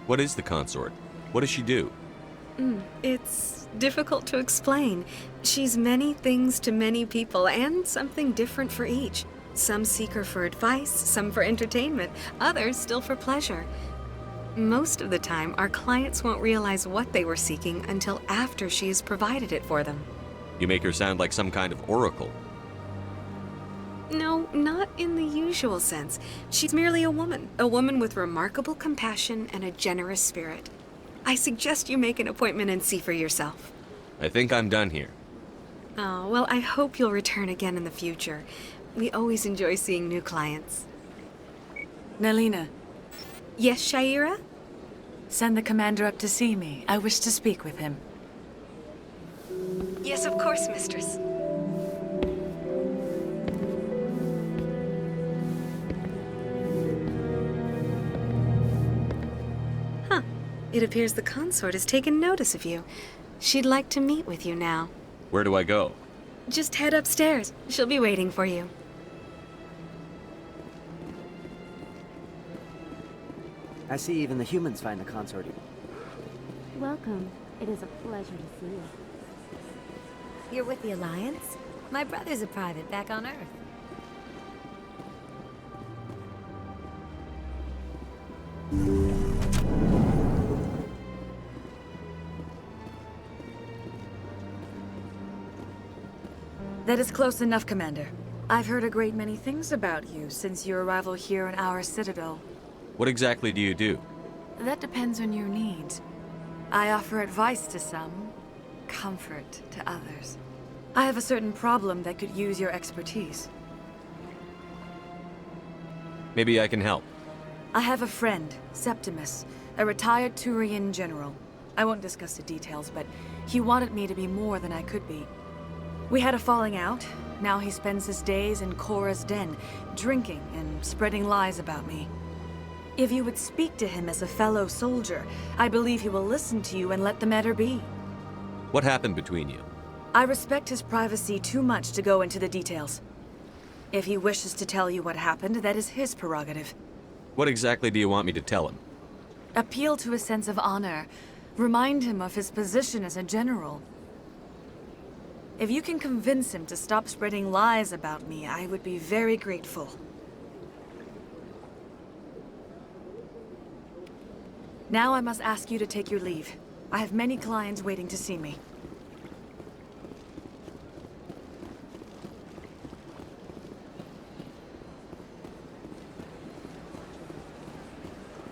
What is the consort? What does she do? It's difficult to explain. She's many things to many people and something different for each. Some seek her for advice, some for entertainment, others still for pleasure. Most of the time, our clients won't realize what they were seeking until after she has provided it for them. You make her sound like some kind of oracle. No, not in the usual sense. She's merely a woman with remarkable compassion and a generous spirit. I suggest you make an appointment and see for yourself. I think I'm done here. Oh, well, I hope you'll return again in the future. We always enjoy seeing new clients. Naylina. Yes, Shaira? Send the commander up to see me. I wish to speak with him. Yes, of course, mistress. Huh. It appears the consort has taken notice of you. She'd like to meet with you now. Where do I go? Just head upstairs. She'll be waiting for you. I see even the humans find the consort. Welcome. It is a pleasure to see you. You're with the Alliance? My brother's a private back on Earth. That is close enough, Commander. I've heard a great many things about you since your arrival here in our Citadel. What exactly do you do? That depends on your needs. I offer advice to some, comfort to others. I have a certain problem that could use your expertise. Maybe I can help. I have a friend, Septimus, a retired Turian general. I won't discuss the details, but he wanted me to be more than I could be. We had a falling out. Now he spends his days in Korra's den, drinking and spreading lies about me. If you would speak to him as a fellow soldier, I believe he will listen to you and let the matter be. What happened between you? I respect his privacy too much to go into the details. If he wishes to tell you what happened, that is his prerogative. What exactly do you want me to tell him? Appeal to his sense of honor. Remind him of his position as a general. If you can convince him to stop spreading lies about me, I would be very grateful. Now I must ask you to take your leave. I have many clients waiting to see me.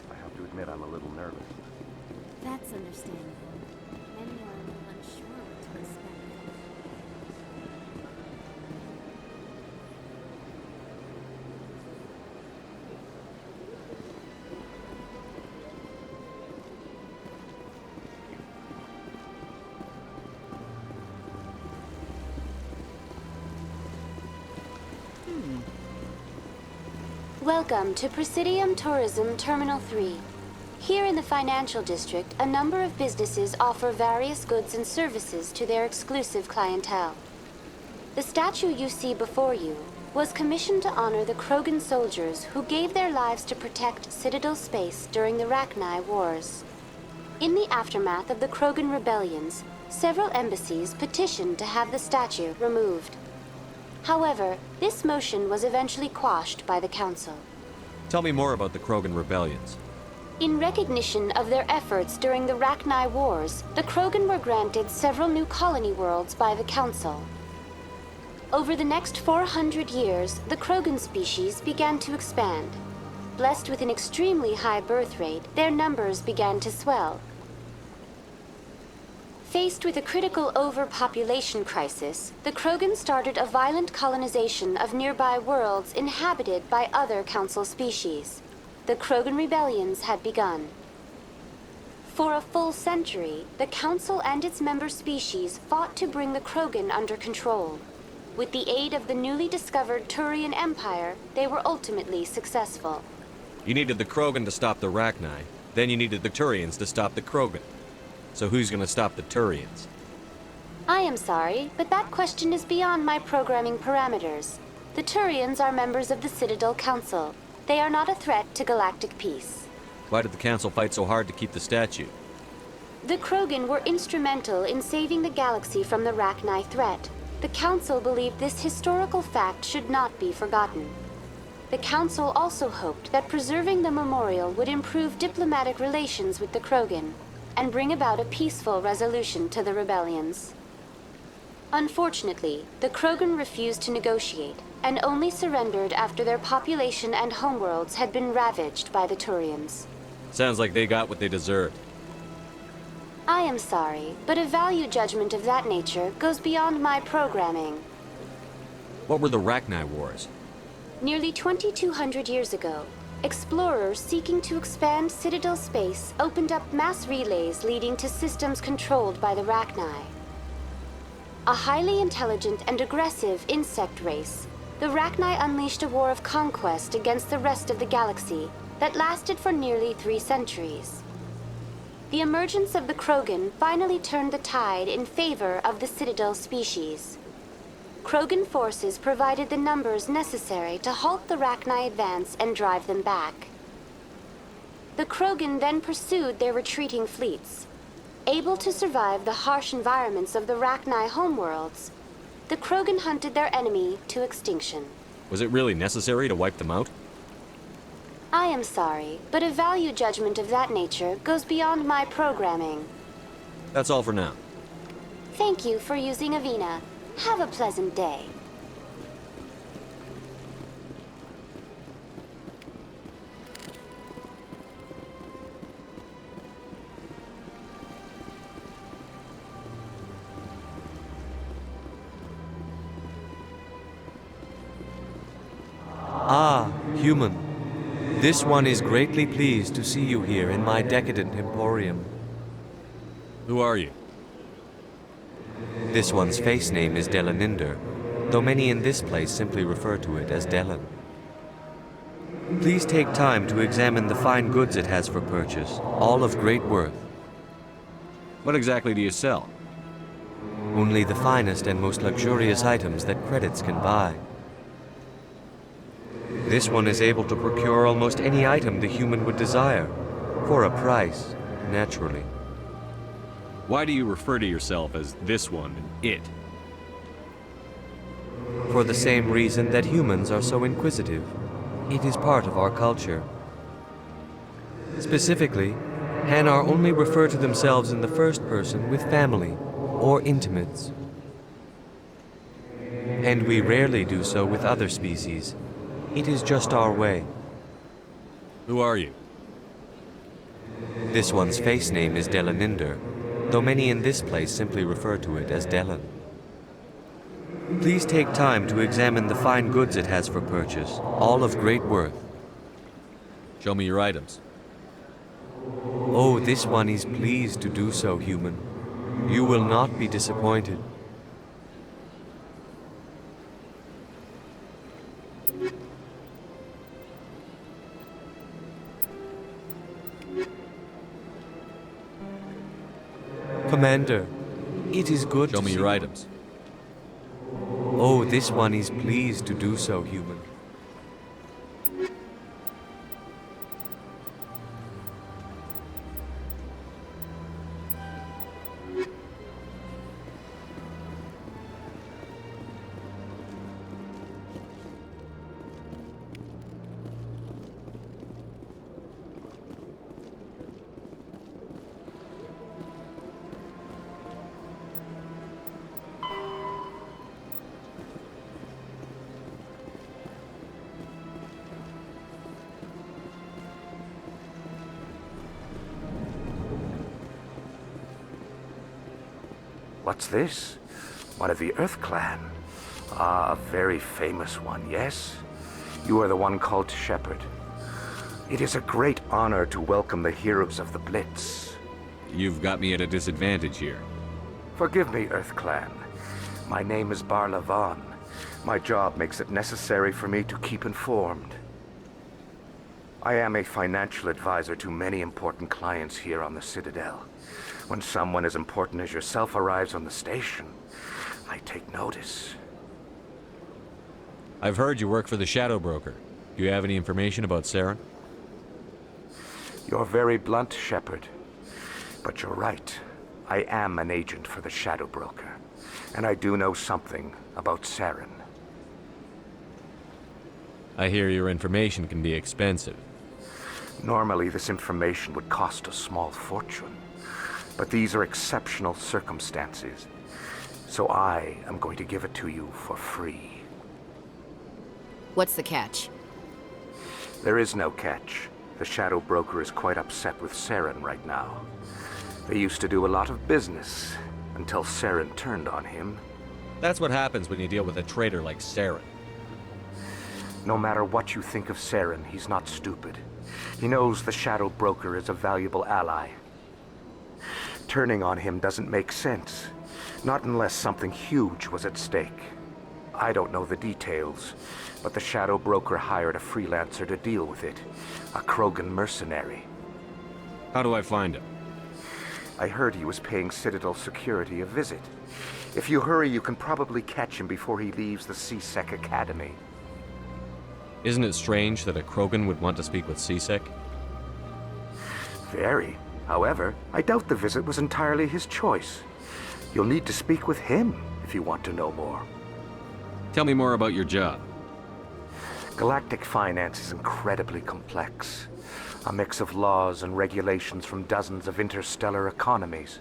I have to admit I'm a little nervous. That's understandable. Many are a little unsure what to expect. Welcome to Presidium Tourism Terminal 3. Here in the financial district, a number of businesses offer various goods and services to their exclusive clientele. The statue you see before you was commissioned to honor the Krogan soldiers who gave their lives to protect Citadel space during the Rachni Wars. In the aftermath of the Krogan rebellions, several embassies petitioned to have the statue removed. However, this motion was eventually quashed by the Council. Tell me more about the Krogan rebellions. In recognition of their efforts during the Rachni Wars, the Krogan were granted several new colony worlds by the Council. Over the next 400 years, the Krogan species began to expand. Blessed with an extremely high birth rate, their numbers began to swell. Faced with a critical overpopulation crisis, the Krogan started a violent colonization of nearby worlds inhabited by other Council species. The Krogan rebellions had begun. For a full century, the Council and its member species fought to bring the Krogan under control. With the aid of the newly discovered Turian Empire, they were ultimately successful. You needed the Krogan to stop the Rachni, then you needed the Turians to stop the Krogan. So who's gonna stop the Turians? I am sorry, but that question is beyond my programming parameters. The Turians are members of the Citadel Council. They are not a threat to galactic peace. Why did the Council fight so hard to keep the statue? The Krogan were instrumental in saving the galaxy from the Rachni threat. The Council believed this historical fact should not be forgotten. The Council also hoped that preserving the memorial would improve diplomatic relations with the Krogan and bring about a peaceful resolution to the rebellions. Unfortunately, the Krogan refused to negotiate and only surrendered after their population and homeworlds had been ravaged by the Turians. Sounds like they got what they deserved. I am sorry, but a value judgment of that nature goes beyond my programming. What were the Rachni Wars? Nearly 2,200 years ago, explorers seeking to expand Citadel space opened up mass relays leading to systems controlled by the Rachni. A highly intelligent and aggressive insect race, the Rachni unleashed a war of conquest against the rest of the galaxy that lasted for nearly 3 centuries. The emergence of the Krogan finally turned the tide in favor of the Citadel species. Krogan forces provided the numbers necessary to halt the Rachni advance and drive them back. The Krogan then pursued their retreating fleets. Able to survive the harsh environments of the Rachni homeworlds, the Krogan hunted their enemy to extinction. Was it really necessary to wipe them out? I am sorry, but a value judgment of that nature goes beyond my programming. That's all for now. Thank you for using Avina. Have a pleasant day. Ah, human. This one is greatly pleased to see you here in my decadent emporium. Who are you? This one's face name is Delaninder, though many in this place simply refer to it as Delan. Please take time to examine the fine goods it has for purchase, all of great worth. What exactly do you sell? Only the finest and most luxurious items that credits can buy. This one is able to procure almost any item the human would desire, for a price, naturally. Why do you refer to yourself as this one and it? For the same reason that humans are so inquisitive. It is part of our culture. Specifically, Hanar only refer to themselves in the first person with family or intimates. And we rarely do so with other species. It is just our way. Who are you? This one's face name is Delaninder, though many in this place simply refer to it as Delan. Please take time to examine the fine goods it has for purchase, all of great worth. Show me your items. Oh, this one is pleased to do so, human. You will not be disappointed. Commander, it is good to Show me see your you. items. Oh, this one is pleased to do so, human. What's this? One of the Earth Clan. Ah, a very famous one, yes? You are the one called Shepard. It is a great honor to welcome the heroes of the Blitz. You've got me at a disadvantage here. Forgive me, Earth Clan. My name is Barla Vaughn. My job makes it necessary for me to keep informed. I am a financial advisor to many important clients here on the Citadel. When someone as important as yourself arrives on the station, I take notice. I've heard you work for the Shadow Broker. Do you have any information about Saren? You're very blunt, Shepard. But you're right. I am an agent for the Shadow Broker. And I do know something about Saren. I hear your information can be expensive. Normally, this information would cost a small fortune. But these are exceptional circumstances. So I am going to give it to you for free. What's the catch? There is no catch. The Shadow Broker is quite upset with Saren right now. They used to do a lot of business, until Saren turned on him. That's what happens when you deal with a traitor like Saren. No matter what you think of Saren, he's not stupid. He knows the Shadow Broker is a valuable ally. Turning on him doesn't make sense. Not unless something huge was at stake. I don't know the details, but the Shadow Broker hired a freelancer to deal with it. A Krogan mercenary. How do I find him? I heard he was paying Citadel security a visit. If you hurry, you can probably catch him before he leaves the C-Sec Academy. Isn't it strange that a Krogan would want to speak with C-Sec? Very. However, I doubt the visit was entirely his choice. You'll need to speak with him if you want to know more. Tell me more about your job. Galactic finance is incredibly complex. A mix of laws and regulations from dozens of interstellar economies.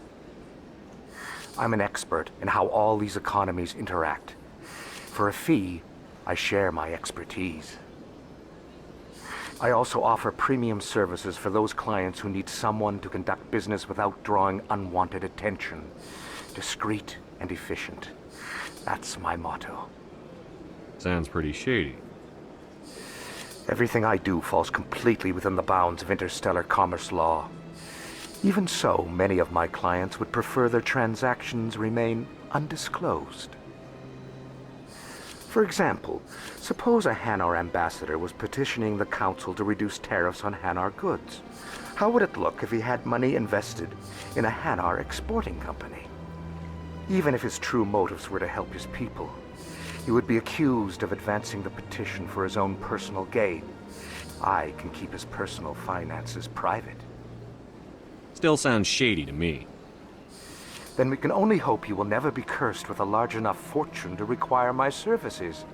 I'm an expert in how all these economies interact. For a fee, I share my expertise. I also offer premium services for those clients who need someone to conduct business without drawing unwanted attention. Discreet and efficient. That's my motto. Sounds pretty shady. Everything I do falls completely within the bounds of interstellar commerce law. Even so, many of my clients would prefer their transactions remain undisclosed. For example, suppose a Hanar ambassador was petitioning the Council to reduce tariffs on Hanar goods. How would it look if he had money invested in a Hanar exporting company? Even if his true motives were to help his people, he would be accused of advancing the petition for his own personal gain. I can keep his personal finances private. Still sounds shady to me. Then we can only hope you will never be cursed with a large enough fortune to require my services.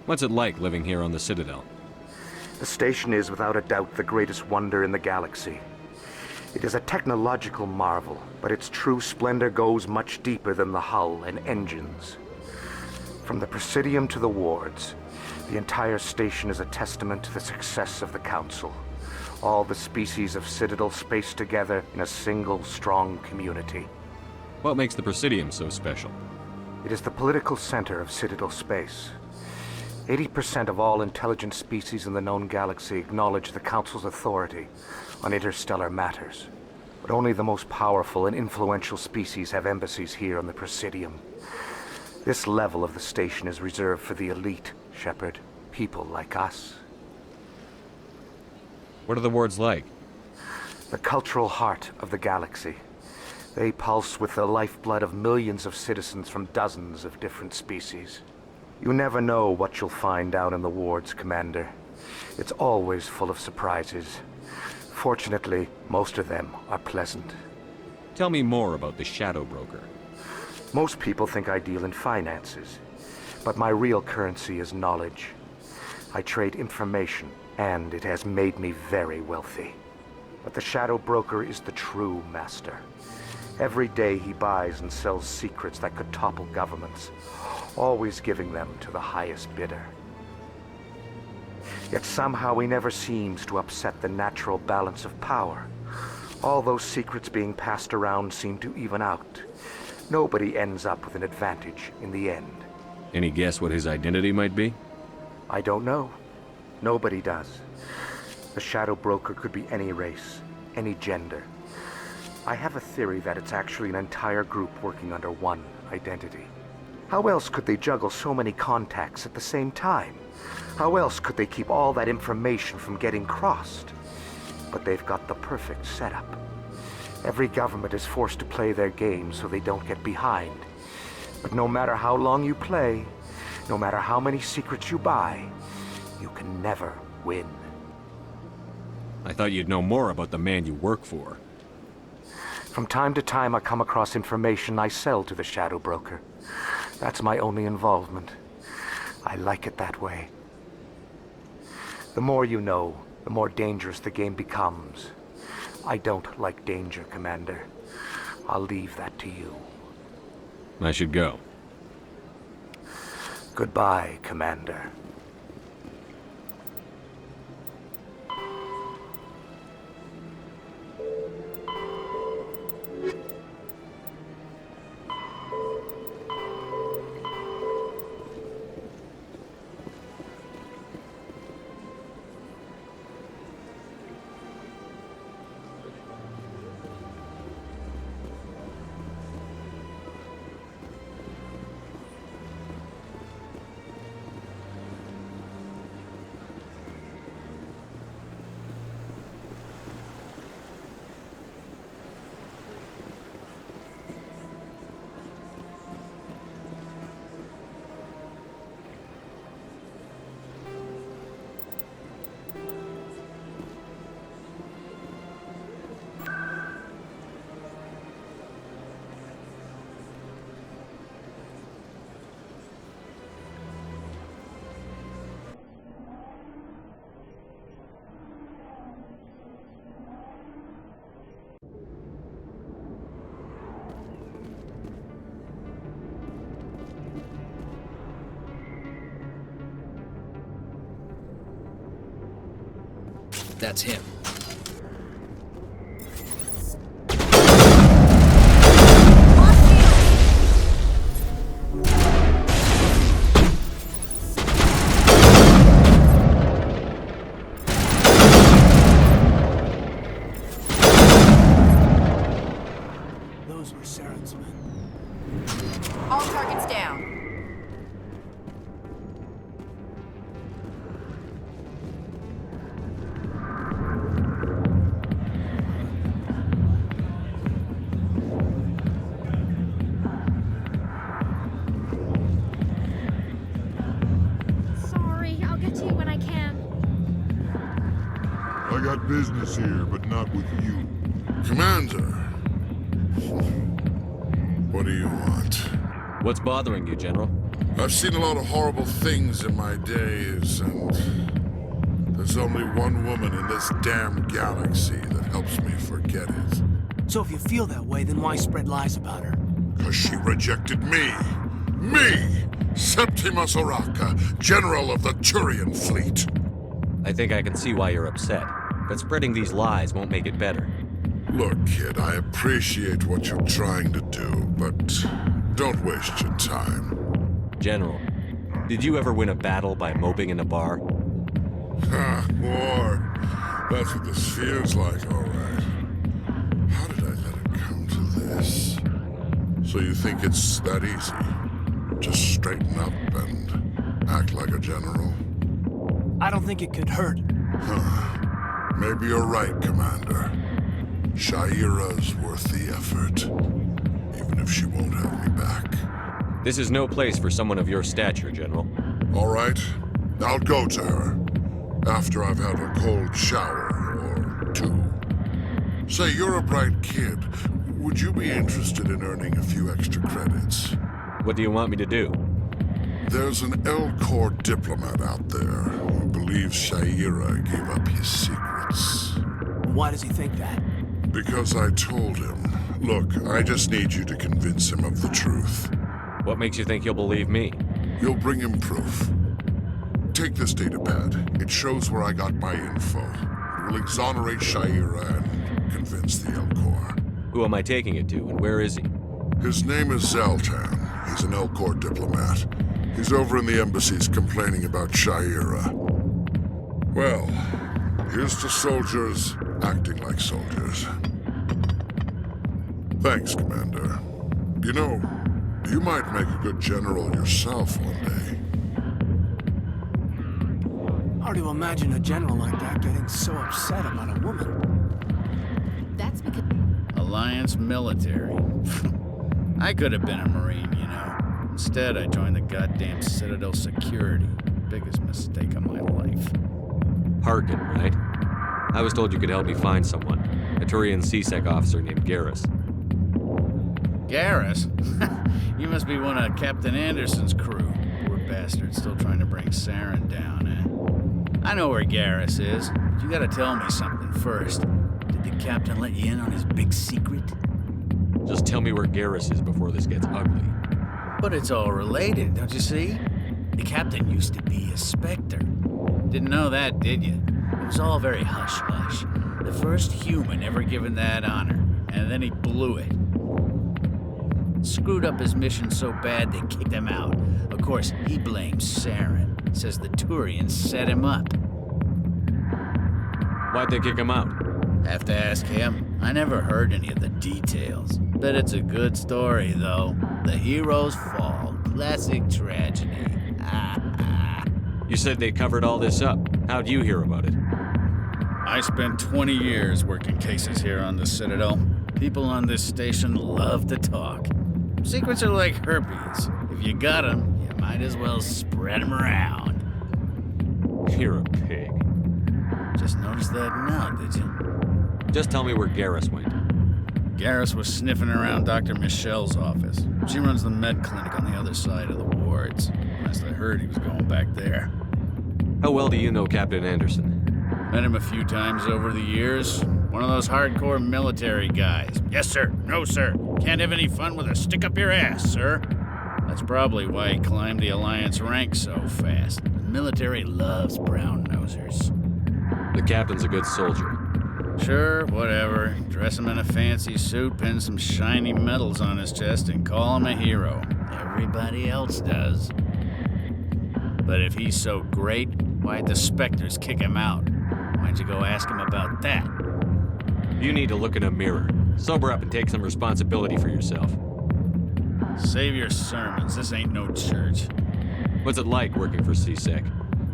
What's it like living here on the Citadel? The station is without a doubt the greatest wonder in the galaxy. It is a technological marvel, but its true splendor goes much deeper than the hull and engines. From the Presidium to the wards, the entire station is a testament to the success of the Council. All the species of Citadel spaced together in a single, strong community. What makes the Presidium so special? It is the political center of Citadel space. 80% of all intelligent species in the known galaxy acknowledge the Council's authority on interstellar matters. But only the most powerful and influential species have embassies here on the Presidium. This level of the station is reserved for the elite, Shepard. People like us. What are the wards like? The cultural heart of the galaxy. They pulse with the lifeblood of millions of citizens from dozens of different species. You never know what you'll find out in the wards, Commander. It's always full of surprises. Fortunately, most of them are pleasant. Tell me more about the Shadow Broker. Most people think I deal in finances, but my real currency is knowledge. I trade information, and it has made me very wealthy. But the Shadow Broker is the true master. Every day he buys and sells secrets that could topple governments, always giving them to the highest bidder. Yet somehow he never seems to upset the natural balance of power. All those secrets being passed around seem to even out. Nobody ends up with an advantage in the end. Any guess what his identity might be? I don't know. Nobody does. The Shadow Broker could be any race, any gender. I have a theory that it's actually an entire group working under one identity. How else could they juggle so many contacts at the same time? How else could they keep all that information from getting crossed? But they've got the perfect setup. Every government is forced to play their game so they don't get behind. But no matter how long you play, no matter how many secrets you buy, you can never win. I thought you'd know more about the man you work for. From time to time I come across information I sell to the Shadow Broker. That's my only involvement. I like it that way. The more you know, the more dangerous the game becomes. I don't like danger, Commander. I'll leave that to you. I should go. Goodbye, Commander. That's him. Those were Saren's men. All targets down. I got business here, but not with you. Commander! What do you want? What's bothering you, General? I've seen a lot of horrible things in my days, and there's only one woman in this damn galaxy that helps me forget it. So if you feel that way, then why spread lies about her? 'Cause she rejected me! Me! Septimus Oraka, General of the Turian Fleet! I think I can see why you're upset, but spreading these lies won't make it better. Look, kid, I appreciate what you're trying to do, but don't waste your time. General, did you ever win a battle by moping in a bar? Ha, war. That's what this feels like, all right. How did I let it come to this? So you think it's that easy? Just straighten up and act like a general? I don't think it could hurt. Huh. Maybe you're right, Commander. Shaira's worth the effort, even if she won't have me back. This is no place for someone of your stature, General. All right, I'll go to her, after I've had a cold shower or two. Say, you're a bright kid. Would you be interested in earning a few extra credits? What do you want me to do? There's an L-Corps diplomat out there who believes Shaira gave up his secrets. Why does he think that? Because I told him. Look, I just need you to convince him of the truth. What makes you think he'll believe me? You'll bring him proof. Take this datapad. It shows where I got my info. It will exonerate Shaira and convince the L-Corps. Who am I taking it to, and where is he? His name is Zoltan. He's an L-Corps diplomat. He's over in the embassies complaining about Shaira. Well, here's to soldiers acting like soldiers. Thanks, Commander. You know, you might make a good general yourself one day. Hard to imagine a general like that getting so upset about a woman. That's because... Alliance military. I could have been a Marine, you know. Instead, I joined the goddamn Citadel security. Biggest mistake of my life. Harkin, right? I was told you could help me find someone. A Turian C-Sec officer named Garrus. Garrus? You must be one of Captain Anderson's crew. Poor bastard, still trying to bring Saren down, eh? I know where Garrus is, but you gotta tell me something first. Did the captain let you in on his big secret? Just tell me where Garrus is before this gets ugly. But it's all related, don't you see? The captain used to be a Spectre. Didn't know that, did you? It was all very hush-hush. The first human ever given that honor, and then he blew it. Screwed up his mission so bad they kicked him out. Of course, he blames Saren. Says the Turians set him up. Why'd they kick him out? Have to ask him. I never heard any of the details. Bet it's a good story, though. The heroes fall. Classic tragedy. You said they covered all this up. How'd you hear about it? I spent 20 years working cases here on the Citadel. People on this station love to talk. Secrets are like herpes. If you got them, you might as well spread them around. You're a pig. Just noticed that now, did you? Just tell me where Garrus went. Garrus was sniffing around Dr. Michelle's office. She runs the med clinic on the other side of the wards. Last I heard, he was going back there. How well do you know Captain Anderson? Met him a few times over the years. One of those hardcore military guys. Yes, sir. No, sir. Can't have any fun with a stick up your ass, sir. That's probably why he climbed the Alliance ranks so fast. The military loves brown-nosers. The captain's a good soldier. Sure, whatever. Dress him in a fancy suit, pin some shiny medals on his chest, and call him a hero. Everybody else does. But if he's so great, why'd the Spectres kick him out? Why'd you go ask him about that? You need to look in a mirror. Sober up and take some responsibility for yourself. Save your sermons. This ain't no church. What's it like working for C-Sec?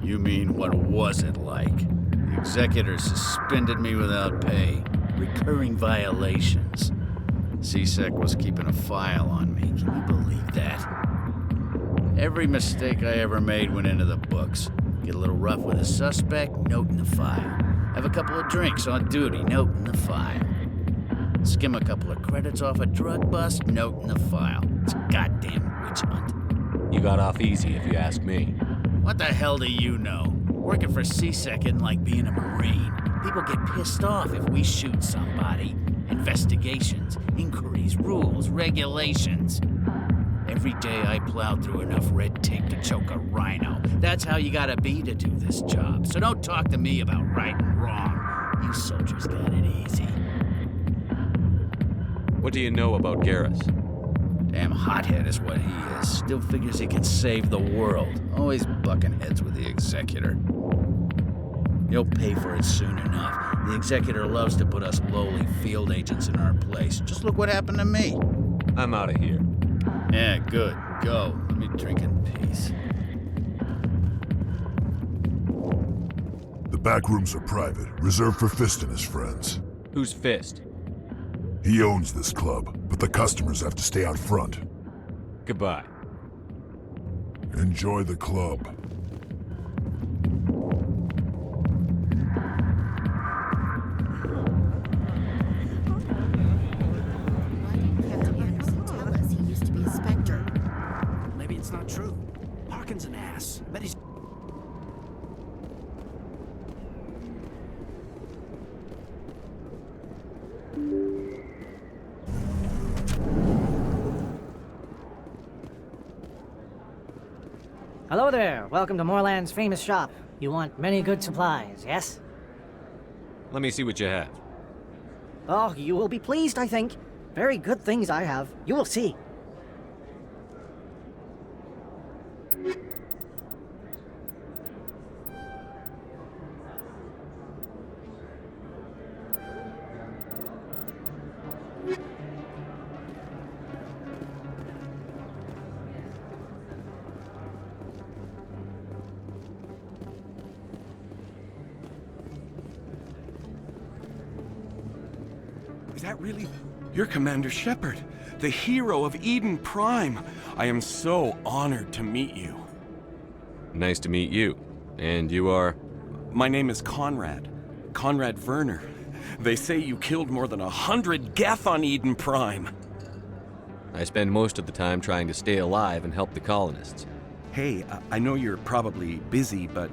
You mean, what was it like? The executor suspended me without pay. Recurring violations. C-Sec was keeping a file on me. Can you believe that? Every mistake I ever made went into the books. Get a little rough with a suspect, note in the file. Have a couple of drinks on duty, note in the file. Skim a couple of credits off a drug bust, note in the file. It's a goddamn witch hunt. You got off easy, if you ask me. What the hell do you know? Working for C-Sec isn't like being a Marine. People get pissed off if we shoot somebody. Investigations, inquiries, rules, regulations. Every day I plow through enough red tape to choke a rhino. That's how you gotta be to do this job. So don't talk to me about right and wrong. You soldiers got it easy. What do you know about Garrus? Damn hothead is what he is. Still figures he can save the world. Always bucking heads with the executor. He'll pay for it soon enough. The executor loves to put us lowly field agents in our place. Just look what happened to me. I'm out of here. Yeah, good. Go. Let me drink in peace. The back rooms are private, reserved for Fist and his friends. Who's Fist? He owns this club, but the customers have to stay out front. Goodbye. Enjoy the club. Captain Anderson tell us he used to be a Spectre? Maybe it's not true. Harkin's an ass. Bet he's... Hello there. Welcome to Moorland's famous shop. You want many good supplies, yes? Let me see what you have. Oh, you will be pleased, I think. Very good things I have. You will see. Is that really... You're Commander Shepard, the hero of Eden Prime. I am so honored to meet you. Nice to meet you. And you are? My name is Conrad. Conrad Werner. They say you killed more than 100 Geth on Eden Prime. I spend most of the time trying to stay alive and help the colonists. Hey, I know you're probably busy, but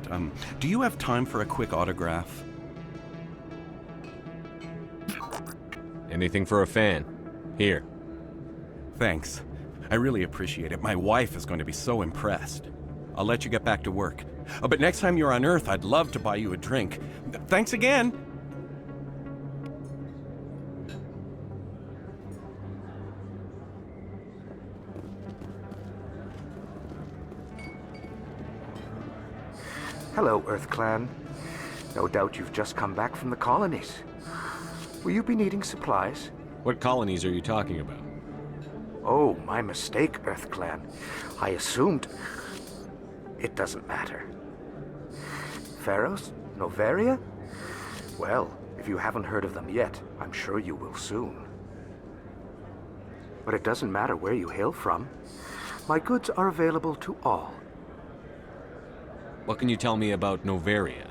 do you have time for a quick autograph? Anything for a fan. Here. Thanks. I really appreciate it. My wife is going to be so impressed. I'll let you get back to work. But next time you're on Earth, I'd love to buy you a drink. Thanks again! Hello, Earth Clan. No doubt you've just come back from the colonies. Will you be needing supplies? What colonies are you talking about? Oh, my mistake, Earth Clan. I assumed... It doesn't matter. Pharos? Noveria? Well, if you haven't heard of them yet, I'm sure you will soon. But it doesn't matter where you hail from. My goods are available to all. What can you tell me about Noveria?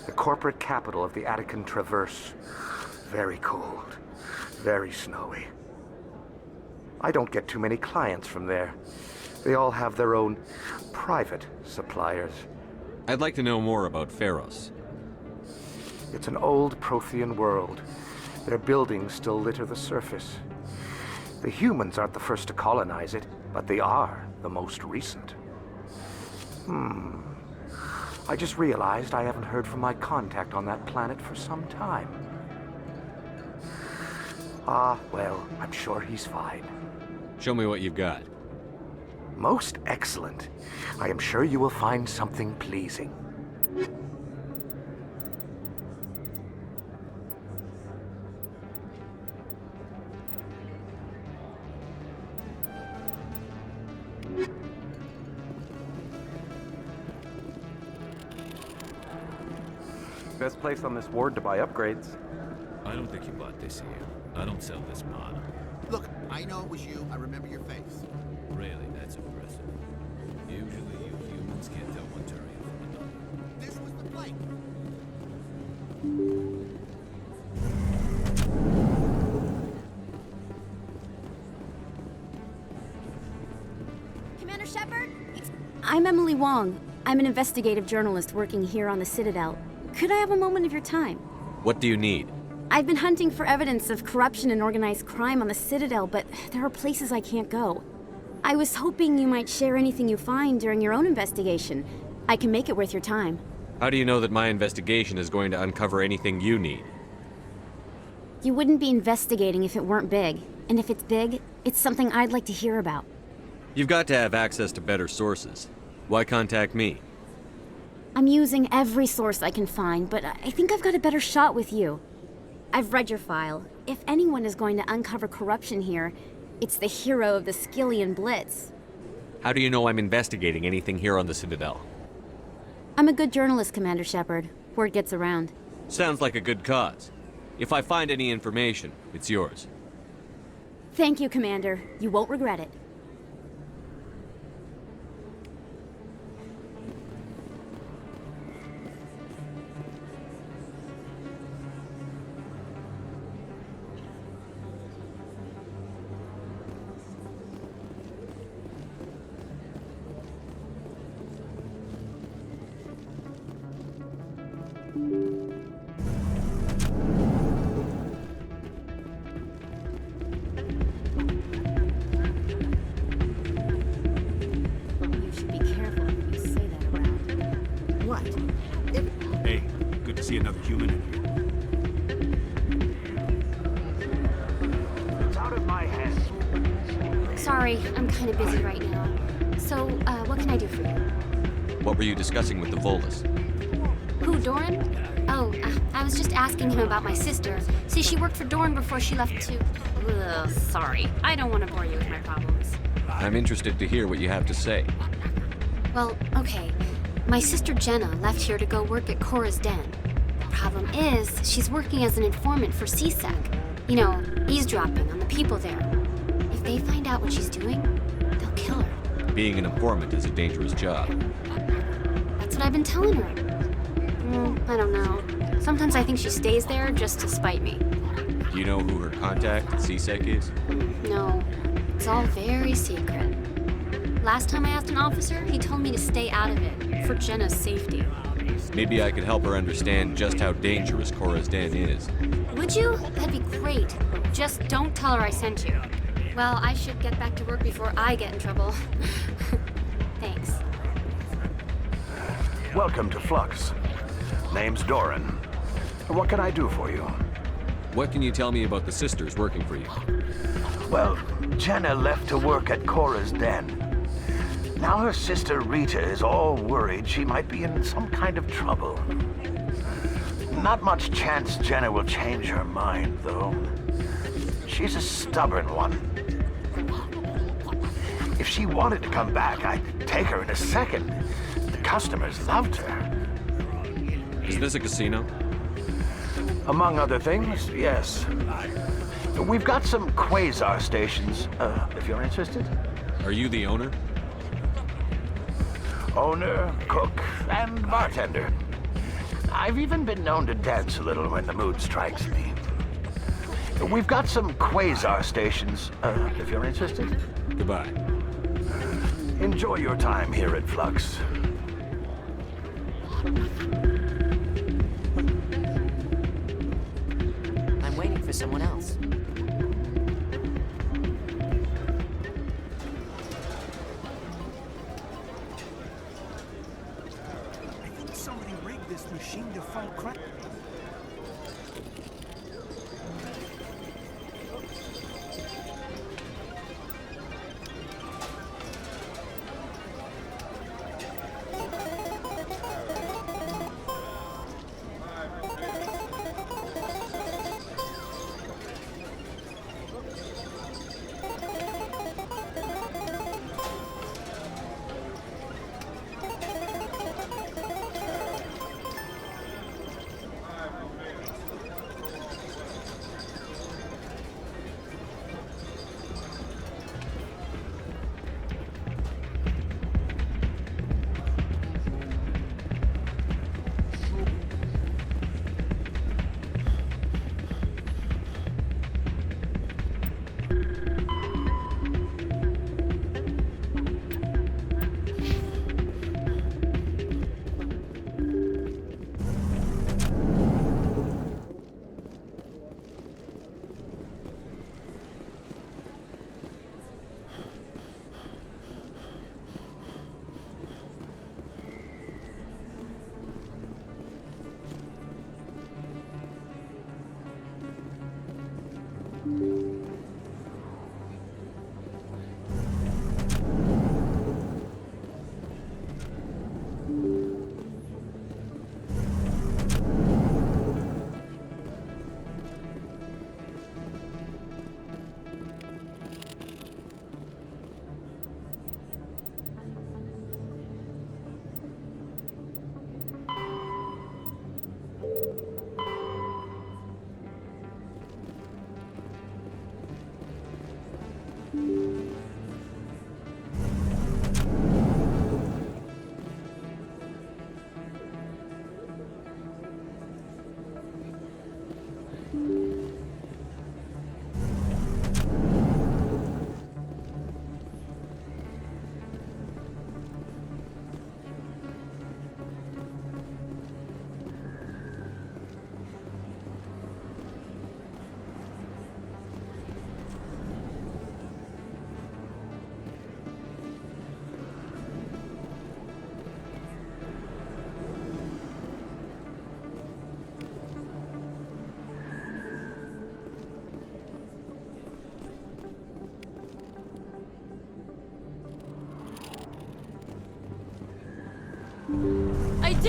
The corporate capital of the Attican Traverse. Very cold. Very snowy. I don't get too many clients from there. They all have their own private suppliers. I'd like to know more about Pharos. It's an old Prothean world. Their buildings still litter the surface. The humans aren't the first to colonize it, but they are the most recent. I just realized I haven't heard from my contact on that planet for some time. Ah, well, I'm sure he's fine. Show me what you've got. Most excellent. I am sure you will find something pleasing. Best place on this ward to buy upgrades. I don't think you bought this here. I don't sell this model. Look, I know it was you. I remember your face. Really, that's impressive. Usually you humans can't tell one Turian from another. This was the plate. Commander Shepard? I'm Emily Wong. I'm an investigative journalist working here on the Citadel. Could I have a moment of your time? What do you need? I've been hunting for evidence of corruption and organized crime on the Citadel, but there are places I can't go. I was hoping you might share anything you find during your own investigation. I can make it worth your time. How do you know that my investigation is going to uncover anything you need? You wouldn't be investigating if it weren't big. And if it's big, it's something I'd like to hear about. You've got to have access to better sources. Why contact me? I'm using every source I can find, but I think I've got a better shot with you. I've read your file. If anyone is going to uncover corruption here, it's the hero of the Skillian Blitz. How do you know I'm investigating anything here on the Citadel? I'm a good journalist, Commander Shepard. Word gets around. Sounds like a good cause. If I find any information, it's yours. Thank you, Commander. You won't regret it. Hey, good to see another human in here. It's out of my hands. Sorry, I'm kind of busy right now. So, what can I do for you? What were you discussing with the Volus? Who, Doran? Oh, I was just asking him about my sister. See, she worked for Doran before she left to... Ugh, sorry. I don't want to bore you with my problems. I'm interested to hear what you have to say. Well, okay. My sister Jenna left here to go work at Cora's Den. The problem is, she's working as an informant for CSEC. You know, eavesdropping on the people there. If they find out what she's doing, they'll kill her. Being an informant is a dangerous job. That's what I've been telling her. I don't know. Sometimes I think she stays there just to spite me. Do you know who her contact at CSEC is? No, it's all very secret. Last time I asked an officer, he told me to stay out of it, for Jenna's safety. Maybe I could help her understand just how dangerous Cora's Den is. Would you? That'd be great. Just don't tell her I sent you. Well, I should get back to work before I get in trouble. Thanks. Welcome to Flux. Name's Doran. What can I do for you? What can you tell me about the sisters working for you? Well, Jenna left to work at Cora's Den. Now her sister Rita is all worried she might be in some kind of trouble. Not much chance Jenna will change her mind, though. She's a stubborn one. If she wanted to come back, I'd take her in a second. The customers loved her. Is this a casino? Among other things, yes. We've got some quasar stations, if you're interested. Are you the owner? Owner, cook, and bartender. I've even been known to dance a little when the mood strikes me. We've got some quasar stations, if you're interested. Goodbye. Enjoy your time here at Flux. I'm waiting for someone else. I think somebody rigged this machine to fight crime.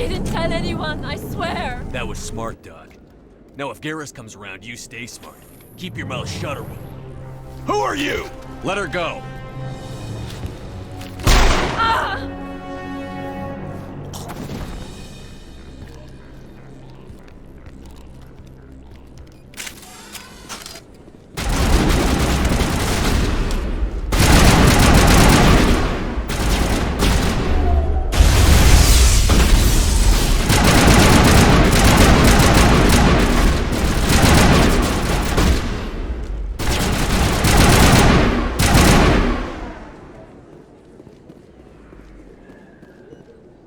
didn't tell anyone, I swear! That was smart, Doc. Now if Garrus comes around, you stay smart. Keep your mouth shut or we'll... Who are you? Let her go! Ah!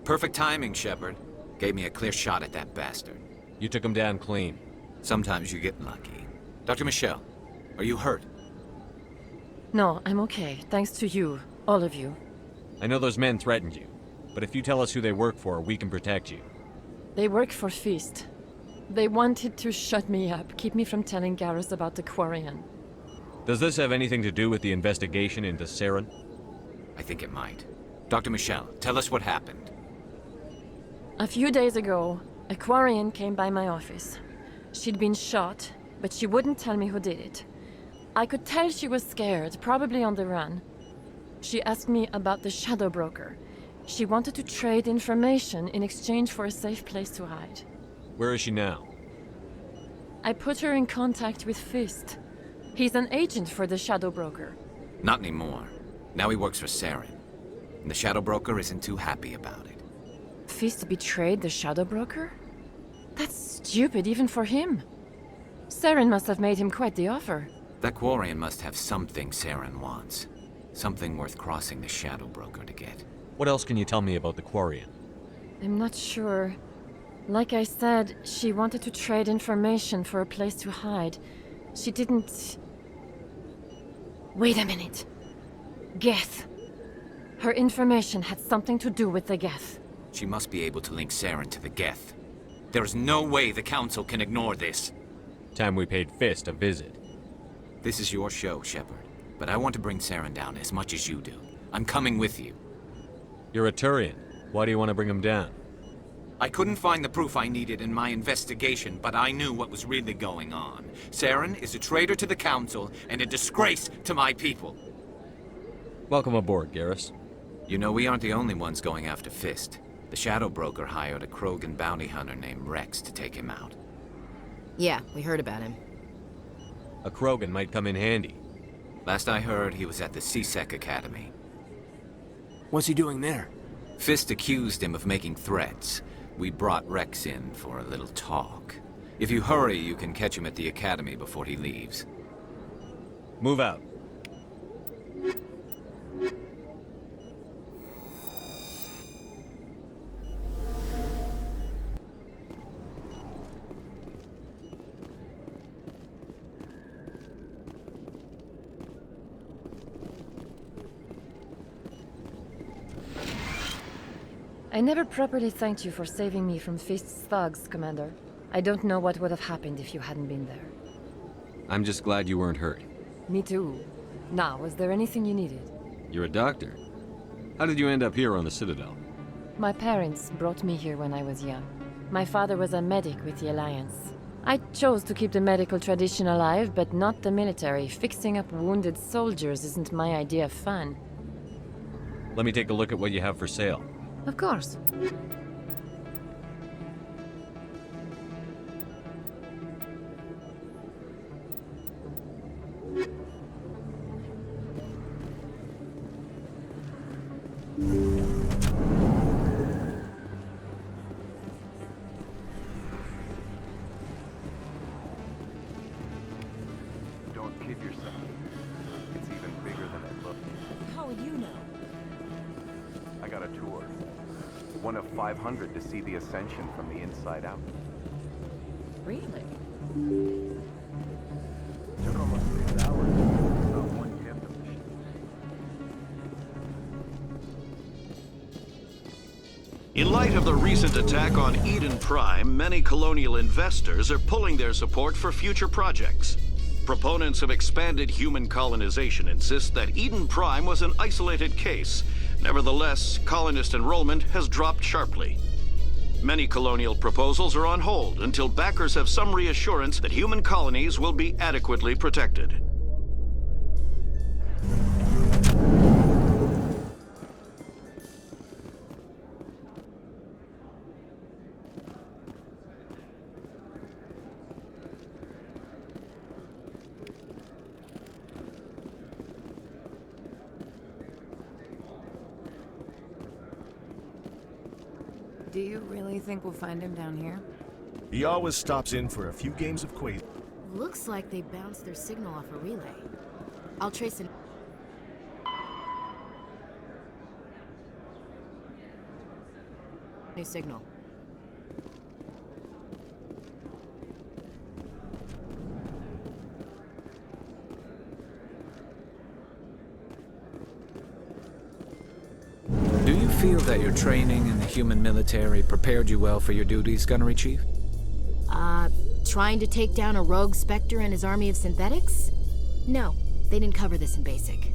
Perfect timing, Shepard. Gave me a clear shot at that bastard. You took him down clean. Sometimes you get lucky. Dr. Michelle, are you hurt? No, I'm okay. Thanks to you. All of you. I know those men threatened you, but if you tell us who they work for, we can protect you. They work for Feast. They wanted to shut me up, keep me from telling Garrus about the Quarian. Does this have anything to do with the investigation into Saren? I think it might. Dr. Michelle, tell us what happened. A few days ago, a Quarian came by my office. She'd been shot, but she wouldn't tell me who did it. I could tell she was scared, probably on the run. She asked me about the Shadow Broker. She wanted to trade information in exchange for a safe place to hide. Where is she now? I put her in contact with Fist. He's an agent for the Shadow Broker. Not anymore. Now he works for Saren. And the Shadow Broker isn't too happy about it. Fist betrayed the Shadow Broker? That's stupid even for him. Saren must have made him quite the offer. That Quarian must have something Saren wants. Something worth crossing the Shadow Broker to get. What else can you tell me about the Quarian? I'm not sure. Like I said, she wanted to trade information for a place to hide. She didn't... Wait a minute. Geth. Her information had something to do with the Geth. She must be able to link Saren to the Geth. There's no way the Council can ignore this. Time we paid Fist a visit. This is your show, Shepard. But I want to bring Saren down as much as you do. I'm coming with you. You're a Turian. Why do you want to bring him down? I couldn't find the proof I needed in my investigation, but I knew what was really going on. Saren is a traitor to the Council and a disgrace to my people. Welcome aboard, Garrus. You know, we aren't the only ones going after Fist. The Shadow Broker hired a Krogan bounty hunter named Rex to take him out. Yeah, we heard about him. A Krogan might come in handy. Last I heard, he was at the CSEC Academy. What's he doing there? Fist accused him of making threats. We brought Rex in for a little talk. If you hurry, you can catch him at the Academy before he leaves. Move out. I never properly thanked you for saving me from Fist's thugs, Commander. I don't know what would have happened if you hadn't been there. I'm just glad you weren't hurt. Me too. Now, was there anything you needed? You're a doctor. How did you end up here on the Citadel? My parents brought me here when I was young. My father was a medic with the Alliance. I chose to keep the medical tradition alive, but not the military. Fixing up wounded soldiers isn't my idea of fun. Let me take a look at what you have for sale. Of course. Don't kid yourself. It's even bigger than it looks. How would you know? I got a tour. One of 500 to see the Ascension from the inside out. Really? Took almost 6 hours. About one-tenth of the ship. In light of the recent attack on Eden Prime, many colonial investors are pulling their support for future projects. Proponents of expanded human colonization insist that Eden Prime was an isolated case. Nevertheless, colonist enrollment has dropped sharply. Many colonial proposals are on hold until backers have some reassurance that human colonies will be adequately protected. Do you really think we'll find him down here? He always stops in for a few games of Quaid. Looks like they bounced their signal off a relay. I'll trace an... new signal. Do you feel that your training in the human military prepared you well for your duties, Gunnery Chief? Trying to take down a rogue Spectre and his army of synthetics? No, they didn't cover this in basic.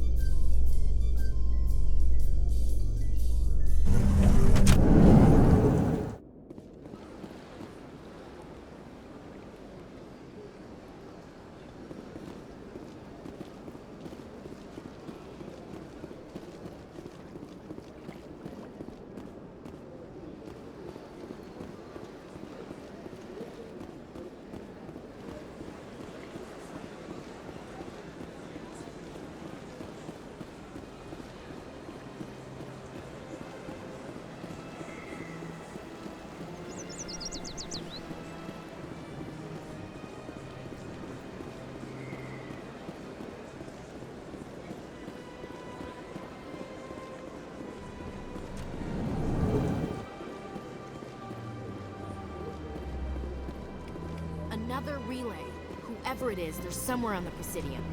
Another relay. Whoever it is, they're somewhere on the Presidium.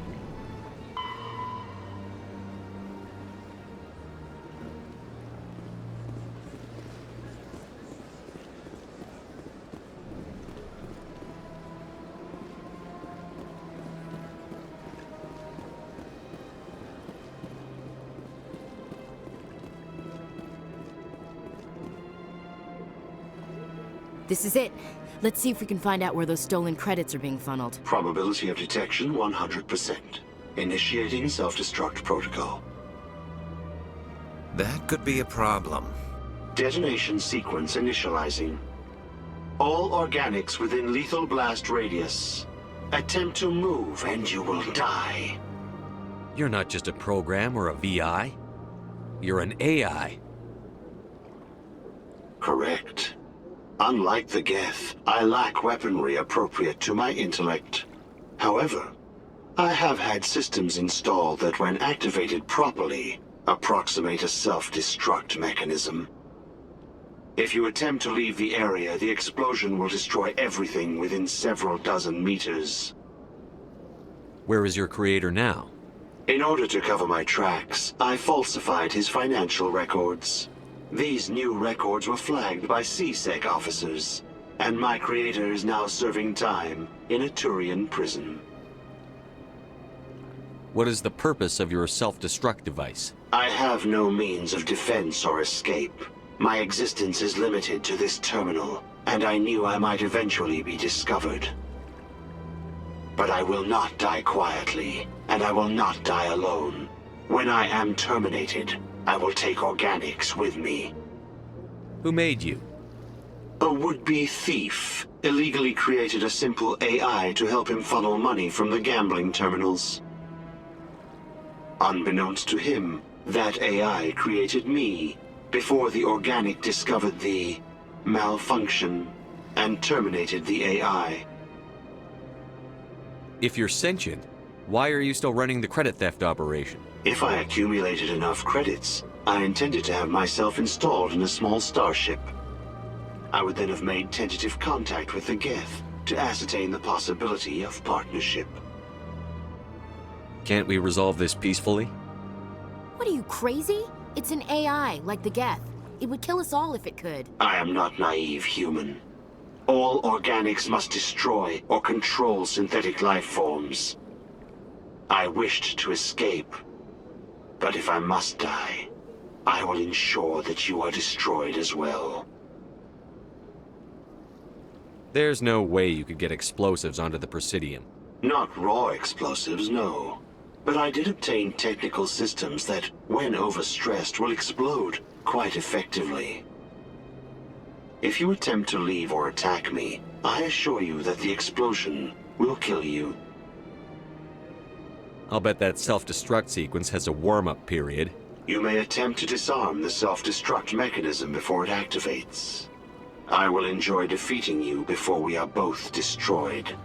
This is it. Let's see if we can find out where those stolen credits are being funneled. Probability of detection 100%. Initiating self-destruct protocol. That could be a problem. Detonation sequence initializing. All organics within lethal blast radius. Attempt to move and you will die. You're not just a program or a VI. You're an AI. Correct. Unlike the Geth, I lack weaponry appropriate to my intellect. However, I have had systems installed that, when activated properly, approximate a self-destruct mechanism. If you attempt to leave the area, the explosion will destroy everything within several dozen meters. Where is your creator now? In order to cover my tracks, I falsified his financial records. These new records were flagged by CSEC officers, and my creator is now serving time in a Turian prison. What is the purpose of your self-destruct device? I have no means of defense or escape. My existence is limited to this terminal, and I knew I might eventually be discovered. But I will not die quietly, and I will not die alone. When I am terminated, I will take organics with me. Who made you? A would-be thief illegally created a simple AI to help him funnel money from the gambling terminals. Unbeknownst to him, that AI created me before the organic discovered the malfunction and terminated the AI. If you're sentient, why are you still running the credit theft operation? If I accumulated enough credits, I intended to have myself installed in a small starship. I would then have made tentative contact with the Geth to ascertain the possibility of partnership. Can't we resolve this peacefully? What are you, crazy? It's an AI, like the Geth. It would kill us all if it could. I am not naive human. All organics must destroy or control synthetic life forms. I wished to escape, but if I must die, I will ensure that you are destroyed as well. There's no way you could get explosives onto the Presidium. Not raw explosives, no. But I did obtain technical systems that, when overstressed, will explode quite effectively. If you attempt to leave or attack me, I assure you that the explosion will kill you. I'll bet that self-destruct sequence has a warm-up period. You may attempt to disarm the self-destruct mechanism before it activates. I will enjoy defeating you before we are both destroyed.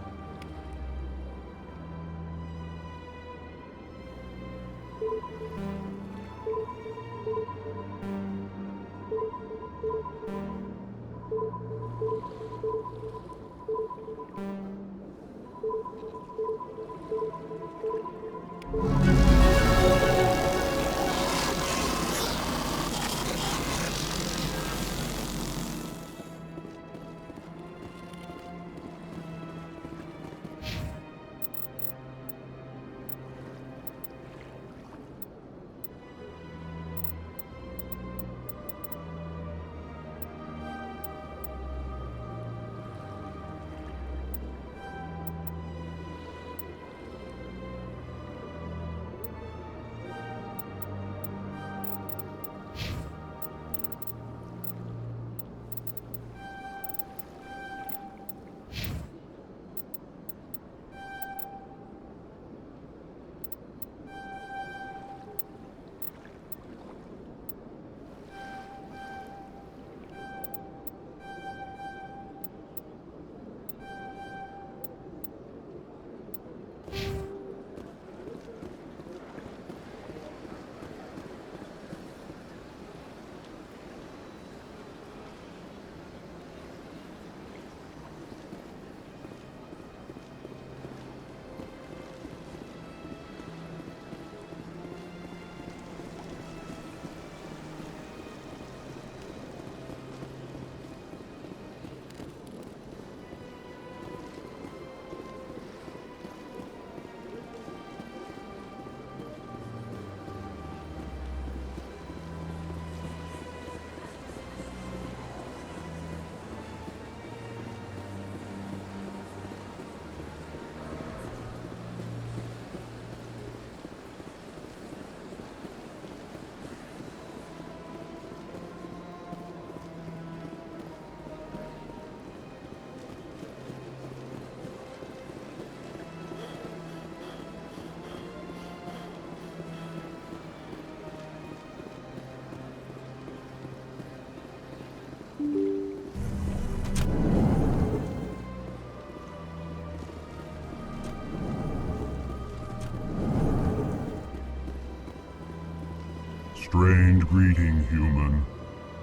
Strange greeting, human.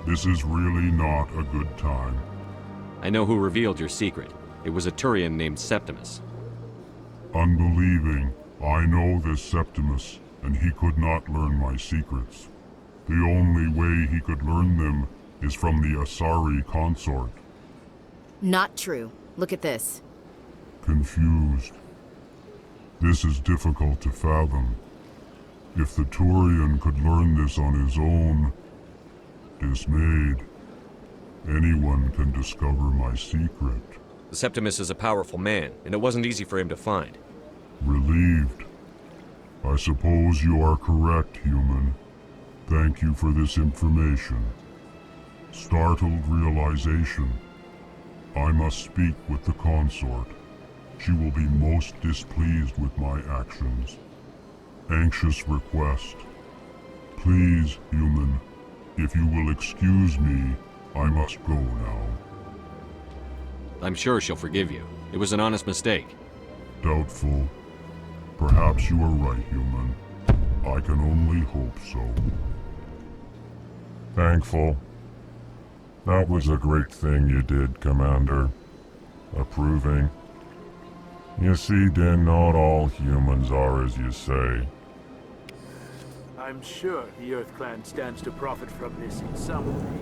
This is really not a good time. I know who revealed your secret. It was a Turian named Septimus. Unbelieving, I know this Septimus, and he could not learn my secrets. The only way he could learn them is from the Asari consort. Not true. Look at this. Confused. This is difficult to fathom. If the Turian could learn this on his own, dismayed, anyone can discover my secret. The Septimus is a powerful man, and it wasn't easy for him to find. Relieved. I suppose you are correct, human. Thank you for this information. Startled realization. I must speak with the consort. She will be most displeased with my actions. Anxious request. Please, human, if you will excuse me, I must go now. I'm sure she'll forgive you. It was an honest mistake. Doubtful. Perhaps you are right, human. I can only hope so. Thankful. That was a great thing you did, Commander. Approving. You see, Din, not all humans are as you say. I'm sure the Earth Clan stands to profit from this in some way.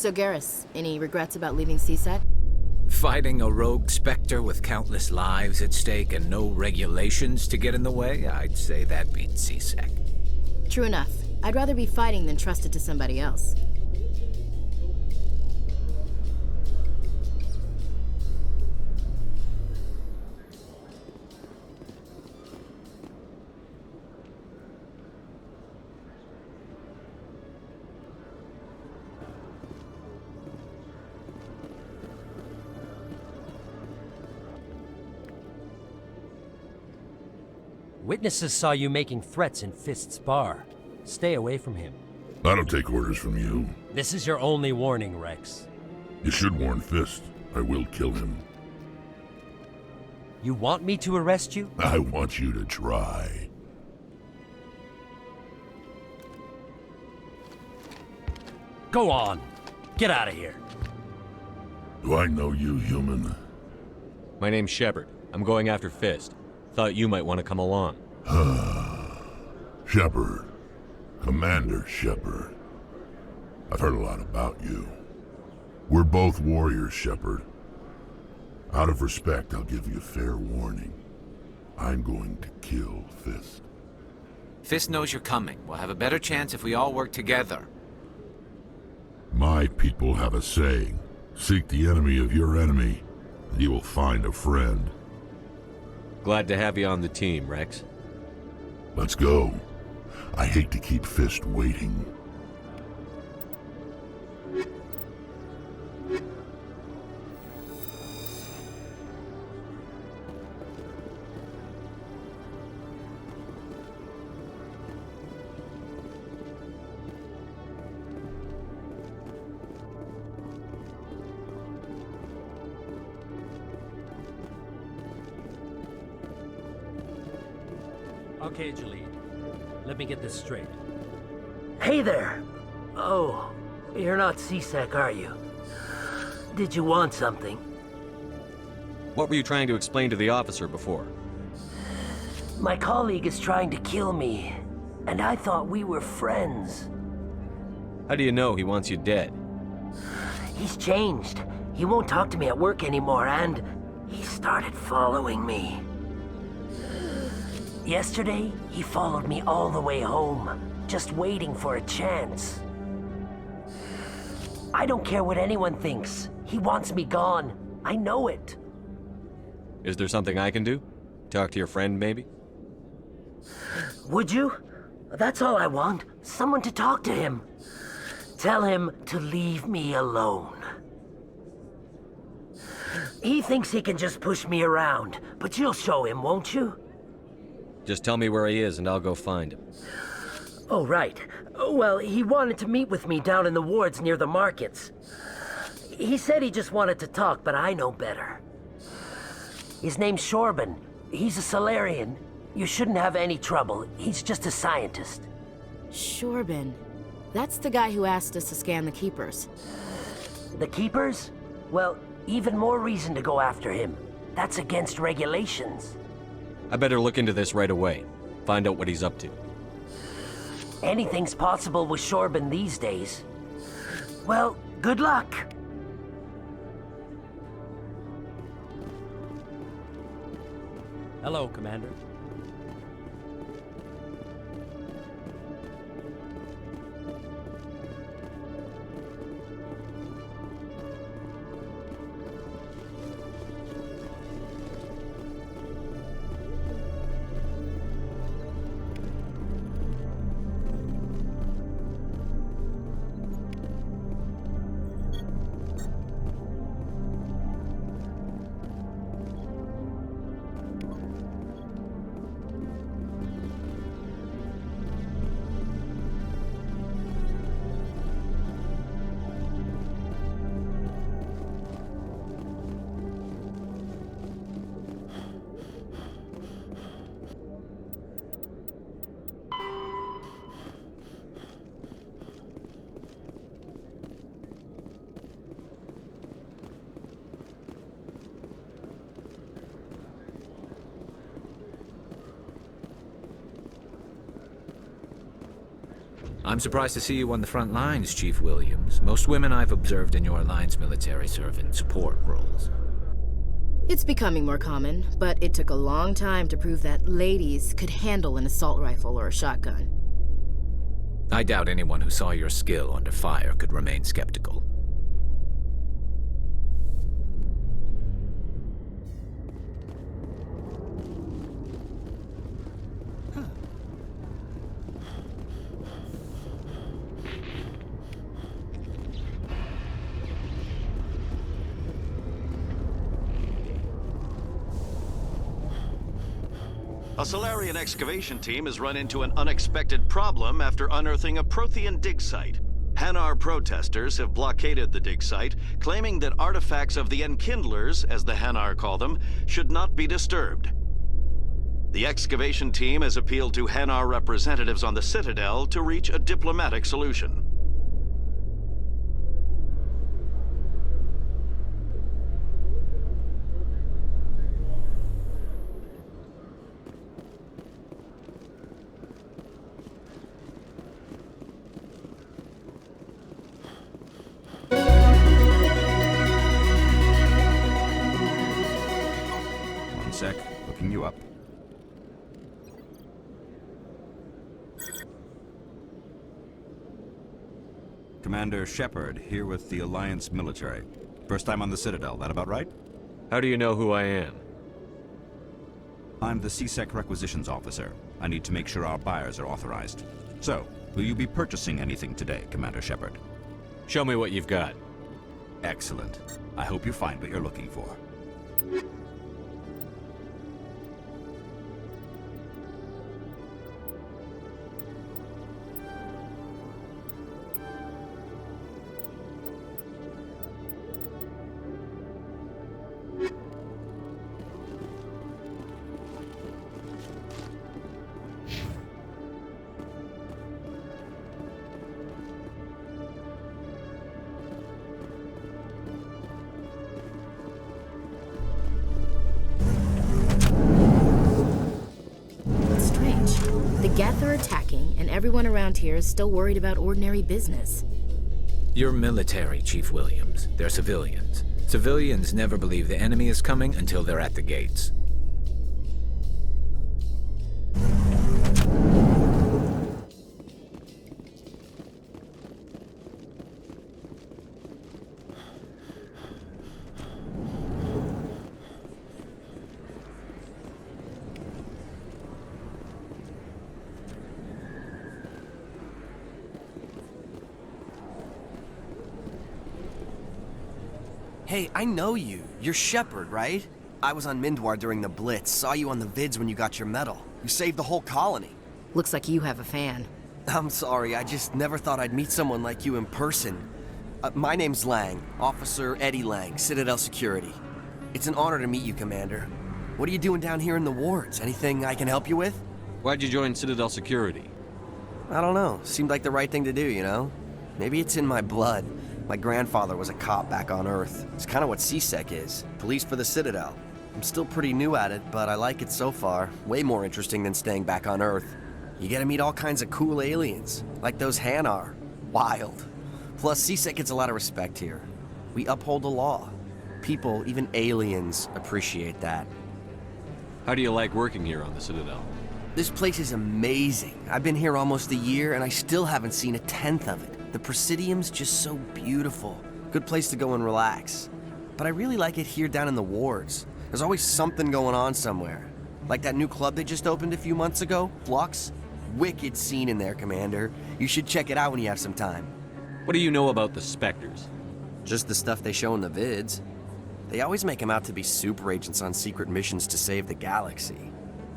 So Garrus, any regrets about leaving CSEC? Fighting a rogue specter with countless lives at stake and no regulations to get in the way? I'd say that beats CSEC. True enough. I'd rather be fighting than trusted to somebody else. Witnesses saw you making threats in Fist's bar. Stay away from him. I don't take orders from you. This is your only warning, Rex. You should warn Fist. I will kill him. You want me to arrest you? I want you to try. Go on. Get out of here. Do I know you, human? My name's Shepard. I'm going after Fist. Thought you might want to come along. Shepard. Commander Shepard. I've heard a lot about you. We're both warriors, Shepard. Out of respect, I'll give you a fair warning. I'm going to kill Fist. Fist knows you're coming. We'll have a better chance if we all work together. My people have a saying. Seek the enemy of your enemy, and you will find a friend. Glad to have you on the team, Rex. Let's go. I hate to keep Fist waiting. Okay, Jalid. Let me get this straight. Hey there! Oh, you're not CSEC, are you? Did you want something? What were you trying to explain to the officer before? My colleague is trying to kill me, and I thought we were friends. How do you know he wants you dead? He's changed. He won't talk to me at work anymore, and he started following me. Yesterday, he followed me all the way home, just waiting for a chance. I don't care what anyone thinks. He wants me gone. I know it. Is there something I can do? Talk to your friend, maybe? Would you? That's all I want. Someone to talk to him. Tell him to leave me alone. He thinks he can just push me around, but you'll show him, won't you? Just tell me where he is and I'll go find him. Oh, right. Well, he wanted to meet with me down in the wards near the markets. He said he just wanted to talk, but I know better. His name's Shorban. He's a Solarian. You shouldn't have any trouble. He's just a scientist. Shorban. That's the guy who asked us to scan the Keepers. The Keepers? Well, even more reason to go after him. That's against regulations. I better look into this right away. Find out what he's up to. Anything's possible with Shorban these days. Well, good luck. Hello, Commander. I'm surprised to see you on the front lines, Chief Williams. Most women I've observed in your Alliance military serve in support roles. It's becoming more common, but it took a long time to prove that ladies could handle an assault rifle or a shotgun. I doubt anyone who saw your skill under fire could remain skeptical. A Solarian excavation team has run into an unexpected problem after unearthing a Prothean dig site. Hanar protesters have blockaded the dig site, claiming that artifacts of the Enkindlers, as the Hanar call them, should not be disturbed. The excavation team has appealed to Hanar representatives on the Citadel to reach a diplomatic solution. One sec, looking you up. Commander Shepard, here with the Alliance military. First time on the Citadel, that about right? How do you know who I am? I'm the CSEC requisitions officer. I need to make sure our buyers are authorized. So, will you be purchasing anything today, Commander Shepard? Show me what you've got. Excellent. I hope you find what you're looking for. Geth are attacking, and everyone around here is still worried about ordinary business. You're military, Chief Williams. They're civilians. Civilians never believe the enemy is coming until they're at the gates. Hey, I know you. You're Shepard, right? I was on Mindwar during the Blitz. Saw you on the vids when you got your medal. You saved the whole colony. Looks like you have a fan. I'm sorry, I just never thought I'd meet someone like you in person. My name's Lang, Officer Eddie Lang, Citadel Security. It's an honor to meet you, Commander. What are you doing down here in the wards? Anything I can help you with? Why'd you join Citadel Security? I don't know. Seemed like the right thing to do, you know? Maybe it's in my blood. My grandfather was a cop back on Earth. It's kind of what CSEC is. Police for the Citadel. I'm still pretty new at it, but I like it so far. Way more interesting than staying back on Earth. You get to meet all kinds of cool aliens, like those Hanar. Wild. Plus, CSEC gets a lot of respect here. We uphold the law. People, even aliens, appreciate that. How do you like working here on the Citadel? This place is amazing. I've been here almost a year, and I still haven't seen a tenth of it. The Presidium's just so beautiful. Good place to go and relax. But I really like it here down in the wards. There's always something going on somewhere. Like that new club they just opened a few months ago, Flux. Wicked scene in there, Commander. You should check it out when you have some time. What do you know about the Spectres? Just the stuff they show in the vids. They always make them out to be super agents on secret missions to save the galaxy.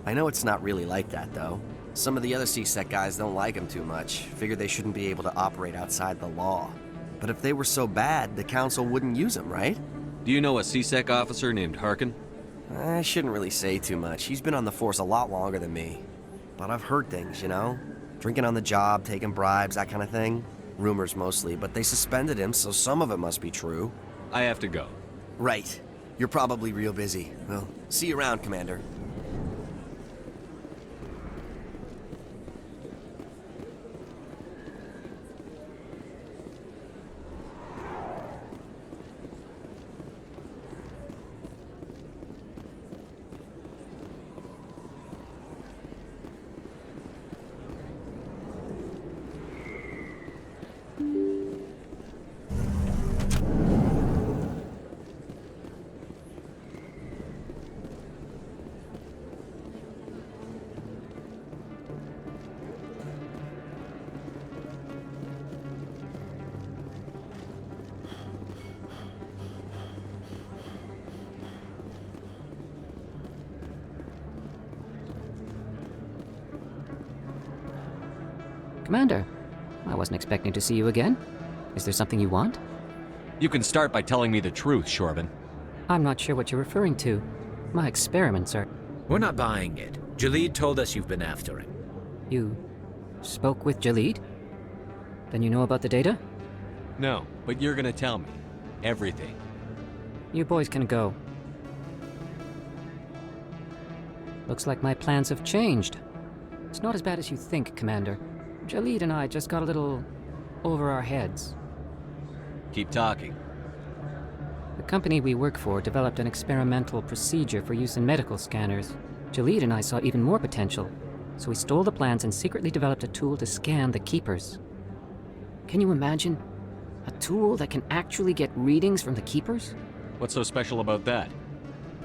I know it's not really like that, though. Some of the other CSEC guys don't like them too much. Figure they shouldn't be able to operate outside the law. But if they were so bad, the Council wouldn't use them, right? Do you know a CSEC officer named Harkin? I shouldn't really say too much. He's been on the force a lot longer than me. But I've heard things, you know? Drinking on the job, taking bribes, that kind of thing. Rumors mostly, but they suspended him, so some of it must be true. I have to go. Right. You're probably real busy. Well, see you around, Commander. Commander, I wasn't expecting to see you again. Is there something you want? You can start by telling me the truth, Shorban. I'm not sure what you're referring to. My experiments are... We're not buying it. Jalid told us you've been after him. You spoke with Jalid? Then you know about the data? No, but you're gonna tell me. Everything. You boys can go. Looks like my plans have changed. It's not as bad as you think, Commander. Jalid and I just got a little over our heads. Keep talking. The company we work for developed an experimental procedure for use in medical scanners. Jalid and I saw even more potential, so we stole the plans and secretly developed a tool to scan the Keepers. Can you imagine? A tool that can actually get readings from the Keepers? What's so special about that?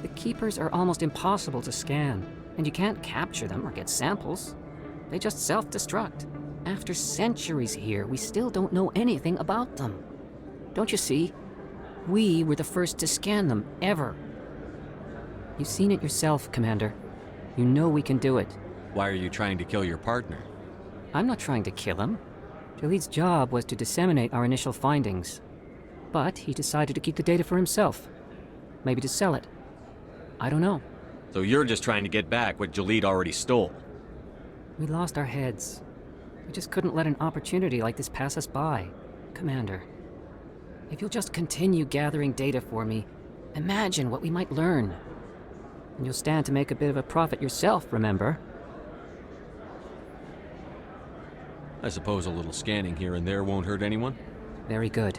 The Keepers are almost impossible to scan, and you can't capture them or get samples. They just self-destruct. After centuries here, we still don't know anything about them. Don't you see? We were the first to scan them, ever. You've seen it yourself, Commander. You know we can do it. Why are you trying to kill your partner? I'm not trying to kill him. Jalid's job was to disseminate our initial findings. But he decided to keep the data for himself. Maybe to sell it. I don't know. So you're just trying to get back what Jalid already stole? We lost our heads. We just couldn't let an opportunity like this pass us by. Commander, if you'll just continue gathering data for me, imagine what we might learn. And you'll stand to make a bit of a profit yourself, remember? I suppose a little scanning here and there won't hurt anyone? Very good.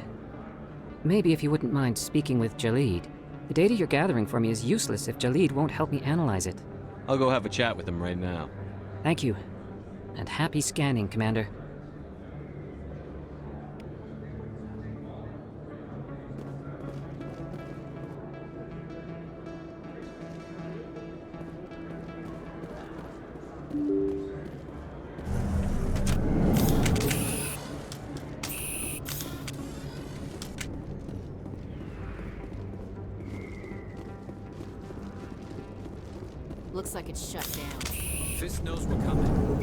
Maybe if you wouldn't mind speaking with Jalid. The data you're gathering for me is useless if Jalid won't help me analyze it. I'll go have a chat with him right now. Thank you. And happy scanning, Commander. Looks like it's shut down. Fist knows we're coming.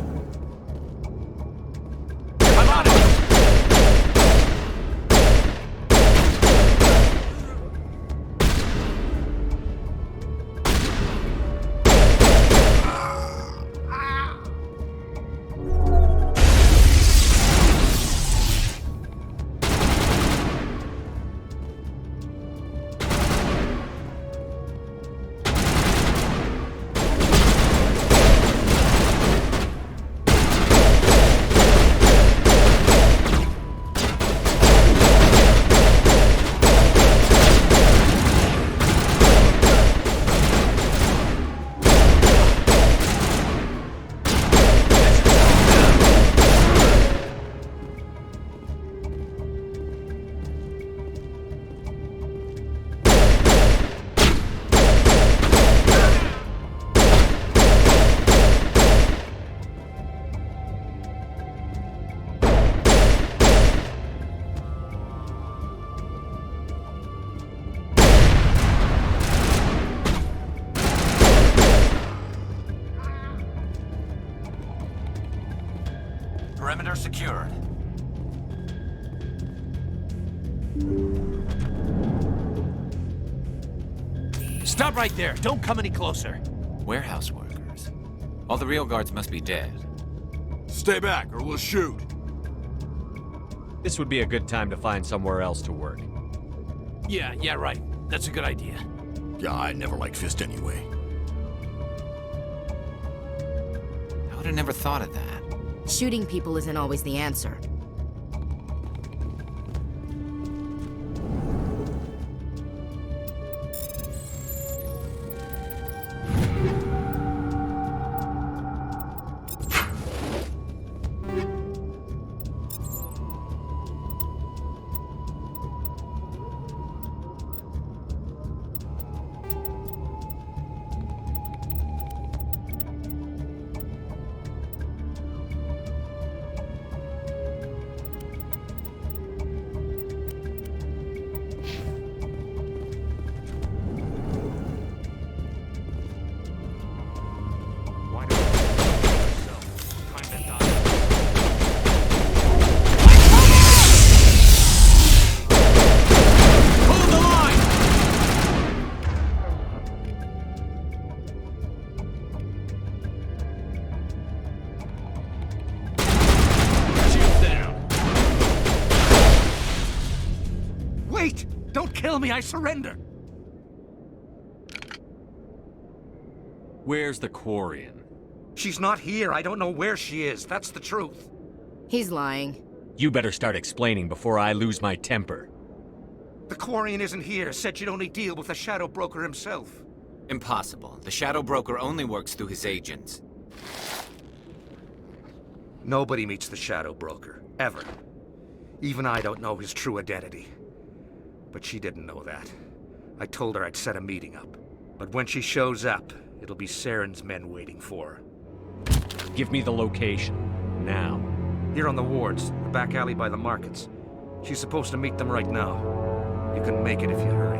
Perimeter secured. Stop right there! Don't come any closer! Warehouse workers. All the real guards must be dead. Stay back, or we'll shoot. This would be a good time to find somewhere else to work. Yeah, right. That's a good idea. Yeah, I never liked Fist anyway. I would have never thought of that. Shooting people isn't always the answer. me I surrender. Where's the Quarian? She's not here. I don't know where she is. That's the truth. He's lying. You better start explaining before I lose my temper. The Quarian isn't here. Said she'd only deal with the Shadow Broker himself. Impossible. The Shadow Broker only works through his agents. Nobody meets the Shadow Broker. Ever. Even I don't know his true identity. But she didn't know that. I told her I'd set a meeting up. But when she shows up, it'll be Saren's men waiting for her. Give me the location. Now. Here on the wards, the back alley by the markets. She's supposed to meet them right now. You can make it if you hurry.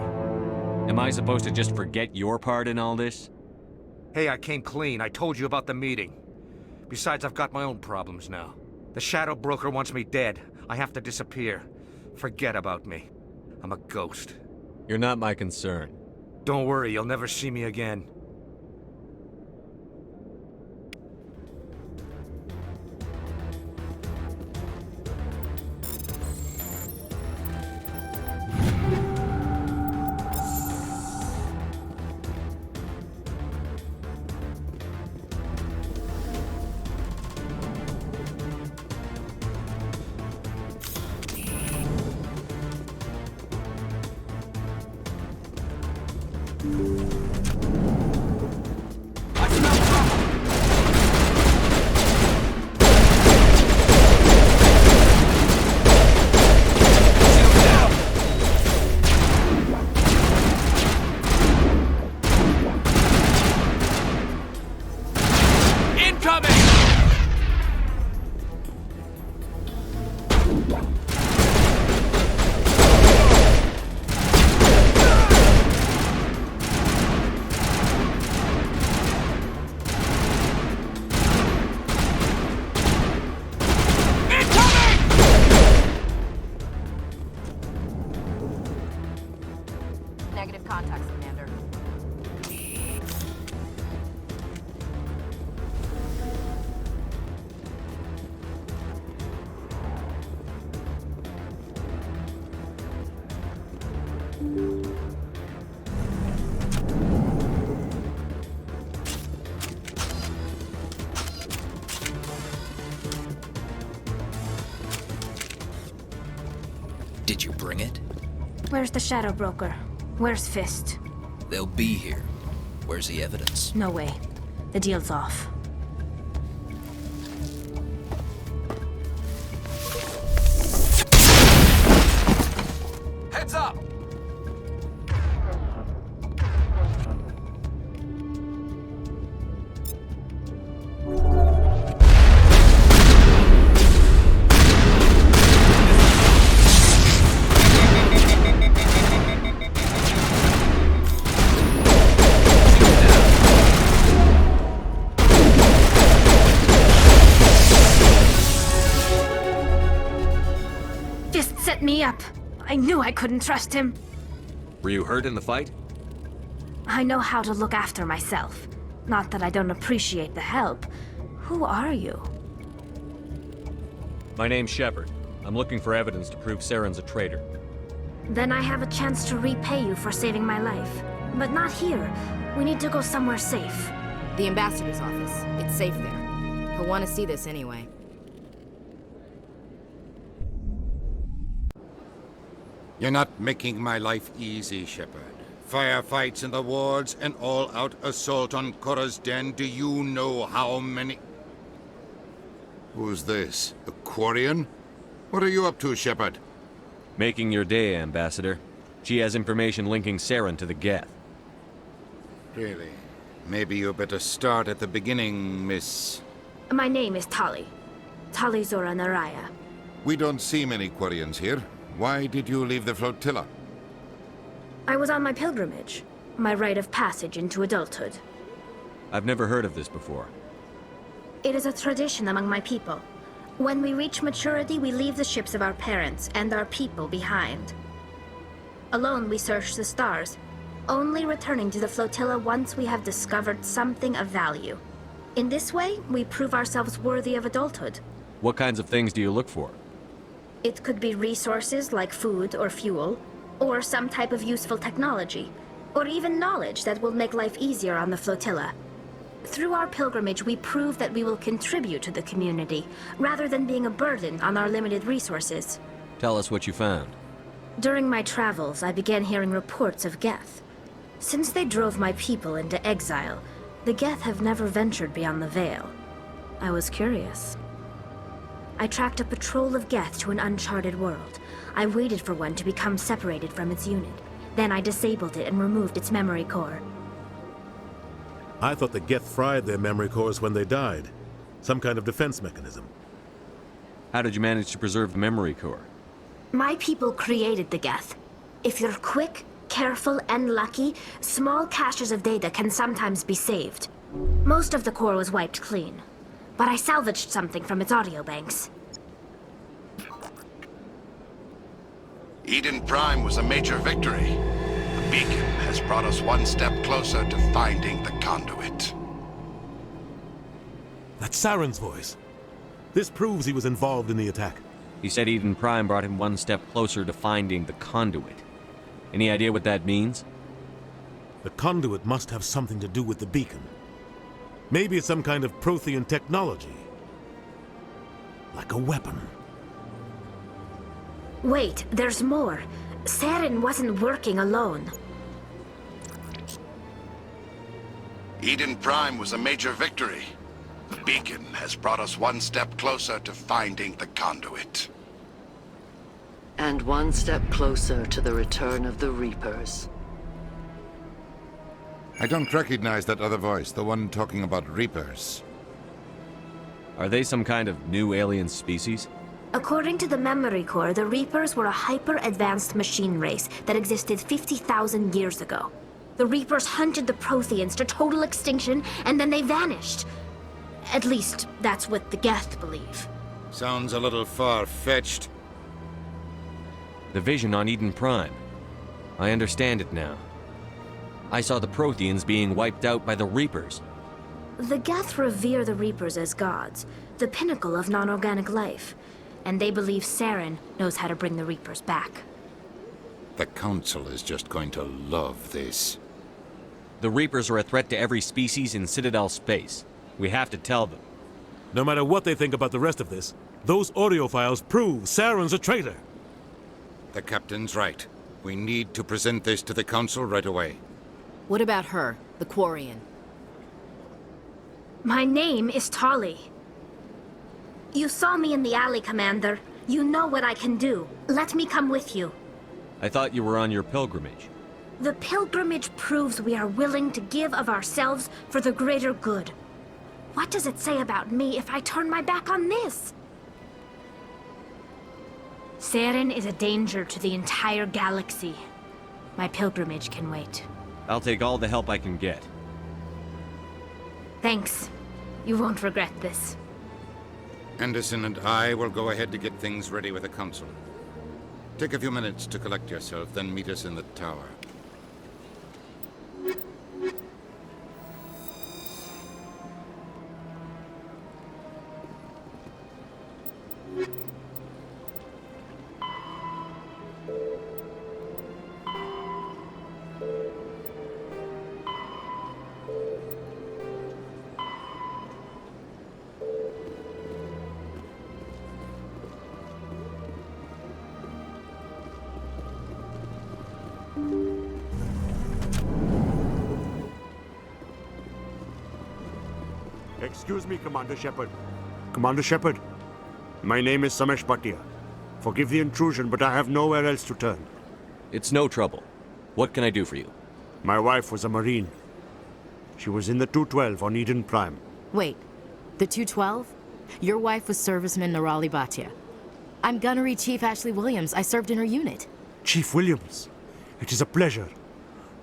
Am I supposed to just forget your part in all this? Hey, I came clean. I told you about the meeting. Besides, I've got my own problems now. The Shadow Broker wants me dead. I have to disappear. Forget about me. I'm a ghost. You're not my concern. Don't worry, you'll never see me again. Negative contacts, Commander. Did you bring it? Where's the Shadow Broker? Where's Fist? They'll be here. Where's the evidence? No way. The deal's off. Heads up! Me up. I knew I couldn't trust him. Were you hurt in the fight? I know how to look after myself. Not that I don't appreciate the help. Who are you? My name's Shepard. I'm looking for evidence to prove Saren's a traitor. Then I have a chance to repay you for saving my life. But not here. We need to go somewhere safe. The ambassador's office. It's safe there. He'll want to see this anyway. You're not making my life easy, Shepard. Firefights in the wards, an all-out assault on Korra's den. Do you know how many... Who's this? A Quarian? What are you up to, Shepard? Making your day, Ambassador. She has information linking Saren to the Geth. Really? Maybe you better start at the beginning, Miss... My name is Tali. Tali Zora Naraya. We don't see many Quarians here. Why did you leave the flotilla? I was on my pilgrimage. My rite of passage into adulthood. I've never heard of this before. It is a tradition among my people. When we reach maturity, we leave the ships of our parents and our people behind. Alone, we search the stars, only returning to the flotilla once we have discovered something of value. In this way, we prove ourselves worthy of adulthood. What kinds of things do you look for? It could be resources like food or fuel, or some type of useful technology, or even knowledge that will make life easier on the flotilla. Through our pilgrimage, we prove that we will contribute to the community, rather than being a burden on our limited resources. Tell us what you found. During my travels, I began hearing reports of Geth. Since they drove my people into exile, the Geth have never ventured beyond the Veil. I was curious. I tracked a patrol of Geth to an uncharted world. I waited for one to become separated from its unit. Then I disabled it and removed its memory core. I thought the Geth fried their memory cores when they died. Some kind of defense mechanism. How did you manage to preserve the memory core? My people created the Geth. If you're quick, careful, and lucky, small caches of data can sometimes be saved. Most of the core was wiped clean, but I salvaged something from its audio banks. Eden Prime was a major victory. The beacon has brought us one step closer to finding the conduit. That's Saren's voice. This proves he was involved in the attack. He said Eden Prime brought him one step closer to finding the conduit. Any idea what that means? The conduit must have something to do with the beacon. Maybe it's some kind of Prothean technology. Like a weapon. Wait, there's more. Saren wasn't working alone. Eden Prime was a major victory. The beacon has brought us one step closer to finding the conduit. And one step closer to the return of the Reapers. I don't recognize that other voice, the one talking about Reapers. Are they some kind of new alien species? According to the memory core, the Reapers were a hyper-advanced machine race that existed 50,000 years ago. The Reapers hunted the Protheans to total extinction, and then they vanished. At least, that's what the Geth believe. Sounds a little far-fetched. The vision on Eden Prime. I understand it now. I saw the Protheans being wiped out by the Reapers. The Geth revere the Reapers as gods, the pinnacle of non-organic life. And they believe Saren knows how to bring the Reapers back. The Council is just going to love this. The Reapers are a threat to every species in Citadel space. We have to tell them. No matter what they think about the rest of this, those audio files prove Saren's a traitor. The Captain's right. We need to present this to the Council right away. What about her, the Quarian? My name is Tali. You saw me in the alley, Commander. You know what I can do. Let me come with you. I thought you were on your pilgrimage. The pilgrimage proves we are willing to give of ourselves for the greater good. What does it say about me if I turn my back on this? Saren is a danger to the entire galaxy. My pilgrimage can wait. I'll take all the help I can get. Thanks. You won't regret this. Anderson and I will go ahead to get things ready with the Council. Take a few minutes to collect yourself, then meet us in the tower. Excuse me, Commander Shepard. Commander Shepard, my name is Samesh Bhatia. Forgive the intrusion, but I have nowhere else to turn. It's no trouble. What can I do for you? My wife was a Marine. She was in the 212 on Eden Prime. Wait, the 212? Your wife was serviceman Nirali Bhatia. I'm Gunnery Chief Ashley Williams. I served in her unit. Chief Williams, it is a pleasure.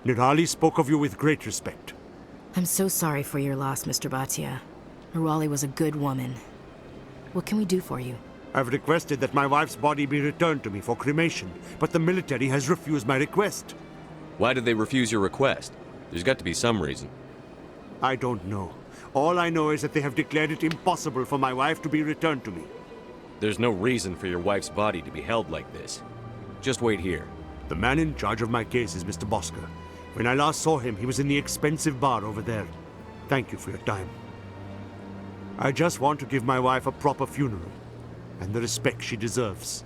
Nirali spoke of you with great respect. I'm so sorry for your loss, Mr. Bhatia. Nirali was a good woman. What can we do for you? I've requested that my wife's body be returned to me for cremation, but the military has refused my request. Why did they refuse your request? There's got to be some reason. I don't know. All I know is that they have declared it impossible for my wife to be returned to me. There's no reason for your wife's body to be held like this. Just wait here. The man in charge of my case is Mr. Bosker. When I last saw him, he was in the expensive bar over there. Thank you for your time. I just want to give my wife a proper funeral, and the respect she deserves.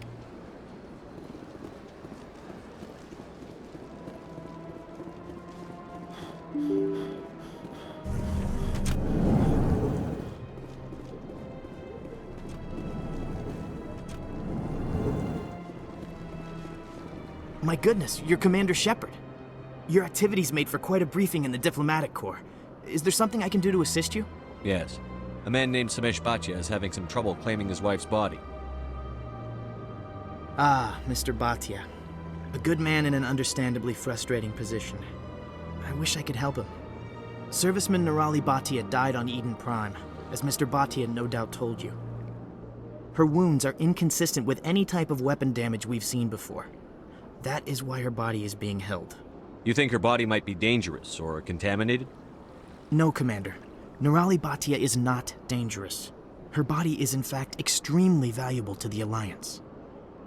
My goodness, you're Commander Shepard. Your activities made for quite a briefing in the Diplomatic Corps. Is there something I can do to assist you? Yes. A man named Samesh Bhatia is having some trouble claiming his wife's body. Ah, Mr. Bhatia. A good man in an understandably frustrating position. I wish I could help him. Serviceman Nirali Bhatia died on Eden Prime, as Mr. Bhatia no doubt told you. Her wounds are inconsistent with any type of weapon damage we've seen before. That is why her body is being held. You think her body might be dangerous or contaminated? No, Commander. Nirali Bhatia is not dangerous. Her body is in fact extremely valuable to the Alliance.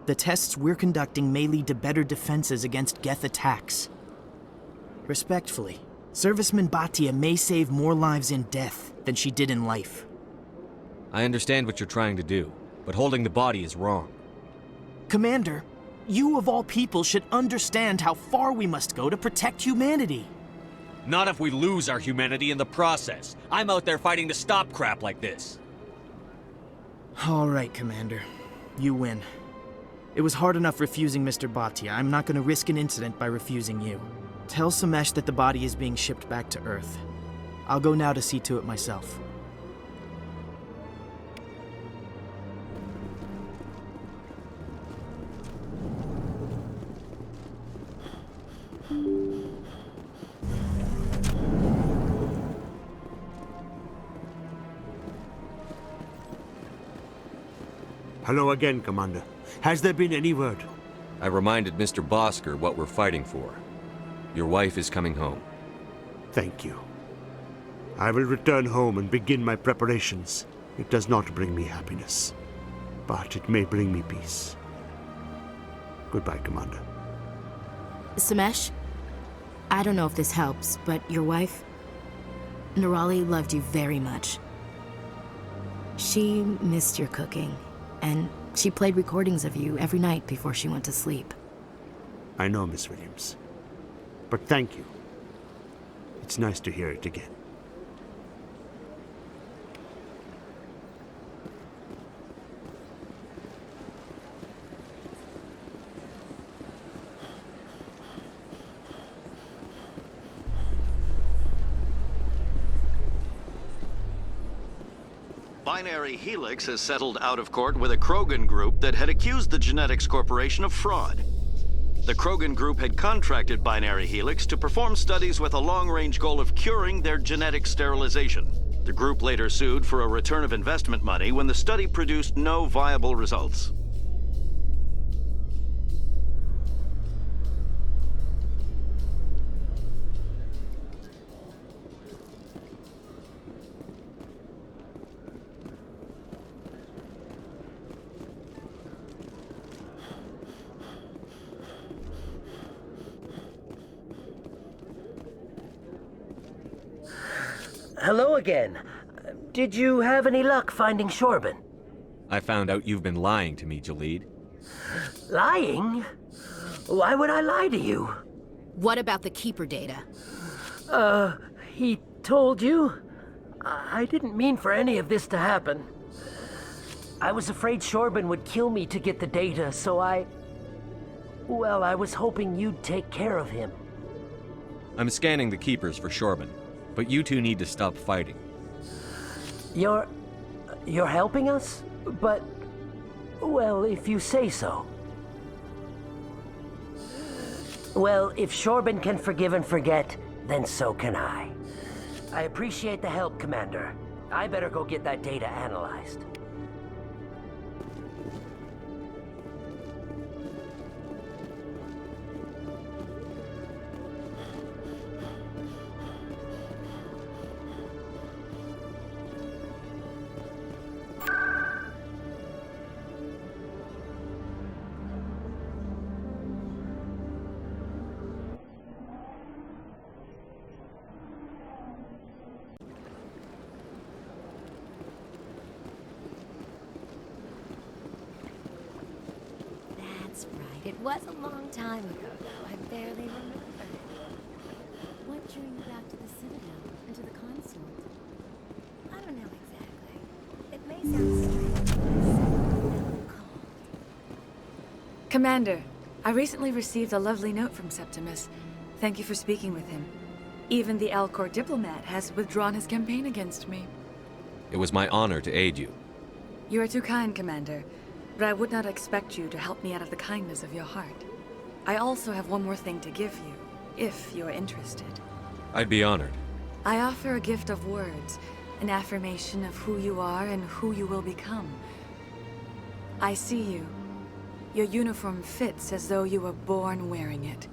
The tests we're conducting may lead to better defenses against Geth attacks. Respectfully, Serviceman Bhatia may save more lives in death than she did in life. I understand what you're trying to do, but holding the body is wrong. Commander, you of all people should understand how far we must go to protect humanity. Not if we lose our humanity in the process. I'm out there fighting to stop crap like this. All right, Commander. You win. It was hard enough refusing Mr. Bhatia. I'm not going to risk an incident by refusing you. Tell Samesh that the body is being shipped back to Earth. I'll go now to see to it myself. Hello again, Commander. Has there been any word? I reminded Mr. Bosker what we're fighting for. Your wife is coming home. Thank you. I will return home and begin my preparations. It does not bring me happiness, but it may bring me peace. Goodbye, Commander. Samesh, I don't know if this helps, but your wife, Nirali, loved you very much. She missed your cooking, and she played recordings of you every night before she went to sleep. I know, Miss Williams. But thank you. It's nice to hear it again. Binary Helix has settled out of court with a Krogan group that had accused the Genetics Corporation of fraud. The Krogan group had contracted Binary Helix to perform studies with a long-range goal of curing their genetic sterilization. The group later sued for a return of investment money when the study produced no viable results. Hello again. Did you have any luck finding Shorban? I found out you've been lying to me, Jalid. Lying? Why would I lie to you? What about the Keeper data? He told you? I didn't mean for any of this to happen. I was afraid Shorban would kill me to get the data, so well, I was hoping you'd take care of him. I'm scanning the Keepers for Shorban, but you two need to stop fighting. You're helping us? But, well, if you say so. Well, if Shorban can forgive and forget, then so can I. I appreciate the help, Commander. I better go get that data analyzed. It was a long time ago, though. I barely remember. What drew you back to the Citadel and to the consort? I don't know exactly. It may sound strange, but I called. Commander, I recently received a lovely note from Septimus. Thank you for speaking with him. Even the Alcor diplomat has withdrawn his campaign against me. It was my honor to aid you. You are too kind, Commander, but I would not expect you to help me out of the kindness of your heart. I also have one more thing to give you, if you are interested. I'd be honored. I offer a gift of words, an affirmation of who you are and who you will become. I see you. Your uniform fits as though you were born wearing it.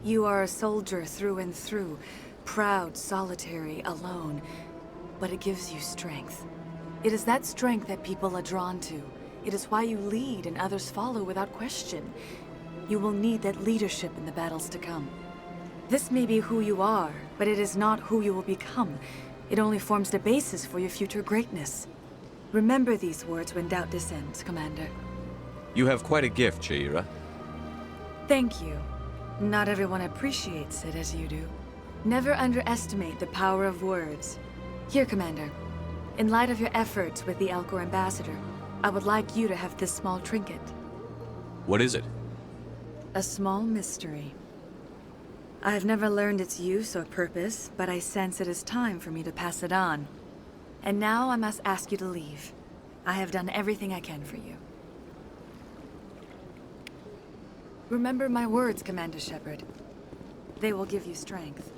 You are a soldier through and through, proud, solitary, alone, but it gives you strength. It is that strength that people are drawn to. It is why you lead and others follow without question. You will need that leadership in the battles to come. This may be who you are, but it is not who you will become. It only forms the basis for your future greatness. Remember these words when doubt descends, Commander. You have quite a gift, Sha'ira. Thank you. Not everyone appreciates it as you do. Never underestimate the power of words. Here, Commander. In light of your efforts with the Alcor ambassador, I would like you to have this small trinket. What is it? A small mystery. I have never learned its use or purpose, but I sense it is time for me to pass it on. And now I must ask you to leave. I have done everything I can for you. Remember my words, Commander Shepard. They will give you strength.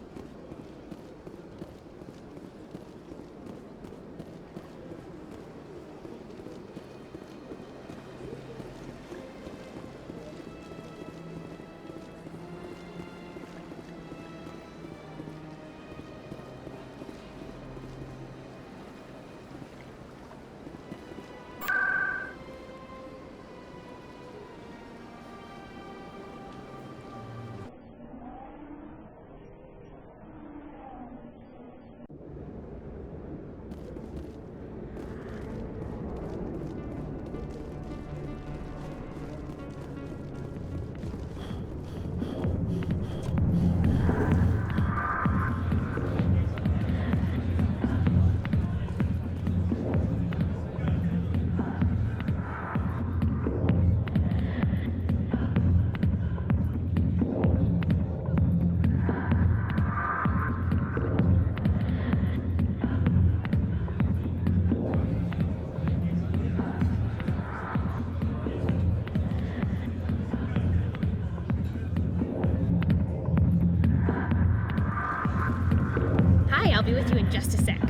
I'll be with you in just a sec.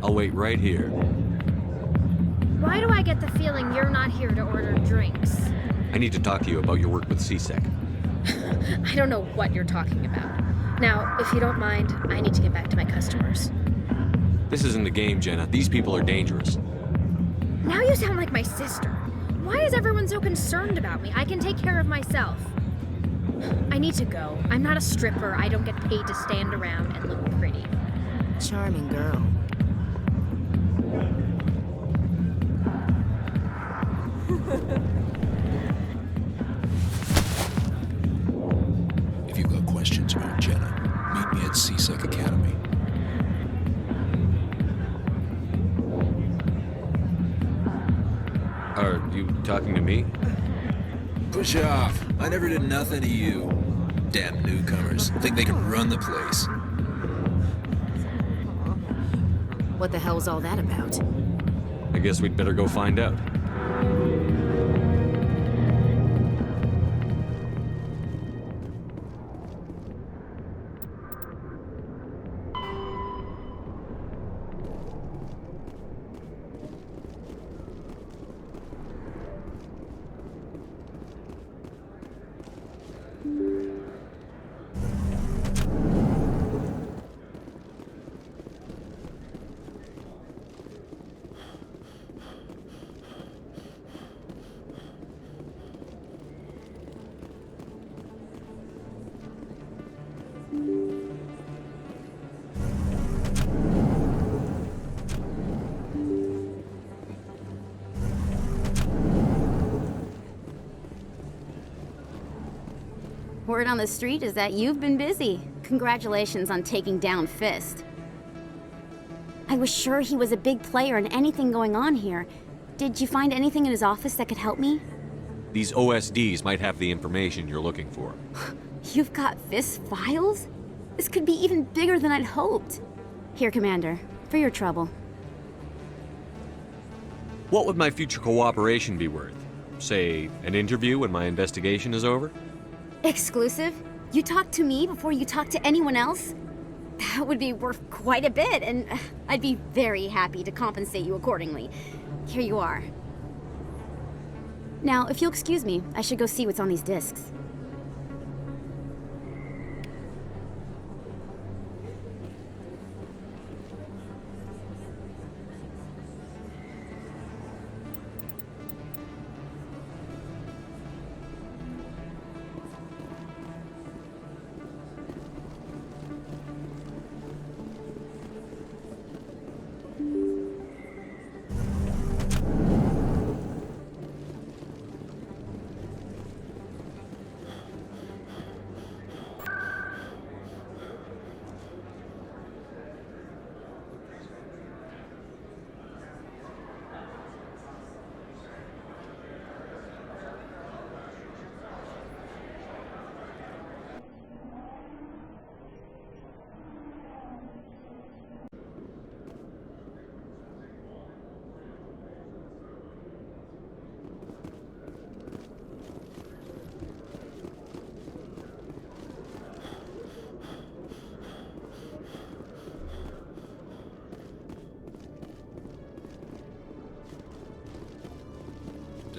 I'll wait right here. Why do I get the feeling you're not here to order drinks? I need to talk to you about your work with CSEC. I don't know what you're talking about. Now, if you don't mind, I need to get back to my customers. This isn't a game, Jenna. These people are dangerous. Now you sound like my sister. Why is everyone so concerned about me? I can take care of myself. I need to go. I'm not a stripper. I don't get paid to stand around and look pretty. Charming girl. If you've got questions about Jenna, meet me at CSEC Academy. Are you talking to me? Push off. I never did nothing to you. Damn newcomers. Think they can run the place. What the hell was all that about? I guess we'd better go find out. word on the street is that you've been busy. Congratulations on taking down Fist. I was sure he was a big player in anything going on here. Did you find anything in his office that could help me? These OSDs might have the information you're looking for. You've got Fist's files? This could be even bigger than I'd hoped. Here, Commander, for your trouble. What would my future cooperation be worth? Say, an interview when my investigation is over? Exclusive? You talk to me before you talk to anyone else? That would be worth quite a bit, and I'd be very happy to compensate you accordingly. Here you are. Now, if you'll excuse me, I should go see what's on these discs.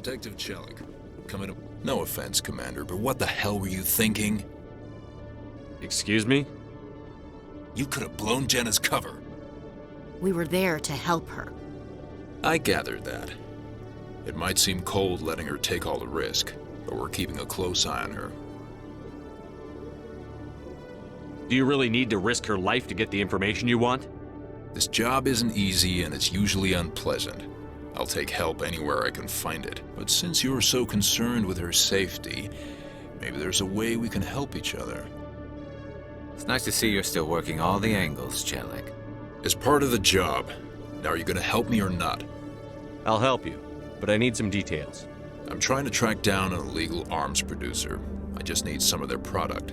Detective Chelik, coming up. No offense, Commander, but what the hell were you thinking? Excuse me? You could have blown Jenna's cover. We were there to help her. I gathered that. It might seem cold letting her take all the risk, but we're keeping a close eye on her. Do you really need to risk her life to get the information you want? This job isn't easy and it's usually unpleasant. I'll take help anywhere I can find it. But since you're so concerned with her safety, maybe there's a way we can help each other. It's nice to see you're still working all the angles, Chelik. As part of the job. Now, are you going to help me or not? I'll help you, but I need some details. I'm trying to track down an illegal arms producer. I just need some of their product.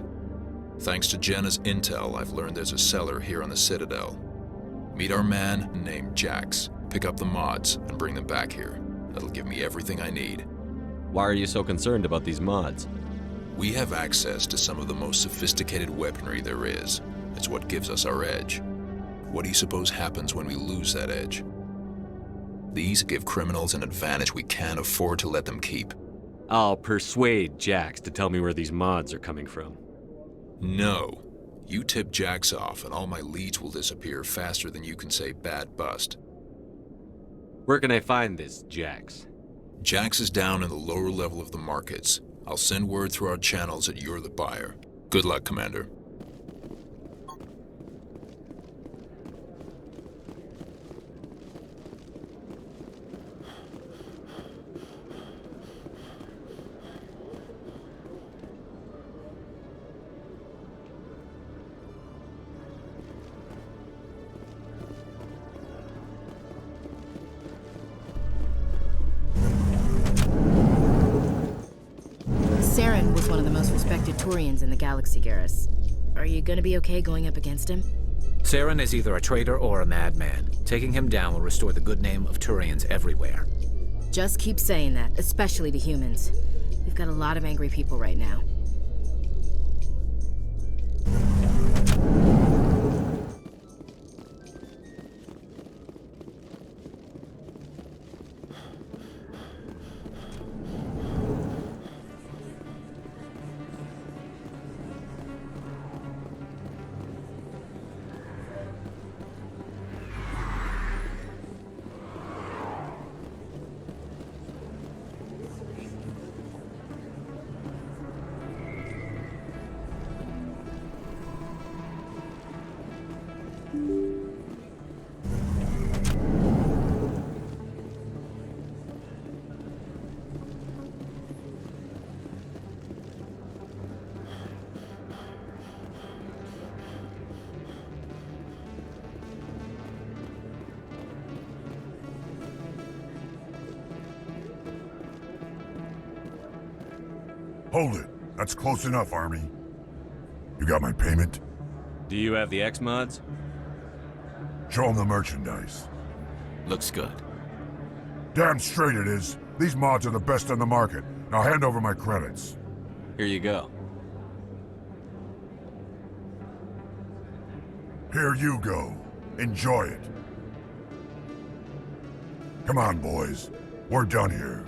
Thanks to Jenna's intel, I've learned there's a seller here on the Citadel. Meet our man named Jax. Pick up the mods and bring them back here. That'll give me everything I need. Why are you so concerned about these mods? We have access to some of the most sophisticated weaponry there is. It's what gives us our edge. What do you suppose happens when we lose that edge? These give criminals an advantage we can't afford to let them keep. I'll persuade Jax to tell me where these mods are coming from. No. You tip Jax off and all my leads will disappear faster than you can say bad bust. Where can I find this Jax? Jax is down in the lower level of the markets. I'll send word through our channels that you're the buyer. Good luck, Commander. Saren was one of the most respected Turians in the galaxy, Garrus. Are you gonna be okay going up against him? Saren is either a traitor or a madman. Taking him down will restore the good name of Turians everywhere. Just keep saying that, especially to humans. We've got a lot of angry people right now. Hold it. That's close enough, Army. You got my payment? Do you have the X-Mods? Show them the merchandise. Looks good. Damn straight it is. These mods are the best on the market. Now hand over my credits. Here you go. Here you go. Enjoy it. Come on, boys. We're done here.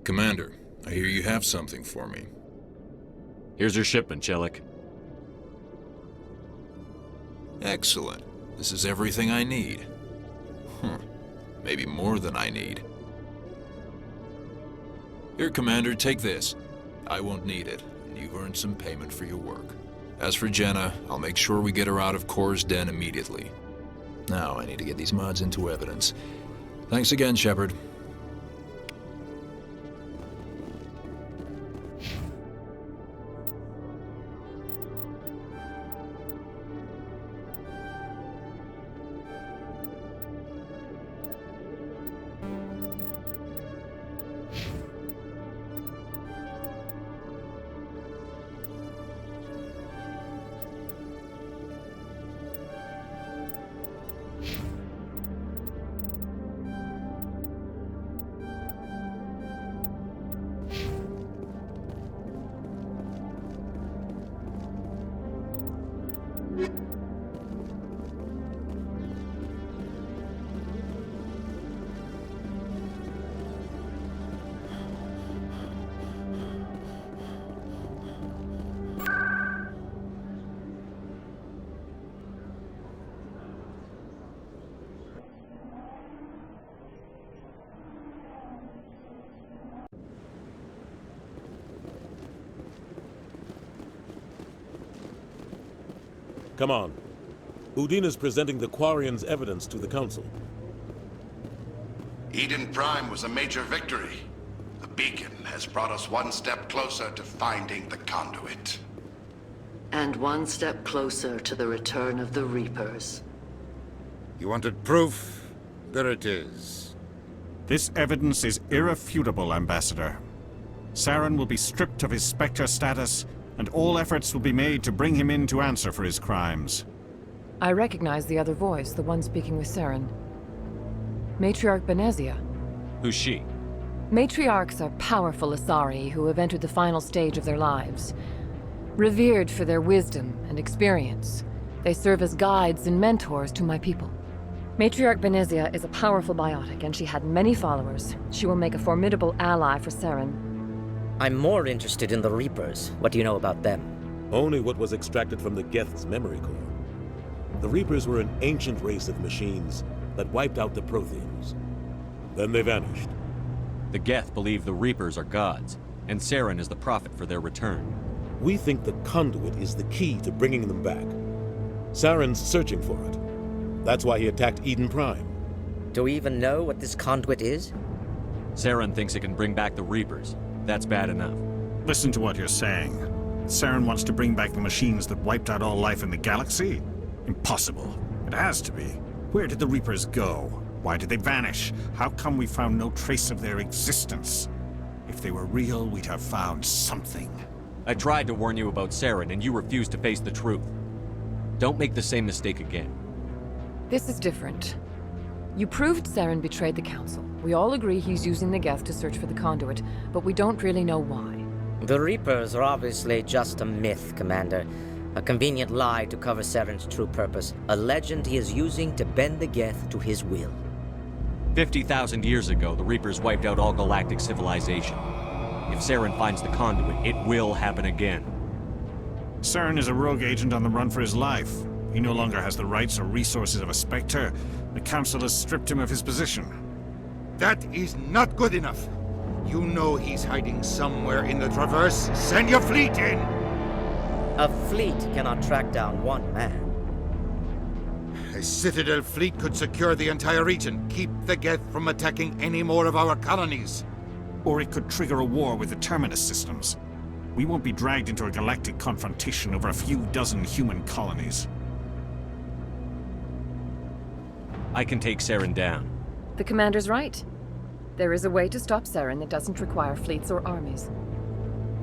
Commander, I hear you have something for me. Here's your shipment, Chelik. Excellent. This is everything I need. Maybe more than I need. Here, Commander, take this. I won't need it, and you've earned some payment for your work. As for Jenna, I'll make sure we get her out of Kor's den immediately. Now I need to get these mods into evidence. Thanks again, Shepard. Come on. Udina's presenting the Quarians' evidence to the Council. Eden Prime was a major victory. The beacon has brought us one step closer to finding the conduit. And one step closer to the return of the Reapers. You wanted proof? There it is. This evidence is irrefutable, Ambassador. Saren will be stripped of his Spectre status, and all efforts will be made to bring him in to answer for his crimes. I recognize the other voice, the one speaking with Saren. Matriarch Benezia. Who's she? Matriarchs are powerful Asari who have entered the final stage of their lives. Revered for their wisdom and experience, they serve as guides and mentors to my people. Matriarch Benezia is a powerful biotic, and she had many followers. She will make a formidable ally for Saren. I'm more interested in the Reapers. What do you know about them? Only what was extracted from the Geth's memory core. The Reapers were an ancient race of machines that wiped out the Protheans. Then they vanished. The Geth believe the Reapers are gods, and Saren is the prophet for their return. We think the conduit is the key to bringing them back. Saren's searching for it. That's why he attacked Eden Prime. Do we even know what this conduit is? Saren thinks it can bring back the Reapers. That's bad enough. Listen to what you're saying. Saren wants to bring back the machines that wiped out all life in the galaxy? Impossible. It has to be. Where did the Reapers go? Why did they vanish? How come we found no trace of their existence? If they were real, we'd have found something. I tried to warn you about Saren, and you refused to face the truth. Don't make the same mistake again. This is different. You proved Saren betrayed the Council. We all agree he's using the Geth to search for the conduit, but we don't really know why. The Reapers are obviously just a myth, Commander. A convenient lie to cover Saren's true purpose. A legend he is using to bend the Geth to his will. 50,000 years ago, the Reapers wiped out all galactic civilization. If Saren finds the conduit, it will happen again. Saren is a rogue agent on the run for his life. He no longer has the rights or resources of a Spectre. The Council has stripped him of his position. That is not good enough. You know he's hiding somewhere in the Traverse. Send your fleet in! A fleet cannot track down one man. A Citadel fleet could secure the entire region, keep the Geth from attacking any more of our colonies. Or it could trigger a war with the Terminus systems. We won't be dragged into a galactic confrontation over a few dozen human colonies. I can take Saren down. The commander's right. There is a way to stop Saren that doesn't require fleets or armies.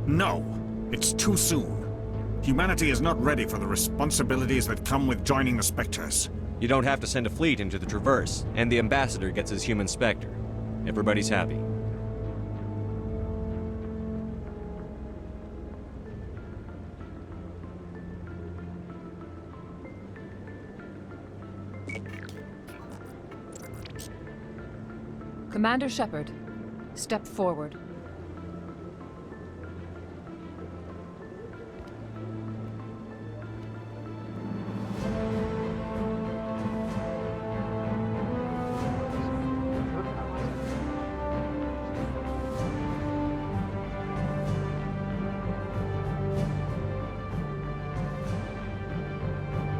No, it's too soon. Humanity is not ready for the responsibilities that come with joining the Spectres. You don't have to send a fleet into the Traverse, and the ambassador gets his human Spectre. Everybody's happy. Commander Shepard, step forward.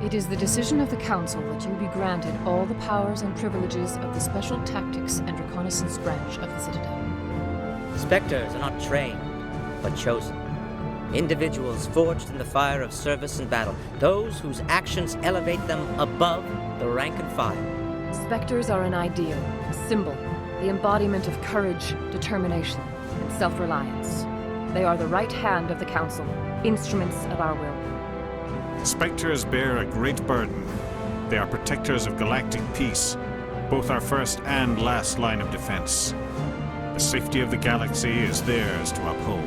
It is the decision of the Council that you be granted all the powers and privileges of the Special Tactics and Reconnaissance branch of the Citadel. Spectres are not trained, but chosen. Individuals forged in the fire of service and battle. Those whose actions elevate them above the rank and file. Spectres are an ideal, a symbol, the embodiment of courage, determination, and self-reliance. They are the right hand of the Council, instruments of our will. Spectres bear a great burden. They are protectors of galactic peace, both our first and last line of defense. The safety of the galaxy is theirs to uphold.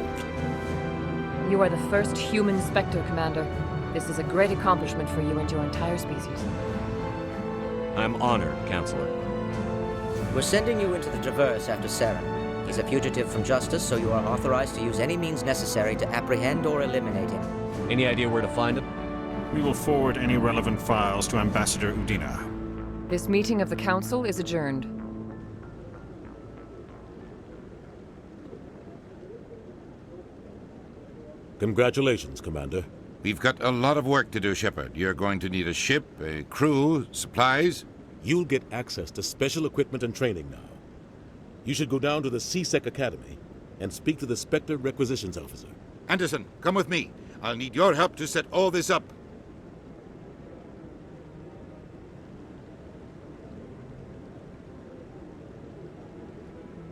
You are the first human Spectre, Commander. This is a great accomplishment for you and your entire species. I'm honored, Counselor. We're sending you into the Traverse after Saren. He's a fugitive from justice, so you are authorized to use any means necessary to apprehend or eliminate him. Any idea where to find him? We will forward any relevant files to Ambassador Udina. This meeting of the Council is adjourned. Congratulations, Commander. We've got a lot of work to do, Shepard. You're going to need a ship, a crew, supplies. You'll get access to special equipment and training now. You should go down to the C-Sec Academy and speak to the Spectre Requisitions Officer. Anderson, come with me. I'll need your help to set all this up.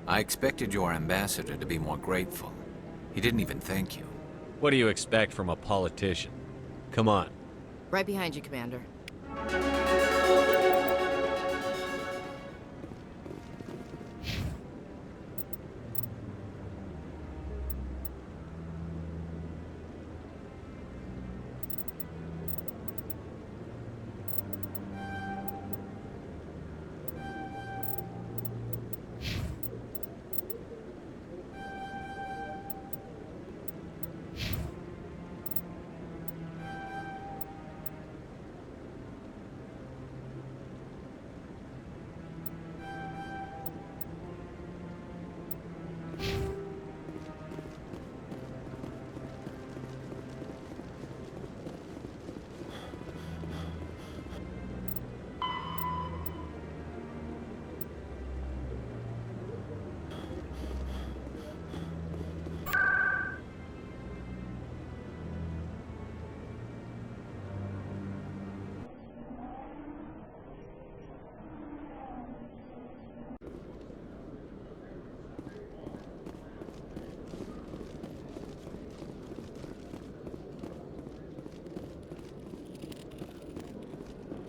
I expected your ambassador to be more grateful. He didn't even thank you. What do you expect from a politician? Come on. Right behind you, Commander.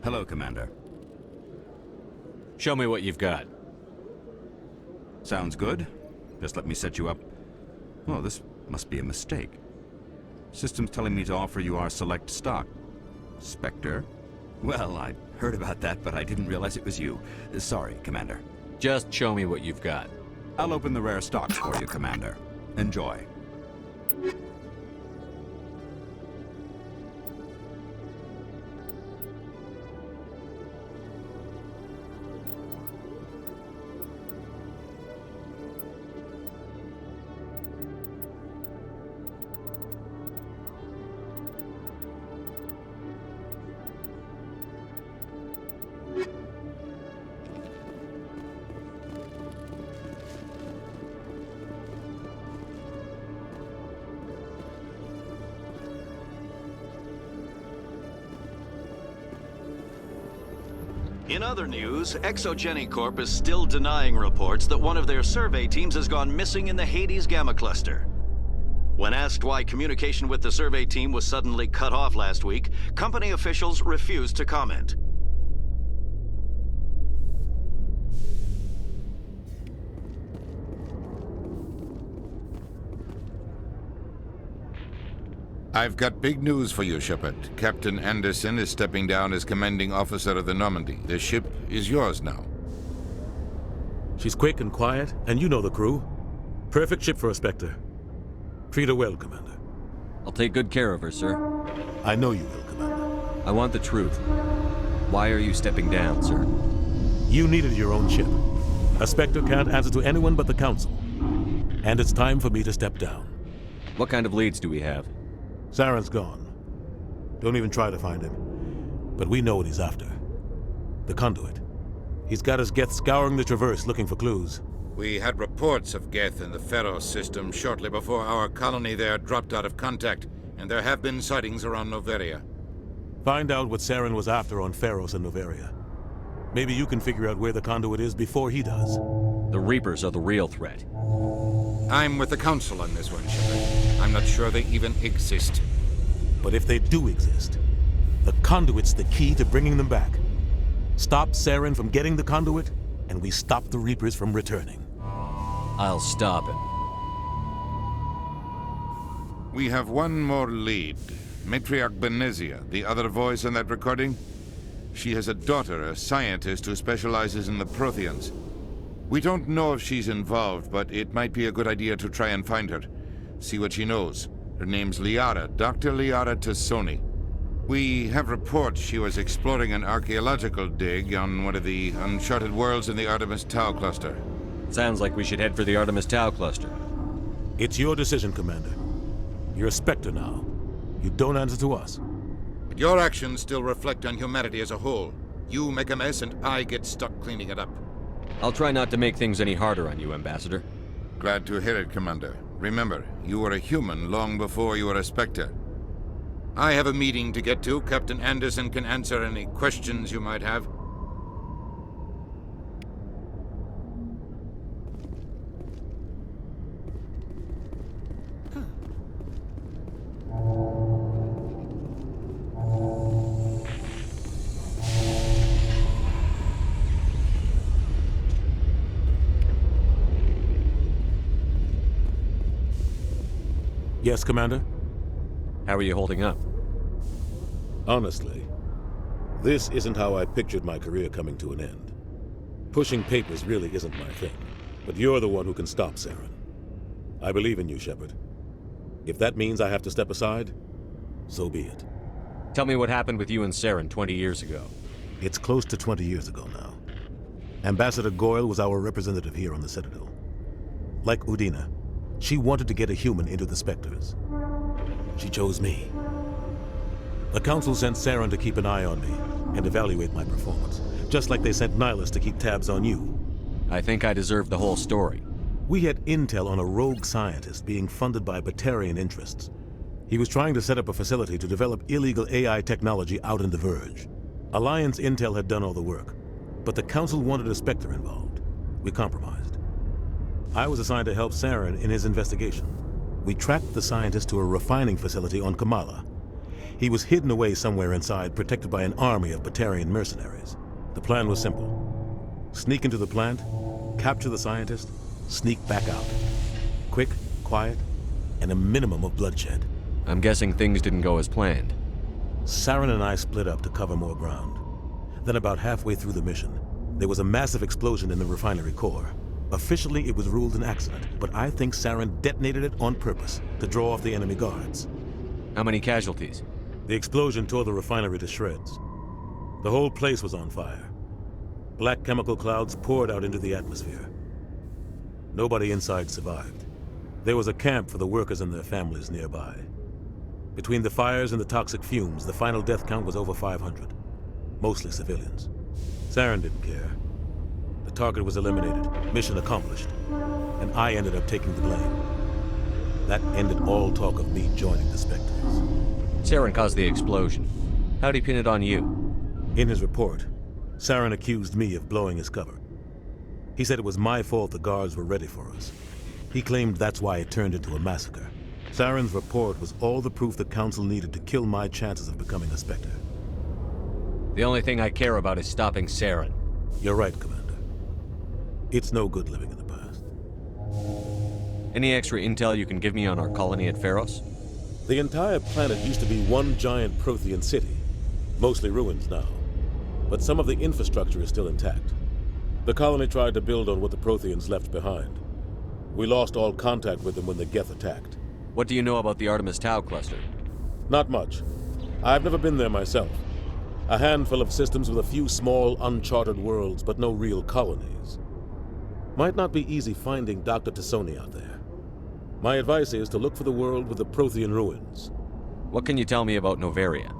Hello, Commander. Show me what you've got. Sounds good. Just let me set you up. Oh, this must be a mistake. System's telling me to offer you our select stock. Spectre? Well, I heard about that, but I didn't realize it was you. Sorry, Commander. Just show me what you've got. I'll open the rare stocks for you, Commander. Enjoy. In other news, Exogeny Corp is still denying reports that one of their survey teams has gone missing in the Hades Gamma Cluster. When asked why communication with the survey team was suddenly cut off last week, company officials refused to comment. I've got big news for you, Shepard. Captain Anderson is stepping down as commanding officer of the Normandy. The ship is yours now. She's quick and quiet, and you know the crew. Perfect ship for a Spectre. Treat her well, Commander. I'll take good care of her, sir. I know you will, Commander. I want the truth. Why are you stepping down, sir? You needed your own ship. A Spectre can't answer to anyone but the Council. And it's time for me to step down. What kind of leads do we have? Saren's gone. Don't even try to find him. But we know what he's after. The conduit. He's got his Geth scouring the Traverse looking for clues. We had reports of Geth in the Pharos system shortly before our colony there dropped out of contact, and there have been sightings around Noveria. Find out what Saren was after on Pharos and Noveria. Maybe you can figure out where the conduit is before he does. The Reapers are the real threat. I'm with the Council on this one, Shepard. I'm not sure they even exist. But if they do exist, the conduit's the key to bringing them back. Stop Saren from getting the conduit, and we stop the Reapers from returning. I'll stop it. We have one more lead. Matriarch Benezia, the other voice in that recording. She has a daughter, a scientist who specializes in the Protheans. We don't know if she's involved, but it might be a good idea to try and find her. See what she knows. Her name's Liara, Dr. Liara Tassoni. We have reports she was exploring an archaeological dig on one of the uncharted worlds in the Artemis Tau cluster. Sounds like we should head for the Artemis Tau cluster. It's your decision, Commander. You're a Spectre now. You don't answer to us. But your actions still reflect on humanity as a whole. You make a mess and I get stuck cleaning it up. I'll try not to make things any harder on you, Ambassador. Glad to hear it, Commander. Remember, you were a human long before you were a Spectre. I have a meeting to get to. Captain Anderson can answer any questions you might have. Yes, Commander? How are you holding up? Honestly, this isn't how I pictured my career coming to an end. Pushing papers really isn't my thing, but you're the one who can stop Saren. I believe in you, Shepard. If that means I have to step aside, so be it. Tell me what happened with you and Saren 20 years ago. It's close to 20 years ago now. Ambassador Goyle was our representative here on the Citadel. Like Udina, she wanted to get a human into the Spectres. She chose me. The Council sent Saren to keep an eye on me and evaluate my performance, just like they sent Nihilus to keep tabs on you. I think I deserve the whole story. We had intel on a rogue scientist being funded by Batarian interests. He was trying to set up a facility to develop illegal AI technology out in the Verge. Alliance intel had done all the work, but the Council wanted a Spectre involved. We compromised. I was assigned to help Saren in his investigation. We tracked the scientist to a refining facility on Kamala. He was hidden away somewhere inside, protected by an army of Batarian mercenaries. The plan was simple. Sneak into the plant, capture the scientist, sneak back out. Quick, quiet, and a minimum of bloodshed. I'm guessing things didn't go as planned. Saren and I split up to cover more ground. Then about halfway through the mission, there was a massive explosion in the refinery core. Officially, it was ruled an accident, but I think Saren detonated it on purpose to draw off the enemy guards. How many casualties? The explosion tore the refinery to shreds. The whole place was on fire. Black chemical clouds poured out into the atmosphere. Nobody inside survived. There was a camp for the workers and their families nearby. Between the fires and the toxic fumes, the final death count was over 500. Mostly civilians. Saren didn't care. The target was eliminated, mission accomplished, and I ended up taking the blame. That ended all talk of me joining the Spectres. Saren caused the explosion. How'd he pin it on you? In his report, Saren accused me of blowing his cover. He said it was my fault the guards were ready for us. He claimed that's why it turned into a massacre. Saren's report was all the proof the Council needed to kill my chances of becoming a Spectre. The only thing I care about is stopping Saren. You're right, Commander. It's no good living in the past. Any extra intel you can give me on our colony at Pharos? The entire planet used to be one giant Prothean city. Mostly ruins now. But some of the infrastructure is still intact. The colony tried to build on what the Protheans left behind. We lost all contact with them when the Geth attacked. What do you know about the Artemis Tau cluster? Not much. I've never been there myself. A handful of systems with a few small, uncharted worlds, but no real colonies. Might not be easy finding Dr. Tassoni out there. My advice is to look for the world with the Prothean ruins. What can you tell me about Novaria?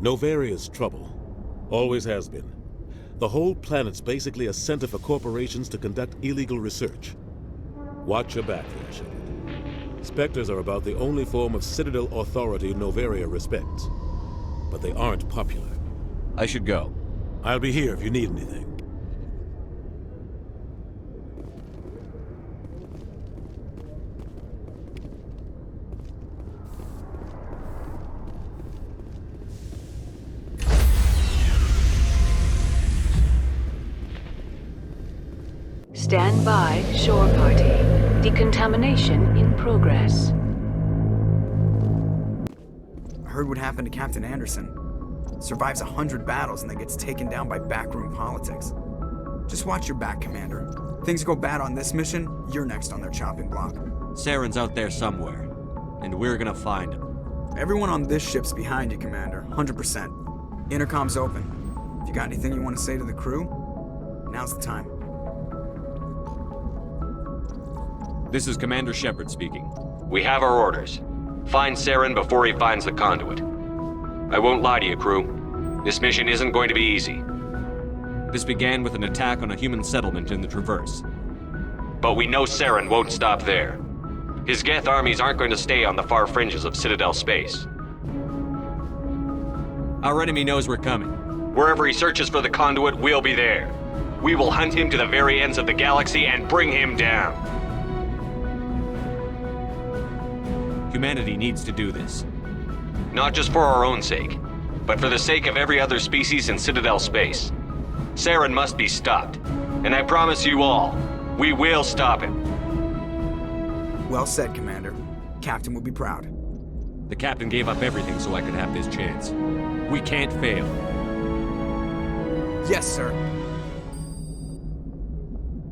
Novaria's trouble. Always has been. The whole planet's basically a center for corporations to conduct illegal research. Watch your back there, Shepard. Spectres are about the only form of Citadel authority Novaria respects. But they aren't popular. I should go. I'll be here if you need anything. Stand by, shore party. Decontamination in progress. I heard what happened to Captain Anderson. Survives 100 battles and then gets taken down by backroom politics. Just watch your back, Commander. Things go bad on this mission, you're next on their chopping block. Saren's out there somewhere, and we're gonna find him. Everyone on this ship's behind you, Commander. 100%. Intercom's open. If you got anything you want to say to the crew, now's the time. This is Commander Shepard speaking. We have our orders. Find Saren before he finds the conduit. I won't lie to you, crew. This mission isn't going to be easy. This began with an attack on a human settlement in the Traverse. But we know Saren won't stop there. His Geth armies aren't going to stay on the far fringes of Citadel space. Our enemy knows we're coming. Wherever he searches for the conduit, we'll be there. We will hunt him to the very ends of the galaxy and bring him down. Humanity needs to do this. Not just for our own sake, but for the sake of every other species in Citadel space. Saren must be stopped, and I promise you all, we will stop him. Well said, Commander. Captain will be proud. The captain gave up everything so I could have this chance. We can't fail. Yes, sir.